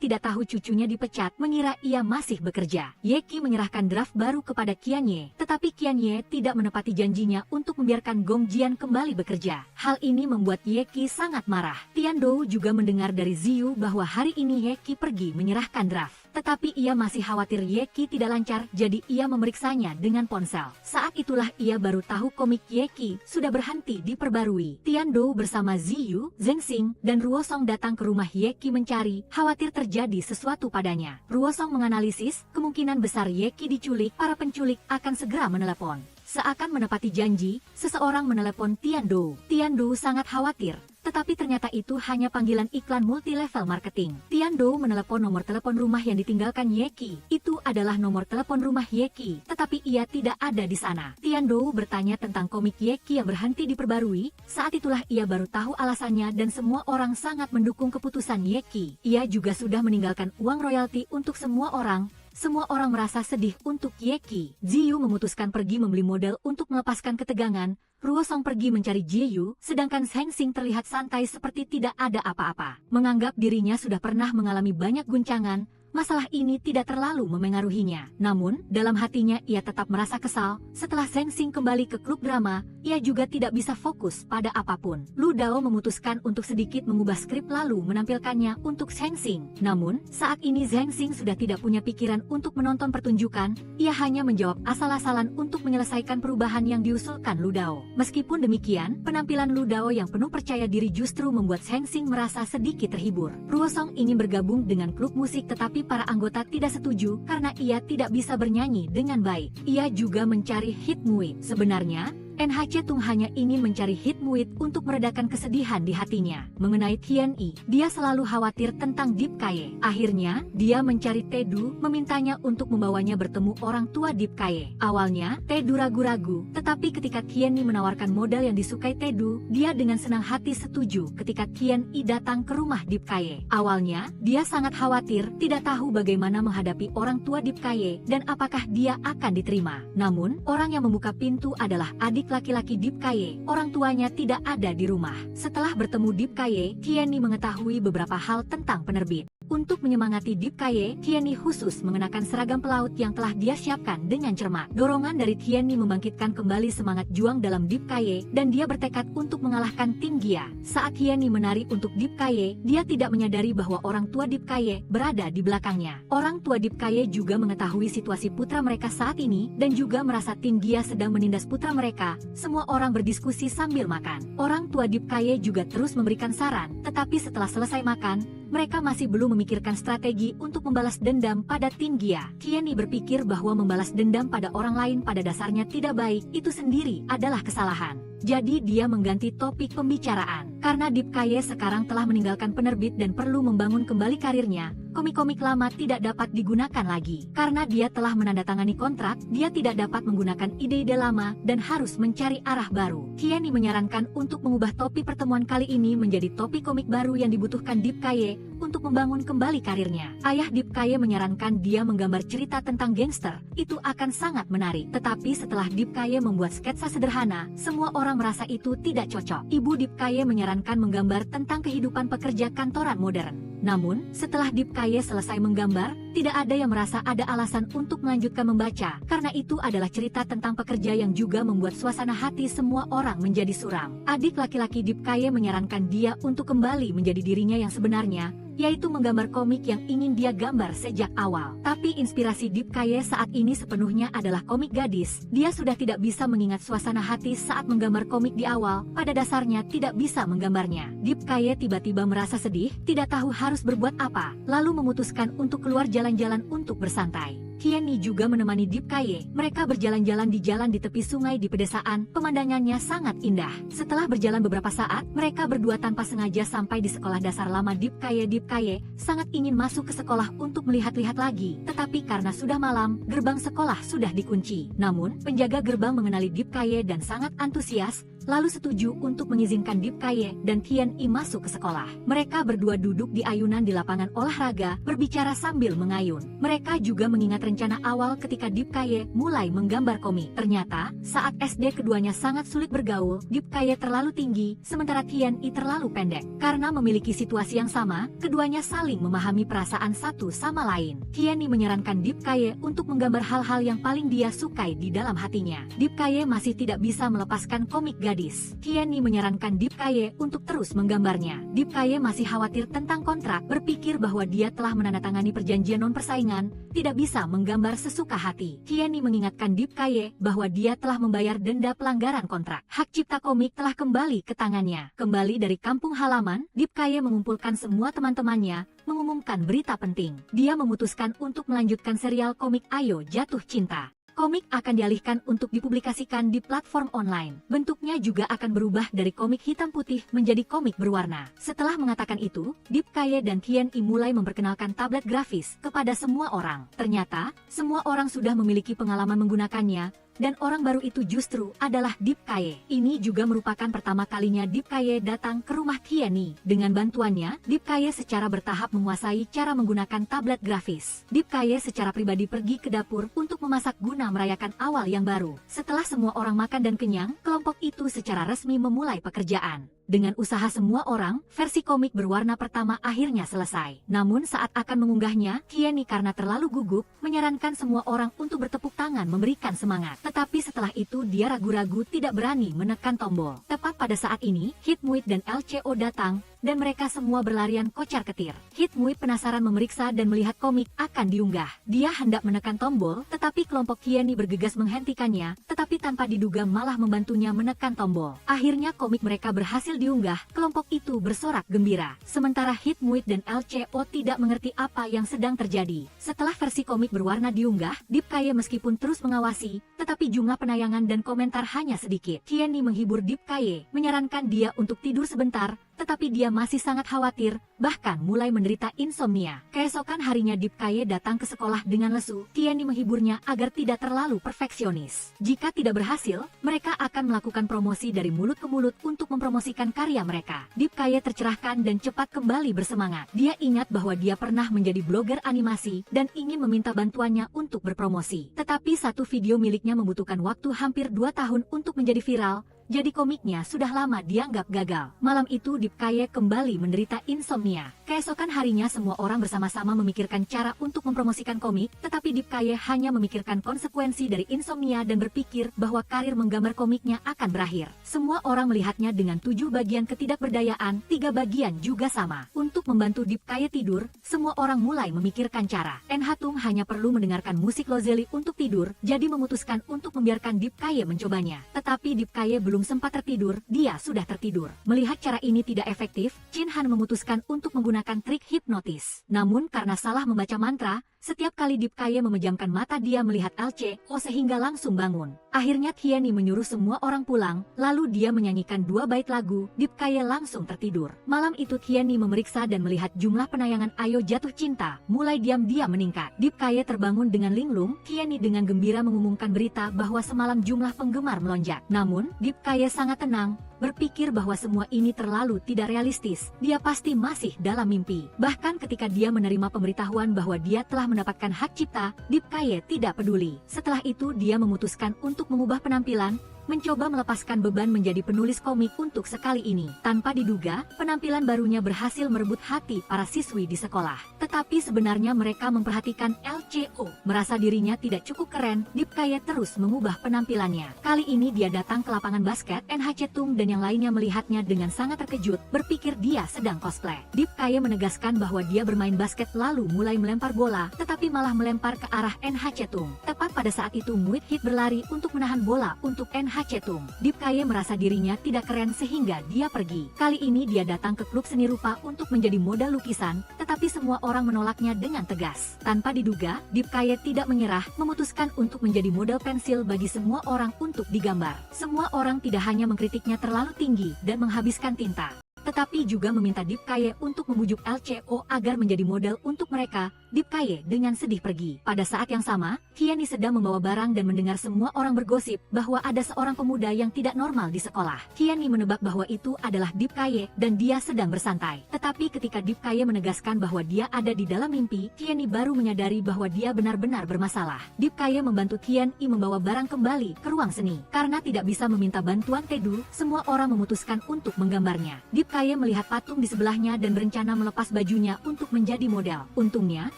tidak tahu cucunya dipecat, mengira ia masih bekerja. Ye Qi menyerahkan draft baru kepada Qian Ye, tetapi Qian Ye tidak menepati janjinya untuk membiarkan Gong Jian kembali bekerja. Hal ini membuat Ye Qi sangat marah. Tian Dou juga mendengar dari Ziyu bahwa hari ini Ye Qi pergi menyerahkan draft. Tetapi ia masih khawatir Ye Qi tidak lancar, jadi ia memeriksanya dengan ponsel. Saat itulah ia baru tahu komik Ye Qi sudah berhenti diperbarui. Tian Dou bersama Ziyu, Zheng Xing, dan Ruo Song datang ke rumah Ye Qi mencari, khawatir terjadi sesuatu padanya. Ruo Song menganalisis, kemungkinan besar Ye Qi diculik, para penculik akan segera menelepon. Seakan menepati janji, seseorang menelepon Tian Dou. Tian Dou sangat khawatir, tetapi ternyata itu hanya panggilan iklan multi-level marketing. Tian Dou menelepon nomor telepon rumah yang ditinggalkan Ye Qi. Itu adalah nomor telepon rumah Ye Qi, tetapi ia tidak ada di sana. Tian Dou bertanya tentang komik Ye Qi yang berhenti diperbarui. Saat itulah ia baru tahu alasannya dan semua orang sangat mendukung keputusan Ye Qi. Ia juga sudah meninggalkan uang royalti untuk semua orang. Semua orang merasa sedih untuk Ye Qi. Ziyu memutuskan pergi membeli model untuk melepaskan ketegangan. Ruo Song pergi mencari Jiyu, sedangkan Zheng Xing terlihat santai seperti tidak ada apa-apa. Menganggap dirinya sudah pernah mengalami banyak guncangan, masalah ini tidak terlalu memengaruhinya. Namun, dalam hatinya ia tetap merasa kesal. Setelah Zheng Xing kembali ke klub drama, ia juga tidak bisa fokus pada apapun. Lu Dao memutuskan untuk sedikit mengubah skrip lalu menampilkannya untuk Zheng Xing. Namun, saat ini Zheng Xing sudah tidak punya pikiran untuk menonton pertunjukan, ia hanya menjawab asal-asalan untuk menyelesaikan perubahan yang diusulkan Lu Dao. Meskipun demikian, penampilan Lu Dao yang penuh percaya diri justru membuat Zheng Xing merasa sedikit terhibur. Ruo Song ingin bergabung dengan klub musik tetapi para anggota tidak setuju karena ia tidak bisa bernyanyi dengan baik. Ia juga mencari Hit Mui. Sebenarnya, NHC Tung hanya ingin mencari Hitmuit untuk meredakan kesedihan di hatinya. Mengenai Tianyi, dia selalu khawatir tentang Deep Kaye. Akhirnya, dia mencari Tedu, memintanya untuk membawanya bertemu orang tua Deep Kaye. Awalnya, Tedu ragu-ragu, tetapi ketika Tianyi menawarkan modal yang disukai Tedu, dia dengan senang hati setuju ketika Tianyi datang ke rumah Deep Kaye. Awalnya, dia sangat khawatir, tidak tahu bagaimana menghadapi orang tua Deep Kaye dan apakah dia akan diterima. Namun, orang yang membuka pintu adalah adik laki-laki Deep Kaye. Orang tuanya tidak ada di rumah. Setelah bertemu Deep Kaye, Tianyi mengetahui beberapa hal tentang penerbit. Untuk menyemangati Deep Kaye, Tianyi khusus mengenakan seragam pelaut yang telah dia siapkan dengan cermat. Dorongan dari Tianyi membangkitkan kembali semangat juang dalam Deep Kaye, dan dia bertekad untuk mengalahkan tim Gia. Saat Tianyi menari untuk Deep Kaye, dia tidak menyadari bahwa orang tua Deep Kaye berada di belakangnya. Orang tua Deep Kaye juga mengetahui situasi putra mereka saat ini, dan juga merasa tim Gia sedang menindas putra mereka. Semua orang berdiskusi sambil makan. Orang tua Deep Kaye juga terus memberikan saran, tetapi setelah selesai makan, mereka masih belum memikirkan strategi untuk membalas dendam pada tim Gia. Tianyi berpikir bahwa membalas dendam pada orang lain pada dasarnya tidak baik, itu sendiri adalah kesalahan. Jadi dia mengganti topik pembicaraan. Karena Deep Kaye sekarang telah meninggalkan penerbit dan perlu membangun kembali karirnya, komik-komik lama tidak dapat digunakan lagi. Karena dia telah menandatangani kontrak, dia tidak dapat menggunakan ide-ide lama dan harus mencari arah baru. Tianyi menyarankan untuk mengubah topik pertemuan kali ini menjadi topik komik baru yang dibutuhkan Deep Kaye untuk membangun kembali karirnya. Ayah Deep Kaye menyarankan dia menggambar cerita tentang gangster, itu akan sangat menarik. Tetapi setelah Deep Kaye membuat sketsa sederhana, semua orang merasa itu tidak cocok. Ibu Deep Kaye menyarankan menggambar tentang kehidupan pekerja kantoran modern. Namun, setelah Deep Kaye selesai menggambar, tidak ada yang merasa ada alasan untuk melanjutkan membaca, karena itu adalah cerita tentang pekerja yang juga membuat suasana hati semua orang menjadi suram. Adik laki-laki Deep Kaye menyarankan dia untuk kembali menjadi dirinya yang sebenarnya, yaitu menggambar komik yang ingin dia gambar sejak awal. Tapi inspirasi Deep Kaye saat ini sepenuhnya adalah komik gadis. Dia sudah tidak bisa mengingat suasana hati saat menggambar komik di awal, pada dasarnya tidak bisa menggambarnya. Deep Kaye tiba-tiba merasa sedih, tidak tahu harus berbuat apa, lalu memutuskan untuk keluar jalan-jalan untuk bersantai. Tianyi juga menemani Deep Kaye. Mereka berjalan-jalan di jalan di tepi sungai di pedesaan, pemandangannya sangat indah. Setelah berjalan beberapa saat, mereka berdua tanpa sengaja sampai di sekolah dasar lama Deep Kaye. Deep Kaye sangat ingin masuk ke sekolah untuk melihat-lihat lagi, tetapi karena sudah malam, gerbang sekolah sudah dikunci. Namun, penjaga gerbang mengenali Deep Kaye dan sangat antusias, lalu setuju untuk mengizinkan Deep Kaye dan Tianyi masuk ke sekolah. Mereka berdua duduk di ayunan di lapangan olahraga, berbicara sambil mengayun. Mereka juga mengingat rencana awal ketika Deep Kaye mulai menggambar komik. Ternyata, saat SD keduanya sangat sulit bergaul, Deep Kaye terlalu tinggi, sementara Tianyi terlalu pendek. Karena memiliki situasi yang sama, keduanya saling memahami perasaan satu sama lain. Tianyi menyarankan Deep Kaye untuk menggambar hal-hal yang paling dia sukai di dalam hatinya. Deep Kaye masih tidak bisa melepaskan komik gadis. Tianyi menyarankan Deep Kaye untuk terus menggambarnya. Deep Kaye masih khawatir tentang kontrak, berpikir bahwa dia telah menandatangani perjanjian non-persaingan, tidak bisa menggambar sesuka hati. Tianyi mengingatkan Deep Kaye bahwa dia telah membayar denda pelanggaran kontrak. Hak cipta komik telah kembali ke tangannya. Kembali dari kampung halaman, Deep Kaye mengumpulkan semua teman-temannya, mengumumkan berita penting. Dia memutuskan untuk melanjutkan serial komik Ayo Jatuh Cinta. Komik akan dialihkan untuk dipublikasikan di platform online. Bentuknya juga akan berubah dari komik hitam putih menjadi komik berwarna. Setelah mengatakan itu, Deep Kaye dan Tianyi mulai memperkenalkan tablet grafis kepada semua orang. Ternyata, semua orang sudah memiliki pengalaman menggunakannya, dan orang baru itu justru adalah Deep Kaye. Ini juga merupakan pertama kalinya Deep Kaye datang ke rumah Tianyi. Dengan bantuannya, Deep Kaye secara bertahap menguasai cara menggunakan tablet grafis. Deep Kaye secara pribadi pergi ke dapur untuk memasak guna merayakan awal yang baru. Setelah semua orang makan dan kenyang, kelompok itu secara resmi memulai pekerjaan. Dengan usaha semua orang, versi komik berwarna pertama akhirnya selesai. Namun saat akan mengunggahnya, Tianyi karena terlalu gugup, menyarankan semua orang untuk bertepuk tangan memberikan semangat. Tetapi setelah itu dia ragu-ragu tidak berani menekan tombol. Tepat pada saat ini, Hitmuit dan LCO datang, dan mereka semua berlarian kocar-ketir. Hitmuit penasaran memeriksa dan melihat komik akan diunggah. Dia hendak menekan tombol, tetapi kelompok Kieni bergegas menghentikannya, tetapi tanpa diduga malah membantunya menekan tombol. Akhirnya komik mereka berhasil diunggah, kelompok itu bersorak gembira. Sementara Hitmuit dan LCO tidak mengerti apa yang sedang terjadi. Setelah versi komik berwarna diunggah, Deep Kaye meskipun terus mengawasi, tetapi jumlah penayangan dan komentar hanya sedikit. Kieni menghibur Deep Kaye, menyarankan dia untuk tidur sebentar, tetapi dia masih sangat khawatir, bahkan mulai menderita insomnia. Keesokan harinya Deep Kaye datang ke sekolah dengan lesu. Kieni menghiburnya agar tidak terlalu perfeksionis. Jika tidak berhasil, mereka akan melakukan promosi dari mulut ke mulut untuk mempromosikan karya mereka. Deep Kaye tercerahkan dan cepat kembali bersemangat. Dia ingat bahwa dia pernah menjadi blogger animasi dan ingin meminta bantuannya untuk berpromosi. Tetapi satu video miliknya membutuhkan waktu hampir 2 tahun untuk menjadi viral. Jadi komiknya sudah lama dianggap gagal. Malam itu Deep Kaye kembali menderita insomnia. Keesokan harinya semua orang bersama-sama memikirkan cara untuk mempromosikan komik, tetapi Deep Kaye hanya memikirkan konsekuensi dari insomnia dan berpikir bahwa karir menggambar komiknya akan berakhir. Semua orang melihatnya dengan 7 bagian ketidakberdayaan, 3 bagian juga sama. Untuk membantu Deep Kaye tidur, semua orang mulai memikirkan cara. Enhatung hanya perlu mendengarkan musik Lozeli untuk tidur, jadi memutuskan untuk membiarkan Deep Kaye mencobanya. Tetapi Deep Kaye belum sempat tertidur, dia sudah tertidur. Melihat cara ini tidak efektif, Chin Han memutuskan untuk menggunakan trik hipnotis. Namun karena salah membaca mantra, setiap kali Deep Kaye memejamkan mata dia melihat LCO sehingga langsung bangun. Akhirnya Kieni menyuruh semua orang pulang, lalu dia menyanyikan 2 bait lagu, Deep Kaye langsung tertidur. Malam itu Kieni memeriksa dan melihat jumlah penayangan Ayo Jatuh Cinta mulai diam-diam meningkat. Deep Kaye terbangun dengan linglung, Kieni dengan gembira mengumumkan berita bahwa semalam jumlah penggemar melonjak. Namun, Deep Kaye sangat tenang, berpikir bahwa semua ini terlalu tidak realistis. Dia pasti masih dalam mimpi. Bahkan ketika dia menerima pemberitahuan bahwa dia telah mendapatkan hak cipta, Deep Kaye tidak peduli. Setelah itu dia memutuskan untuk mengubah penampilan, mencoba melepaskan beban menjadi penulis komik untuk sekali ini. Tanpa diduga, penampilan barunya berhasil merebut hati para siswi di sekolah. Tetapi sebenarnya mereka memperhatikan LCO. Merasa dirinya tidak cukup keren, Deep Kaye terus mengubah penampilannya. Kali ini dia datang ke lapangan basket, NHC Tung dan yang lainnya melihatnya dengan sangat terkejut, berpikir dia sedang cosplay. Deep Kaye menegaskan bahwa dia bermain basket lalu mulai melempar bola, tetapi malah melempar ke arah NHC Tung. Tepat pada saat itu Muid Hit berlari untuk menahan bola untuk NHC Tung. Deep Kaye merasa dirinya tidak keren sehingga dia pergi. Kali ini dia datang ke klub seni rupa untuk menjadi model lukisan, tetapi semua orang menolaknya dengan tegas. Tanpa diduga, Deep Kaye tidak menyerah, memutuskan untuk menjadi model pensil bagi semua orang untuk digambar. Semua orang tidak hanya mengkritiknya terlalu tinggi dan menghabiskan tinta, tetapi juga meminta Deep Kaye untuk membujuk LCO agar menjadi model untuk mereka. Deep Kaye dengan sedih pergi. Pada saat yang sama, Kieni sedang membawa barang dan mendengar semua orang bergosip bahwa ada seorang pemuda yang tidak normal di sekolah. Kieni menebak bahwa itu adalah Deep Kaye dan dia sedang bersantai. Tetapi ketika Deep Kaye menegaskan bahwa dia ada di dalam mimpi, Kieni baru menyadari bahwa dia benar-benar bermasalah. Deep Kaye membantu Kieni membawa barang kembali ke ruang seni. Karena tidak bisa meminta bantuan Tedu, semua orang memutuskan untuk menggambarnya. Deep Kaye melihat patung di sebelahnya dan berencana melepas bajunya untuk menjadi model. Untungnya,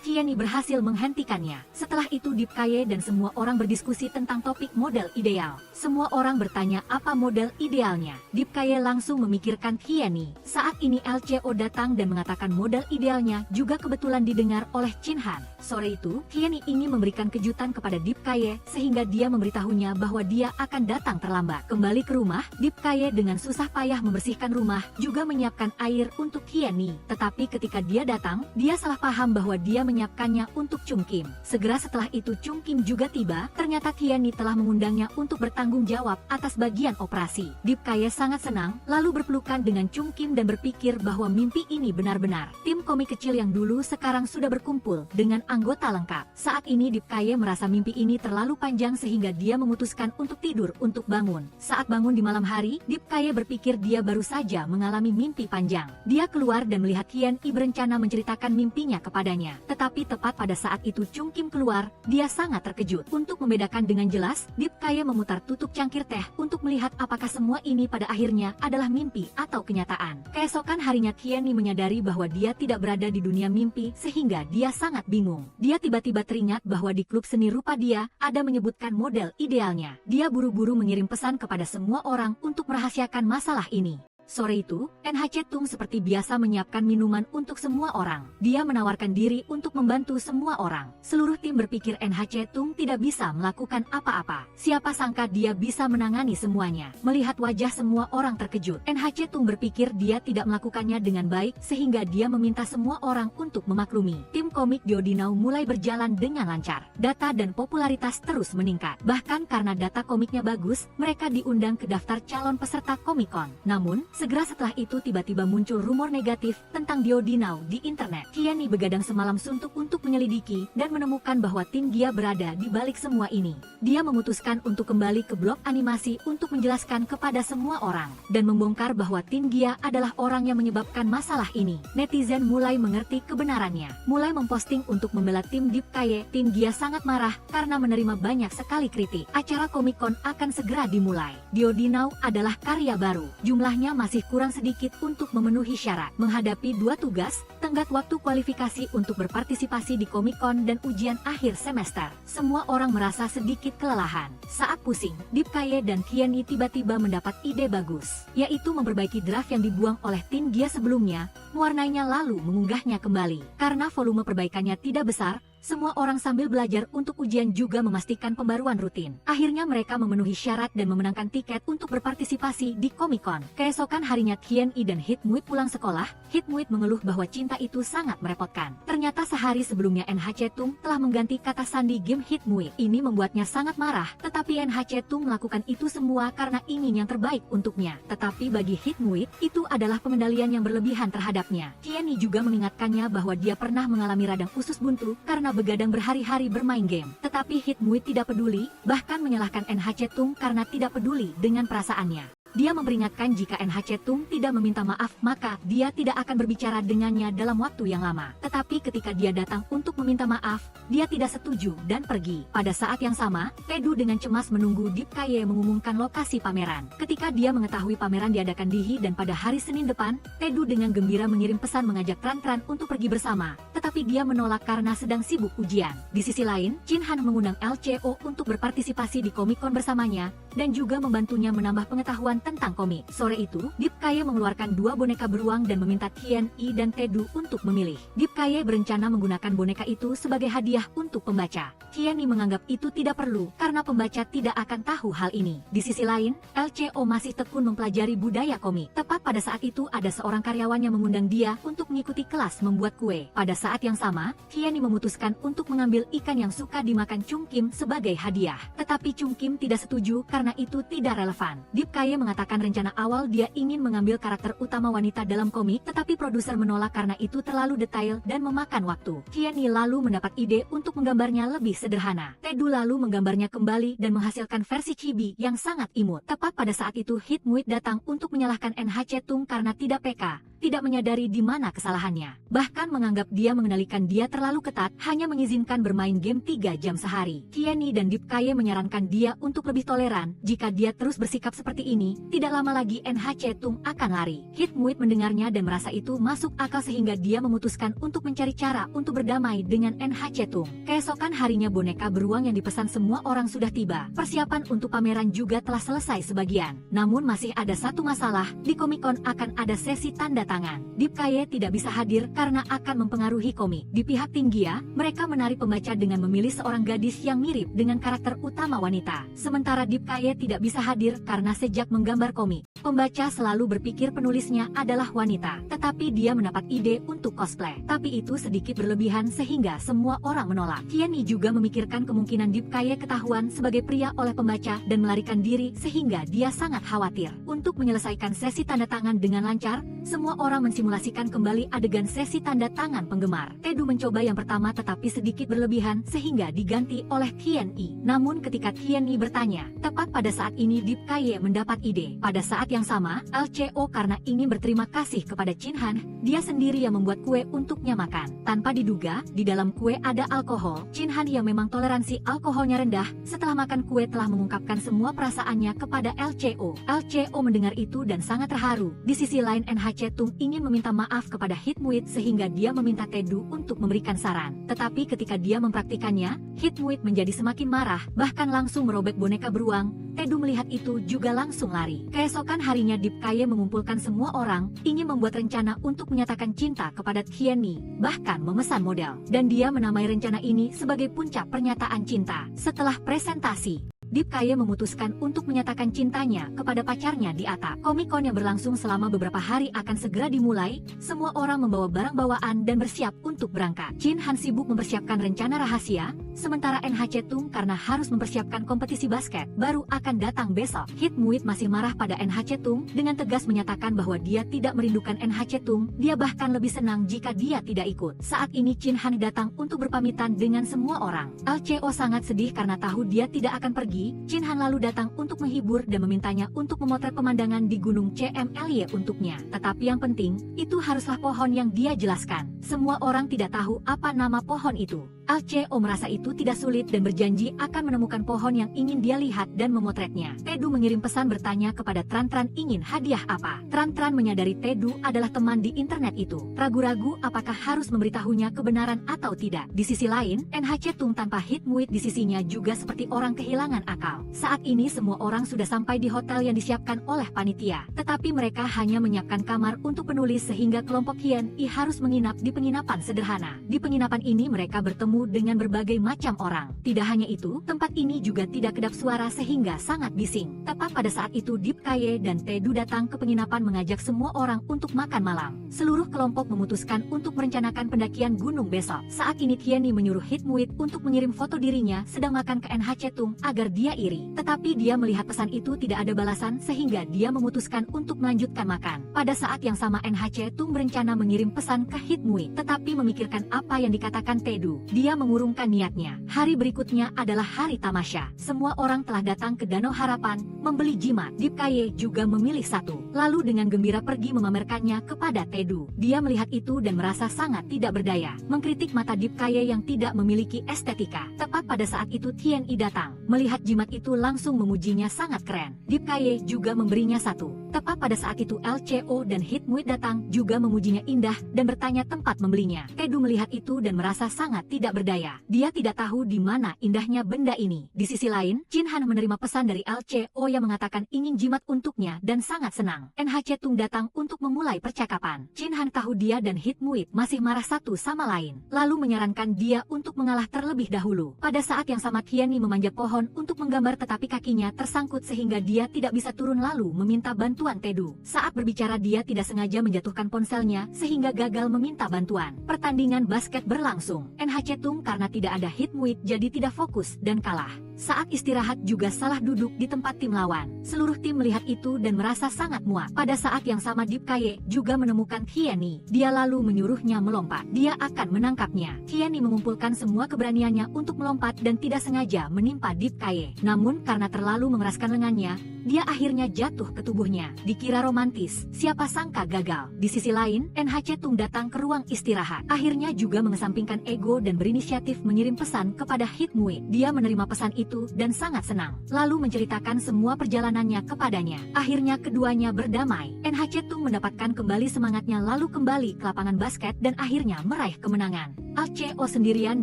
Kieni berhasil menghentikannya. Setelah itu Deep Kaye dan semua orang berdiskusi tentang topik model ideal. Semua orang bertanya apa model idealnya. Deep Kaye langsung memikirkan Kieni. Saat ini LCO datang dan mengatakan model idealnya juga kebetulan didengar oleh Chin Han. Sore itu, Kieni ingin memberikan kejutan kepada Deep Kaye sehingga dia memberitahunya bahwa dia akan datang terlambat. Kembali ke rumah, Deep Kaye dengan susah payah membersihkan rumah, juga menyiapkan air untuk Kieni. Tetapi ketika dia datang, dia salah paham bahwa dia menyiapkannya untuk Chung Kim. Segera setelah itu Chung Kim juga tiba, ternyata Kieni telah mengundangnya untuk bertanggung jawab atas bagian operasi. Deep Kaye sangat senang, lalu berpelukan dengan Chung Kim dan berpikir bahwa mimpi ini benar-benar. Tim komik kecil yang dulu sekarang sudah berkumpul dengan anggota lengkap. Saat ini Deep Kaye merasa mimpi ini terlalu panjang sehingga dia memutuskan untuk tidur untuk bangun. Saat bangun di malam hari, Deep Kaye berpikir dia baru saja mengalami mimpi panjang. Dia keluar dan melihat Kieni berencana menceritakan mimpinya kepadanya. Tetapi tepat pada saat itu Chung Kim keluar, dia sangat terkejut. Untuk membedakan dengan jelas, Deep Kaye memutar tutup cangkir teh untuk melihat apakah semua ini pada akhirnya adalah mimpi atau kenyataan. Keesokan harinya Kieni menyadari bahwa dia tidak berada di dunia mimpi sehingga dia sangat bingung. Dia tiba-tiba teringat bahwa di klub seni rupa dia ada menyebutkan model idealnya. Dia buru-buru mengirim pesan kepada semua orang untuk merahasiakan masalah ini. Sore itu, NHC Tung seperti biasa menyiapkan minuman untuk semua orang. Dia menawarkan diri untuk membantu semua orang. Seluruh tim berpikir NHC Tung tidak bisa melakukan apa-apa. Siapa sangka dia bisa menangani semuanya. Melihat wajah semua orang terkejut, NHC Tung berpikir dia tidak melakukannya dengan baik sehingga dia meminta semua orang untuk memaklumi. Tim komik Diodinau mulai berjalan dengan lancar. Data dan popularitas terus meningkat. Bahkan karena data komiknya bagus, mereka diundang ke daftar calon peserta Comic-Con. Namun, segera setelah itu tiba-tiba muncul rumor negatif tentang Diodinau di internet. Kiani begadang semalam suntuk untuk menyelidiki dan menemukan bahwa Tin Gia berada di balik semua ini. Dia memutuskan untuk kembali ke blog animasi untuk menjelaskan kepada semua orang dan membongkar bahwa Tin Gia adalah orang yang menyebabkan masalah ini. Netizen mulai mengerti kebenarannya, mulai memposting untuk membela tim Deep Kaye. Tin Gia sangat marah karena menerima banyak sekali kritik. Acara Comic-Con akan segera dimulai. Diodinau adalah karya baru. Jumlahnya masih kurang sedikit untuk memenuhi syarat. Menghadapi dua tugas, tenggat waktu kualifikasi untuk berpartisipasi di Comic-Con dan ujian akhir semester. Semua orang merasa sedikit kelelahan. Saat pusing, Deep Kaye dan Kiani tiba-tiba mendapat ide bagus, yaitu memperbaiki draft yang dibuang oleh Tin Gia sebelumnya, mewarnainya lalu mengunggahnya kembali. Karena volume perbaikannya tidak besar, semua orang sambil belajar untuk ujian juga memastikan pembaruan rutin. Akhirnya mereka memenuhi syarat dan memenangkan tiket untuk berpartisipasi di Comic-Con. Keesokan harinya Tian-Yi dan Hit-Muit pulang sekolah. Hit-Muit mengeluh bahwa cinta itu sangat merepotkan. Ternyata sehari sebelumnya NHC Tung telah mengganti kata sandi game Hit-Muit. Ini membuatnya sangat marah, tetapi NHC Tung melakukan itu semua karena ingin yang terbaik untuknya. Tetapi bagi Hit-Muit, itu adalah pengendalian yang berlebihan terhadapnya. Tian-Yi juga mengingatkannya bahwa dia pernah mengalami radang usus buntu karena begadang berhari-hari bermain game. Tetapi Hit-Muit tidak peduli, bahkan menyalahkan NHC Tung karena tidak peduli dengan perasaannya. Dia memperingatkan jika NHC Tung tidak meminta maaf, maka dia tidak akan berbicara dengannya dalam waktu yang lama. Tetapi ketika dia datang untuk meminta maaf, dia tidak setuju dan pergi. Pada saat yang sama, Tedu dengan cemas menunggu Deep Kaye mengumumkan lokasi pameran. Ketika dia mengetahui pameran diadakan di Hi dan pada hari Senin depan, Tedu dengan gembira mengirim pesan mengajak Tran-Tran untuk pergi bersama. Tetapi dia menolak karena sedang sibuk ujian. Di sisi lain, Chin Han mengundang LCO untuk berpartisipasi di Comic-Con bersamanya, dan juga membantunya menambah pengetahuan tentang komik. Sore itu, Deep Kaye mengeluarkan dua boneka beruang dan meminta Tian-Yi dan Tedu untuk memilih. Deep Kaye berencana menggunakan boneka itu sebagai hadiah untuk pembaca. Tian-Yi menganggap itu tidak perlu, karena pembaca tidak akan tahu hal ini. Di sisi lain, LCO masih tekun mempelajari budaya komik. Tepat pada saat itu ada seorang karyawan yang mengundang dia untuk mengikuti kelas membuat kue. Pada saat yang sama, Tian-Yi memutuskan untuk mengambil ikan yang suka dimakan Chung Kim sebagai hadiah. Tetapi Chung Kim tidak setuju karena itu tidak relevan. Deep Kaye mengatakan rencana awal dia ingin mengambil karakter utama wanita dalam komik, tetapi produser menolak karena itu terlalu detail dan memakan waktu. Tian-Yi lalu mendapat ide untuk menggambarnya lebih sederhana. Tedu lalu menggambarnya kembali dan menghasilkan versi chibi yang sangat imut. Tepat pada saat itu Hit-Muit datang untuk menyalahkan NHC Tung karena tidak peka, tidak menyadari di mana kesalahannya. Bahkan menganggap dia mengendalikan dia terlalu ketat, hanya mengizinkan bermain game 3 jam sehari. Tian-Yi dan Deep Kaye menyarankan dia untuk lebih toleran. Jika dia terus bersikap seperti ini, tidak lama lagi NHC Tung akan lari. Hit-Muit mendengarnya dan merasa itu masuk akal sehingga dia memutuskan untuk mencari cara untuk berdamai dengan NHC Tung. Keesokan harinya boneka beruang yang dipesan semua orang sudah tiba. Persiapan untuk pameran juga telah selesai sebagian. Namun masih ada satu masalah, di Comic-Con akan ada sesi tanda tangan. Deep Kaye tidak bisa hadir karena akan mempengaruhi komik. Di pihak Tin Gia, mereka menarik pembaca dengan memilih seorang gadis yang mirip dengan karakter utama wanita. Sementara Deep Kaye tidak bisa hadir karena sejak menggambar komik, pembaca selalu berpikir penulisnya adalah wanita. Tetapi dia mendapat ide untuk cosplay. Tapi itu sedikit berlebihan sehingga semua orang menolak. Tian-Yi juga memikirkan kemungkinan Deep Kaye ketahuan sebagai pria oleh pembaca dan melarikan diri sehingga dia sangat khawatir. Untuk menyelesaikan sesi tanda tangan dengan lancar, semua orang mensimulasikan kembali adegan sesi tanda tangan penggemar. Tedu mencoba yang pertama tetapi sedikit berlebihan sehingga diganti oleh Tian-Yi. Namun ketika Tian-Yi bertanya, tepat pada saat ini Deep Kaye mendapat ide. Pada saat yang sama, LCO karena ingin berterima kasih kepada Chin Han, dia sendiri yang membuat kue untuknya makan. Tanpa diduga, di dalam kue ada alkohol. Chin Han yang memang toleransi alkoholnya rendah, setelah makan kue telah mengungkapkan semua perasaannya kepada LCO. LCO mendengar itu dan sangat terharu. Di sisi lain NHC Tung ingin meminta maaf kepada Hit-Muit sehingga dia meminta Tedu untuk memberikan saran. Tetapi ketika dia mempraktikannya, Hit-Muit menjadi semakin marah, bahkan langsung merobek boneka beruang, Tedu melihat itu juga langsung lari. Keesokan harinya Deep Kaye mengumpulkan semua orang, ingin membuat rencana untuk menyatakan cinta kepada Tianyi, bahkan memesan model. Dan dia menamai rencana ini sebagai puncak pernyataan cinta. Setelah presentasi, Deep Kaye memutuskan untuk menyatakan cintanya kepada pacarnya di atap. Comic-Con yang berlangsung selama beberapa hari akan segera dimulai. Semua orang membawa barang bawaan dan bersiap untuk berangkat. Chin Han sibuk mempersiapkan rencana rahasia, sementara NHC Tung karena harus mempersiapkan kompetisi basket baru akan datang besok. Hit Muit masih marah pada NHC Tung dengan tegas menyatakan bahwa dia tidak merindukan NHC Tung. Dia bahkan lebih senang jika dia tidak ikut. Saat ini Chin Han datang untuk berpamitan dengan semua orang. LCO sangat sedih karena tahu dia tidak akan pergi. Chin Han lalu datang untuk menghibur dan memintanya untuk memotret pemandangan di Gunung CMLY untuknya. Tetapi yang penting, itu haruslah pohon yang dia jelaskan. Semua orang tidak tahu apa nama pohon itu. LCO merasa itu tidak sulit dan berjanji akan menemukan pohon yang ingin dia lihat dan memotretnya. Tedu mengirim pesan bertanya kepada Tran ingin hadiah apa. Tran menyadari Tedu adalah teman di internet itu. Ragu-ragu apakah harus memberitahunya kebenaran atau tidak. Di sisi lain, NHC Tung tanpa Hit Muit di sisinya juga seperti orang kehilangan akal. Saat ini semua orang sudah sampai di hotel yang disiapkan oleh panitia. Tetapi mereka hanya menyiapkan kamar untuk penulis sehingga kelompok Hien-i harus menginap di penginapan sederhana. Di penginapan ini mereka bertemu dengan berbagai macam orang. Tidak hanya itu, tempat ini juga tidak kedap suara sehingga sangat bising. Tepat pada saat itu Deep Kaye dan Tedu datang ke penginapan mengajak semua orang untuk makan malam. Seluruh kelompok memutuskan untuk merencanakan pendakian gunung besok. Saat ini Tianyi menyuruh Hit Muit untuk mengirim foto dirinya sedang makan ke NHC Tung agar dia iri. Tetapi dia melihat pesan itu tidak ada balasan sehingga dia memutuskan untuk melanjutkan makan. Pada saat yang sama NHC Tung berencana mengirim pesan ke Hit Muit, tetapi memikirkan apa yang dikatakan Tedu. Dia mengurungkan niatnya. Hari berikutnya adalah hari tamasya. Semua orang telah datang ke Danau Harapan, membeli jimat. Deep Kaye juga memilih satu. Lalu dengan gembira pergi memamerkannya kepada Tedu. Dia melihat itu dan merasa sangat tidak berdaya. Mengkritik mata Deep Kaye yang tidak memiliki estetika. Tepat pada saat itu Tianyi datang. Melihat jimat itu langsung memujinya sangat keren. Deep Kaye juga memberinya satu. Tepat pada saat itu LCO dan Hit Muit datang juga memujinya indah dan bertanya tempat membelinya. Tedu melihat itu dan merasa sangat tidak berdaya. Dia tidak tahu di mana indahnya benda ini. Di sisi lain, Chin Han menerima pesan dari LCO yang mengatakan ingin jimat untuknya dan sangat senang. NHC Tung datang untuk memulai percakapan. Chin Han tahu dia dan Hit Muit masih marah satu sama lain, lalu menyarankan dia untuk mengalah terlebih dahulu. Pada saat yang sama Tianyi memanjat pohon untuk menggambar tetapi kakinya tersangkut sehingga dia tidak bisa turun lalu meminta bantuan Tedu. Saat berbicara dia tidak sengaja menjatuhkan ponselnya sehingga gagal meminta bantuan. Pertandingan basket berlangsung. NHC Tung karena tidak ada Hit Muit jadi tidak fokus dan kalah. Saat istirahat juga salah duduk di tempat tim lawan. Seluruh tim melihat itu dan merasa sangat muak. Pada saat yang sama Deep Kaye juga menemukan Tianyi. Dia lalu menyuruhnya melompat. Dia akan menangkapnya. Tianyi mengumpulkan semua keberaniannya untuk melompat dan tidak sengaja menimpa Deep Kaye. Namun karena terlalu mengeraskan lengannya, dia akhirnya jatuh ke tubuhnya. Dikira romantis, siapa sangka gagal. Di sisi lain, NHC Tung datang ke ruang istirahat. Akhirnya juga mengesampingkan ego dan berinisiatif mengirim pesan kepada Hit Muit. Dia menerima pesan itu dan sangat senang. Lalu menceritakan semua perjalanannya kepadanya. Akhirnya keduanya berdamai. NHC Tung mendapatkan kembali semangatnya lalu kembali ke lapangan basket dan akhirnya meraih kemenangan. LCO sendirian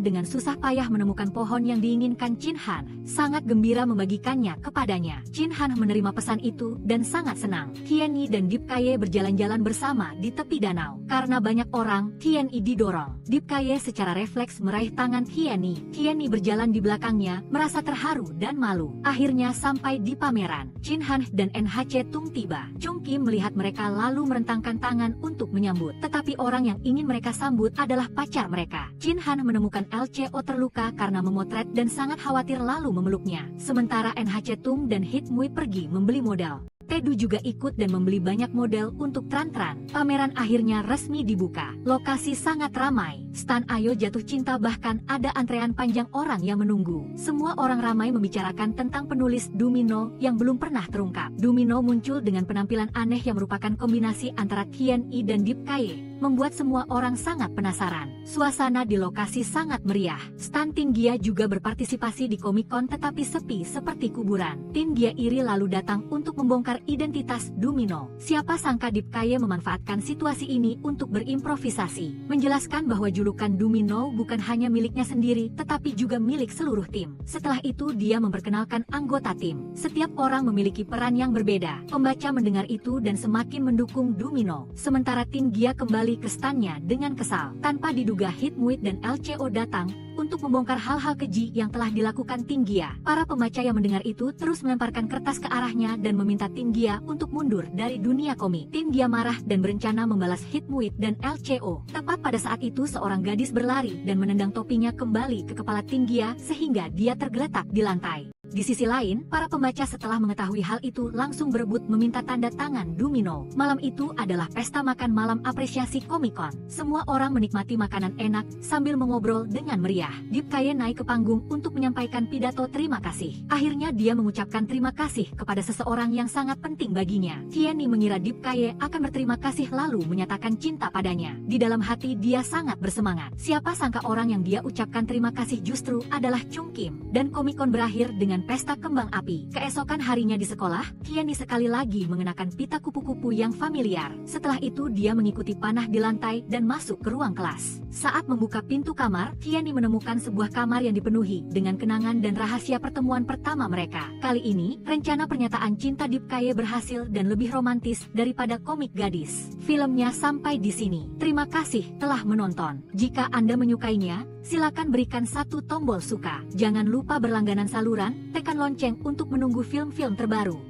dengan susah payah menemukan pohon yang diinginkan Chin Han. Sangat gembira membagikannya kepadanya. Chin Han menerima pesan itu dan sangat senang. Tianyi dan Deep Kaye berjalan-jalan bersama di tepi danau. Karena banyak orang, Tianyi didorong. Deep Kaye secara refleks meraih tangan Tianyi. Tianyi berjalan di belakangnya, merasa terharu dan malu. Akhirnya sampai di pameran. Chin Han dan NHC Tung tiba. Chung Kim melihat mereka lalu merentangkan tangan untuk menyambut. Tetapi orang yang ingin mereka sambut adalah pacar mereka. Chin Han menemukan LCO terluka karena memotret dan sangat khawatir lalu memeluknya. Sementara NHC Tung dan Hit Muit pergi membeli modal. Tedu juga ikut dan membeli banyak model untuk Tran. Pameran akhirnya resmi dibuka. Lokasi sangat ramai. Stan Ayo jatuh cinta bahkan ada antrean panjang orang yang menunggu. Semua orang ramai membicarakan tentang penulis Domino yang belum pernah terungkap. Domino muncul dengan penampilan aneh yang merupakan kombinasi antara Tianyi dan Deep Kaye. membuat semua orang sangat penasaran. Suasana di lokasi sangat meriah. Stan Tin Gia juga berpartisipasi di Comic Con tetapi sepi seperti kuburan. Tin Gia iri lalu datang untuk membongkar identitas Domino. Siapa sangka Deep Kaye memanfaatkan situasi ini untuk berimprovisasi, menjelaskan bahwa julukan Domino bukan hanya miliknya sendiri tetapi juga milik seluruh tim. Setelah itu dia memperkenalkan anggota tim. Setiap orang memiliki peran yang berbeda. Pembaca mendengar itu dan semakin mendukung Domino. Sementara Tin Gia kembali ke stannya dengan kesal. Tanpa diduga Hitmuit dan LCO datang untuk membongkar hal-hal keji yang telah dilakukan Tin Gia. Para pembaca yang mendengar itu terus melemparkan kertas ke arahnya dan meminta Tin Gia untuk mundur dari dunia komik. Tin Gia marah dan berencana membalas Hitmuit dan LCO. Tepat pada saat itu seorang gadis berlari dan menendang topinya kembali ke kepala Tin Gia sehingga dia tergeletak di lantai. Di sisi lain, para pembaca setelah mengetahui hal itu langsung berebut meminta tanda tangan Domino. Malam itu adalah pesta makan malam apresiasi Comic Con. Semua orang menikmati makanan enak sambil mengobrol dengan meriah. Deep Kaye naik ke panggung untuk menyampaikan pidato terima kasih. Akhirnya dia mengucapkan terima kasih kepada seseorang yang sangat penting baginya. Tienny mengira Deep Kaye akan berterima kasih lalu menyatakan cinta padanya. Di dalam hati dia sangat bersemangat. Siapa sangka orang yang dia ucapkan terima kasih justru adalah Chung Kim. Dan Comic Con berakhir dengan pesta kembang api. Keesokan harinya di sekolah, Tienny sekali lagi mengenakan pita kupu-kupu yang familiar. Setelah itu dia mengikuti panah di lantai dan masuk ke ruang kelas. Saat membuka pintu kamar, Tienny menemukan sebuah kamar yang dipenuhi dengan kenangan dan rahasia pertemuan pertama mereka. Kali ini, rencana pernyataan cinta Deep Kaye berhasil dan lebih romantis daripada komik gadis. Filmnya sampai di sini. Terima kasih telah menonton. Jika Anda menyukainya, silakan berikan satu tombol suka. Jangan lupa berlangganan saluran, tekan lonceng untuk menunggu film-film terbaru.